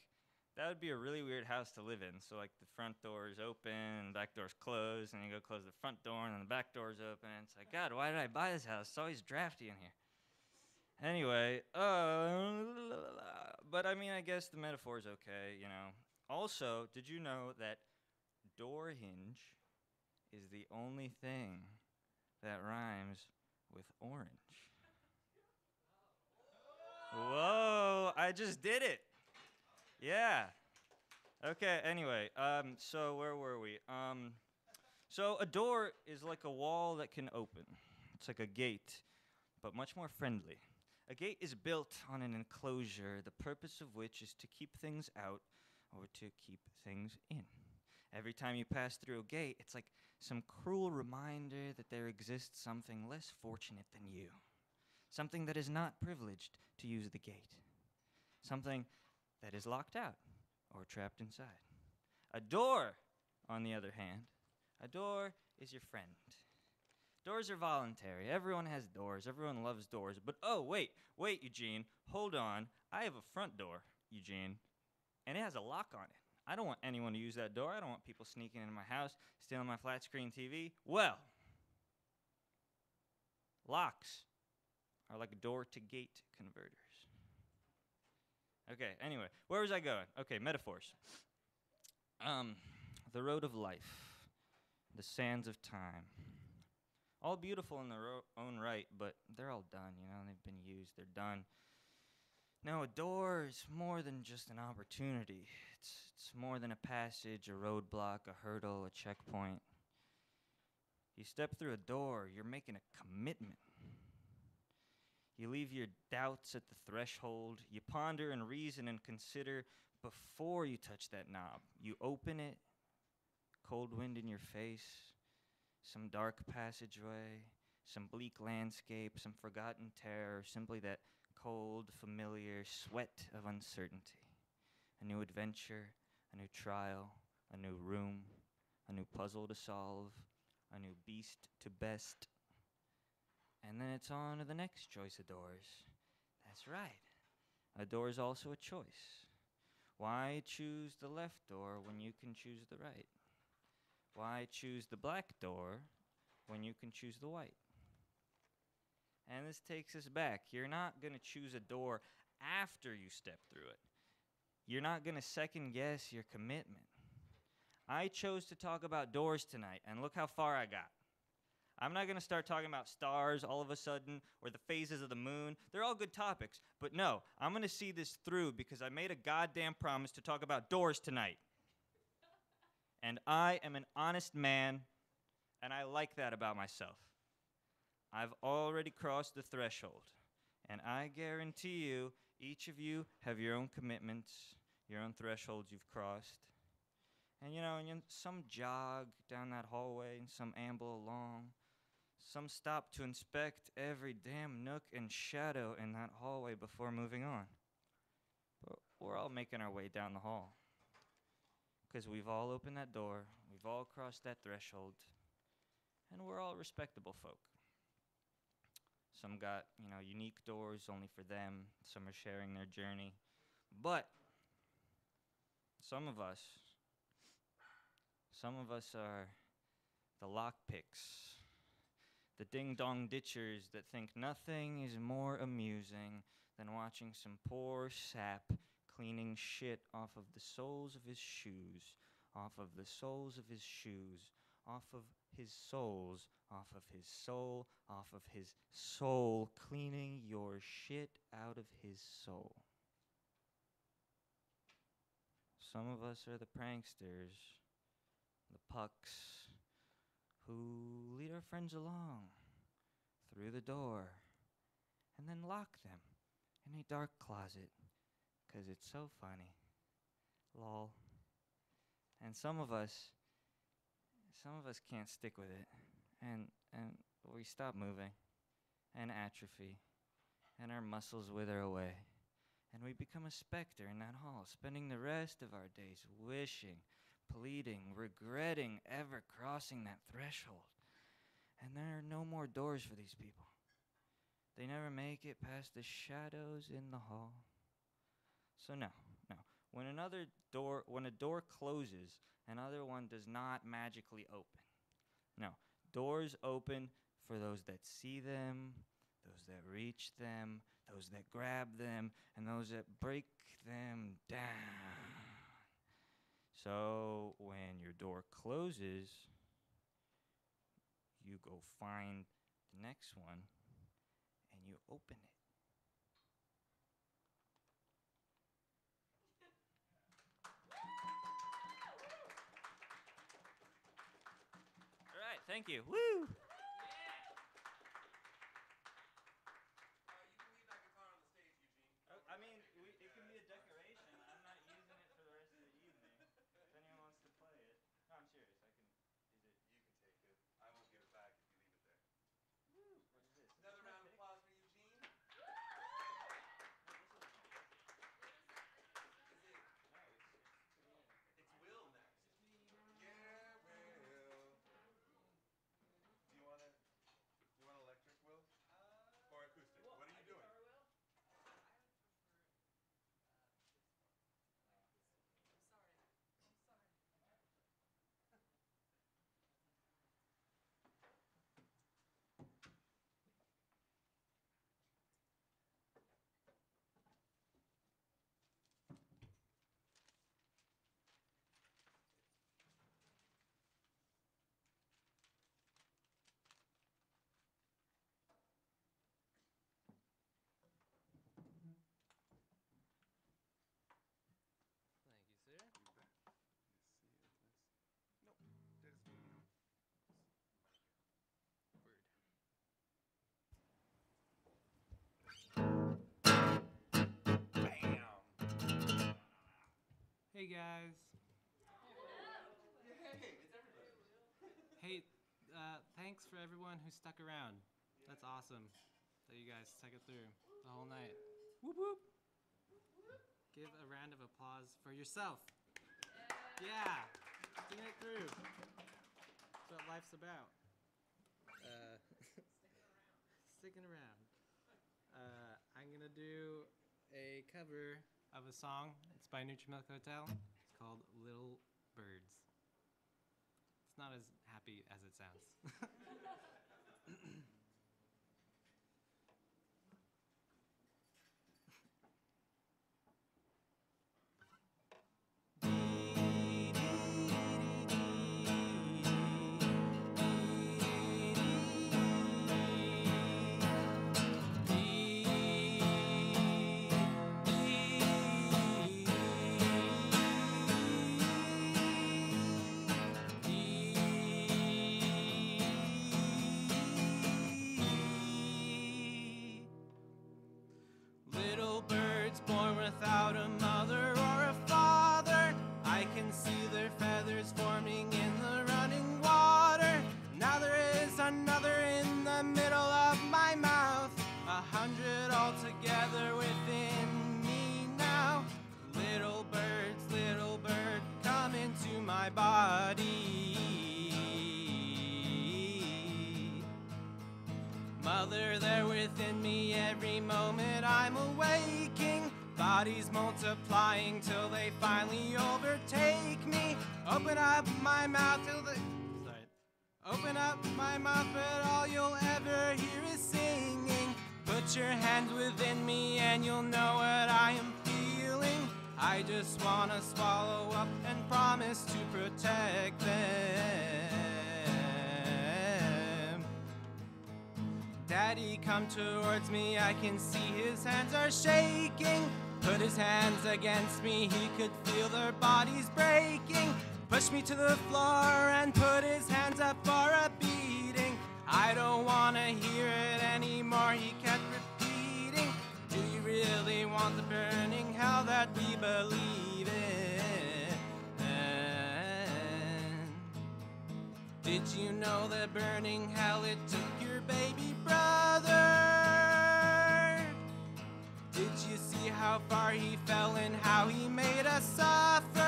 that would be a really weird house to live in. So, like, the front door is open, and the back door's closed, and you go close the front door, and then the back door's open, and it's like, God, why did I buy this house? It's always drafty in here. Anyway, but I mean, I guess the metaphor's okay, you know. Also, did you know that door hinge is the only thing that rhymes with orange? Whoa, I just did it. Yeah. Okay, anyway, so where were we? So a door is like a wall that can open. It's like a gate, but much more friendly. A gate is built on an enclosure, the purpose of which is to keep things out or to keep things in. Every time you pass through a gate, it's like some cruel reminder that there exists something less fortunate than you. Something that is not privileged to use the gate. Something that is locked out or trapped inside. A door, on the other hand, a door is your friend. Doors are voluntary. Everyone has doors. Everyone loves doors. But oh, wait, Eugene, hold on. I have a front door, Eugene, and it has a lock on it. I don't want anyone to use that door. I don't want people sneaking into my house, stealing my flat screen TV. Well, locks are like door-to-gate converters. Okay, anyway, where was I going? Okay, metaphors. The road of life, the sands of time. All beautiful in their own right, but they're all done, you know, they've been used, they're done. Now, a door is more than just an opportunity. It's more than a passage, a roadblock, a hurdle, a checkpoint. You step through a door, you're making a commitment. You leave your doubts at the threshold. You ponder and reason and consider before you touch that knob. You open it, cold wind in your face, some dark passageway, some bleak landscape, some forgotten terror, simply that cold, familiar sweat of uncertainty. A new adventure, a new trial, a new room, a new puzzle to solve, a new beast to best. And then it's on to the next choice of doors. That's right. A door is also a choice. Why choose the left door when you can choose the right? Why choose the black door when you can choose the white? And this takes us back. You're not going to choose a door after you step through it. You're not going to second guess your commitment. I chose to talk about doors tonight, and look how far I got. I'm not going to start talking about stars all of a sudden or the phases of the moon. They're all good topics. But no, I'm going to see this through because I made a goddamn promise to talk about doors tonight. And I am an honest man, and I like that about myself. I've already crossed the threshold, and I guarantee you, each of you have your own commitments, your own thresholds you've crossed. And some jog down that hallway, and some amble along. Some stop to inspect every damn nook and shadow in that hallway before moving on. But we're all making our way down the hall. Because we've all opened that door, we've all crossed that threshold, and we're all respectable folk. Some got, unique doors only for them. Some are sharing their journey. But some of us are the lockpicks, the ding-dong ditchers that think nothing is more amusing than watching some poor sap cleaning shit off of the soles of his shoes, off of the soles of his shoes, off of his soles, off of his soul, off of his soul, cleaning your shit out of his soul. Some of us are the pranksters, the pucks, who lead our friends along through the door and then lock them in a dark closet, 'cause it's so funny. Lol. And some of us can't stick with it, and we stop moving and atrophy, and our muscles wither away, and we become a specter in that hall, spending the rest of our days wishing, pleading, regretting ever crossing that threshold. And there are no more doors for these people. They never make it past the shadows in the hall. So no. When a door closes, another one does not magically open. No, doors open for those that see them, those that reach them, those that grab them, and those that break them down. So when your door closes, you go find the next one and you open it. All right, thank you. Woo! You can leave that guitar on the stage, Eugene. I mean, it can be a decoration. I'm not using it for the rest of the evening. If anyone wants to play it. No, I'm serious. Is it? You can take it. I won't give it back if you leave it there. Woo! What is this? Another round of applause for Eugene. It's Will next. Yeah, Will. Do you want electric, Will? Or acoustic? What are you doing? Thank you, sir. Nope. There's no. Hey guys. Hey, it's everybody. Hey, thanks for everyone who stuck around. That's awesome that you guys stuck it through the whole night. Whoop whoop. Give a round of applause for yourself. Yeah, sing it through. That's what life's about. Sticking around. I'm gonna do a cover of a song. It's by Nutrimilk Hotel. It's called Little Birds. It's not as happy as it sounds. Little birds born without a mother or a father. I can see their feathers forming in the running water. Now there is another in the middle of my mouth. 100 altogether within me now. Little bird, come into my body. Mother, there within me every moment I'm awaking. Bodies multiplying till they finally overtake me. Open up my mouth till the... Sorry. Open up my mouth, but all you'll ever hear is singing. Put your hands within me and you'll know what I am feeling. I just wanna swallow up and promise to protect them. Daddy, come towards me, I can see his hands are shaking. Put his hands against me, he could feel their bodies breaking. Push me to the floor and put his hands up for a beating. I don't wanna hear it anymore, he kept repeating. Do you really want the burning hell that we believe in? Did you know that burning hell, it took your baby brother? Did you see how far he fell and how he made us suffer?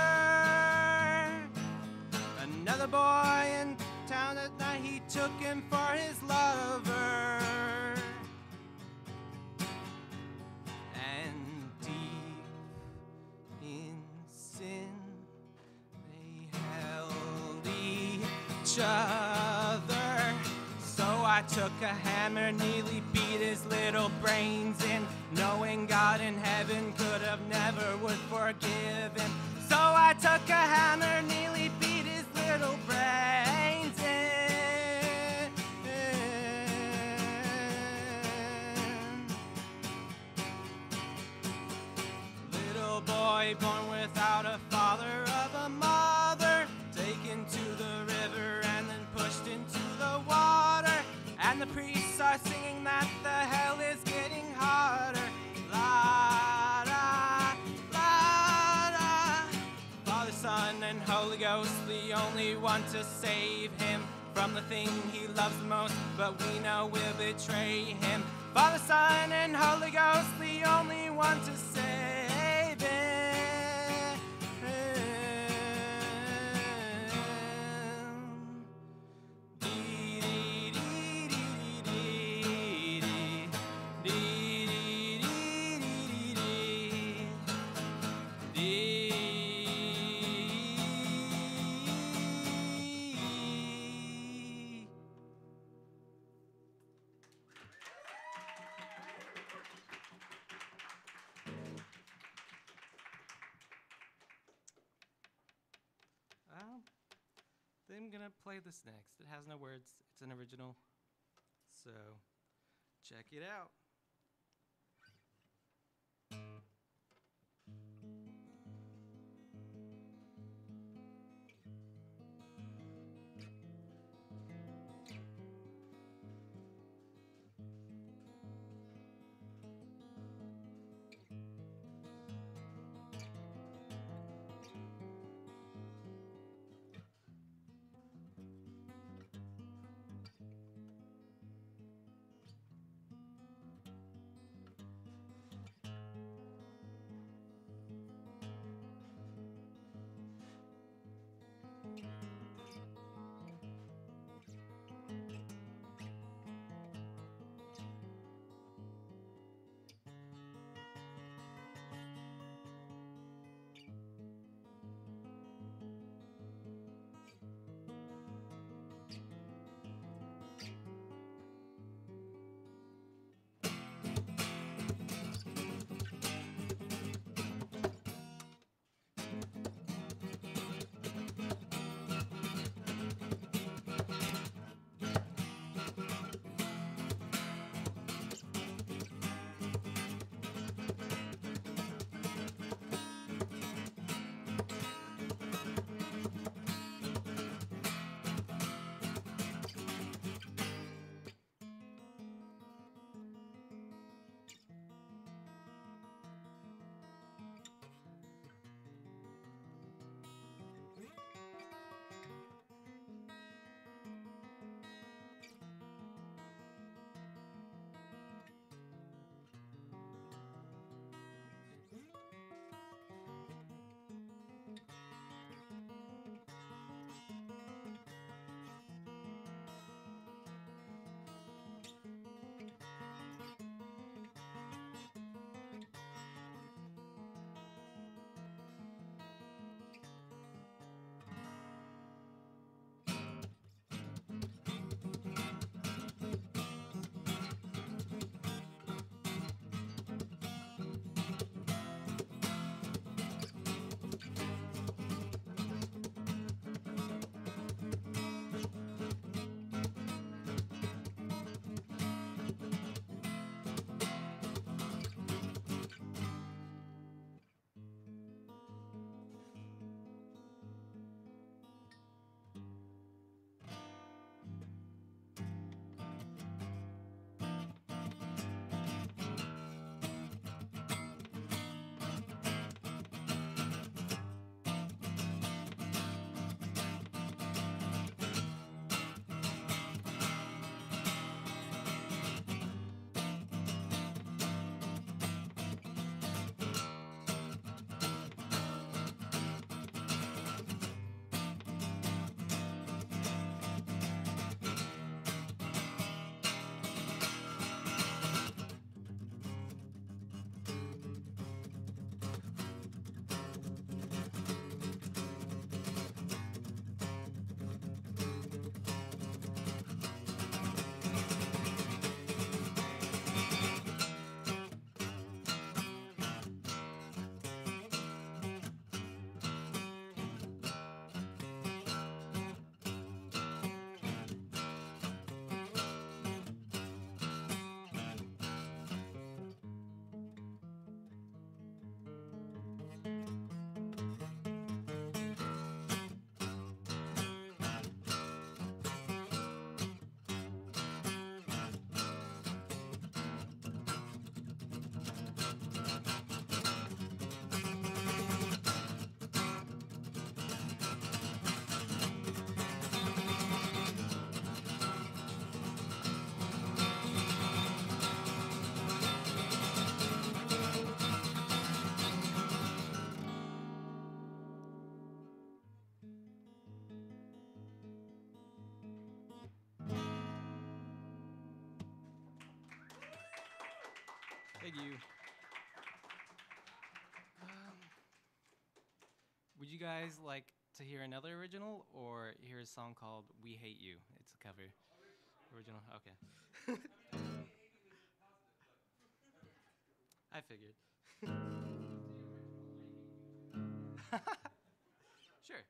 Another boy in town that night, he took him for his lover. And deep in sin, they held each other. So I took a hammer, nearly beat his little brains in, knowing God in heaven could have never would forgive him. So I took a hammer, nearly beat his little brains in. Little boy born without a father of a mother, taken to the river and then pushed into the water. And the priests are singing that the hell is getting harder. La da, la da. Father, Son, and Holy Ghost, the only one to save him from the thing he loves the most, but we know we'll betray him. Father, Son, and Holy Ghost, the only one to save him. I'm gonna play this next. It has no words. It's an original. So, check it out. Thank you. Would you guys like to hear another original or hear a song called We Hate You? It's a cover. Original? Okay. I figured. Sure.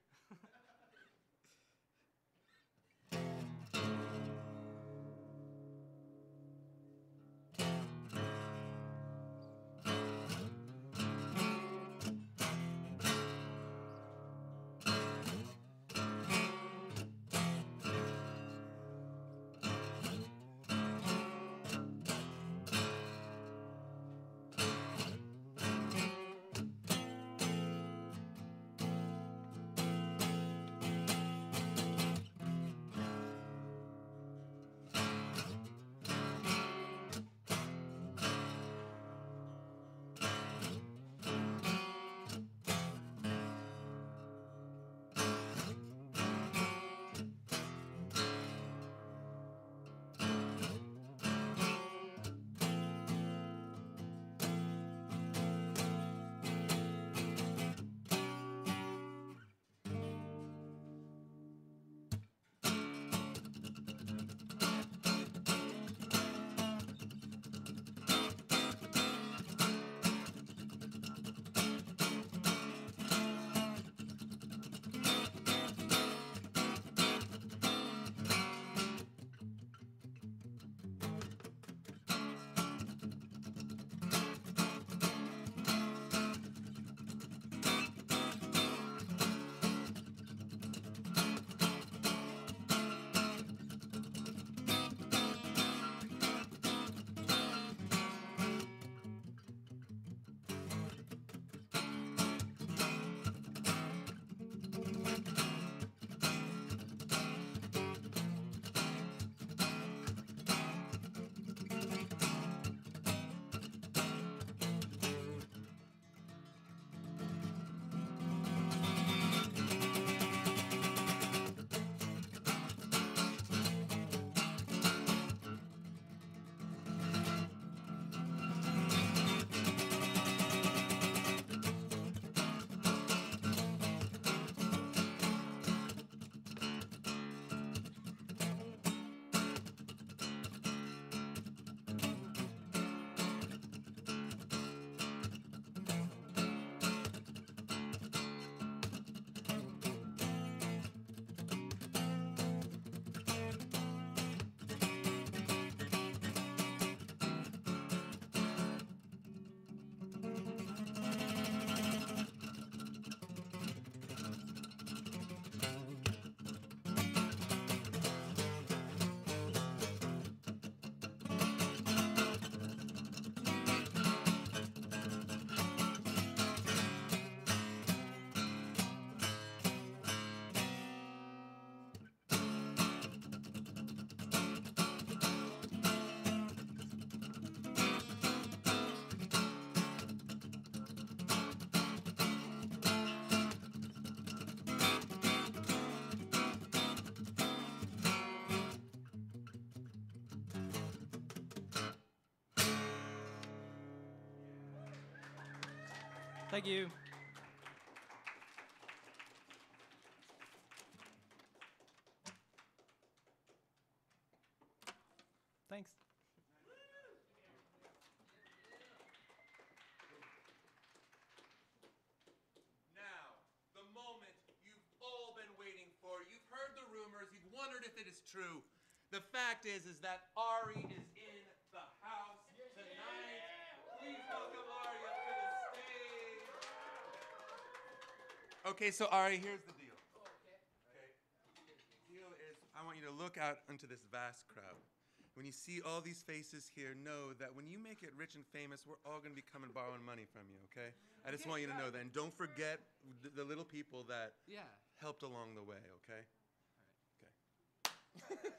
Thank you. Thanks. Now, the moment you've all been waiting for. You've heard the rumors. You've wondered if it is true. The fact is that Ari is in the house tonight. Please welcome Ari up to the stage. Okay, so Ari, here's the deal. Okay. The deal is, I want you to look out into this vast crowd. When you see all these faces here, know that when you make it rich and famous, we're all going to be coming borrowing money from you, okay? I just want you to know that. And don't forget the little people that helped along the way, okay? Okay.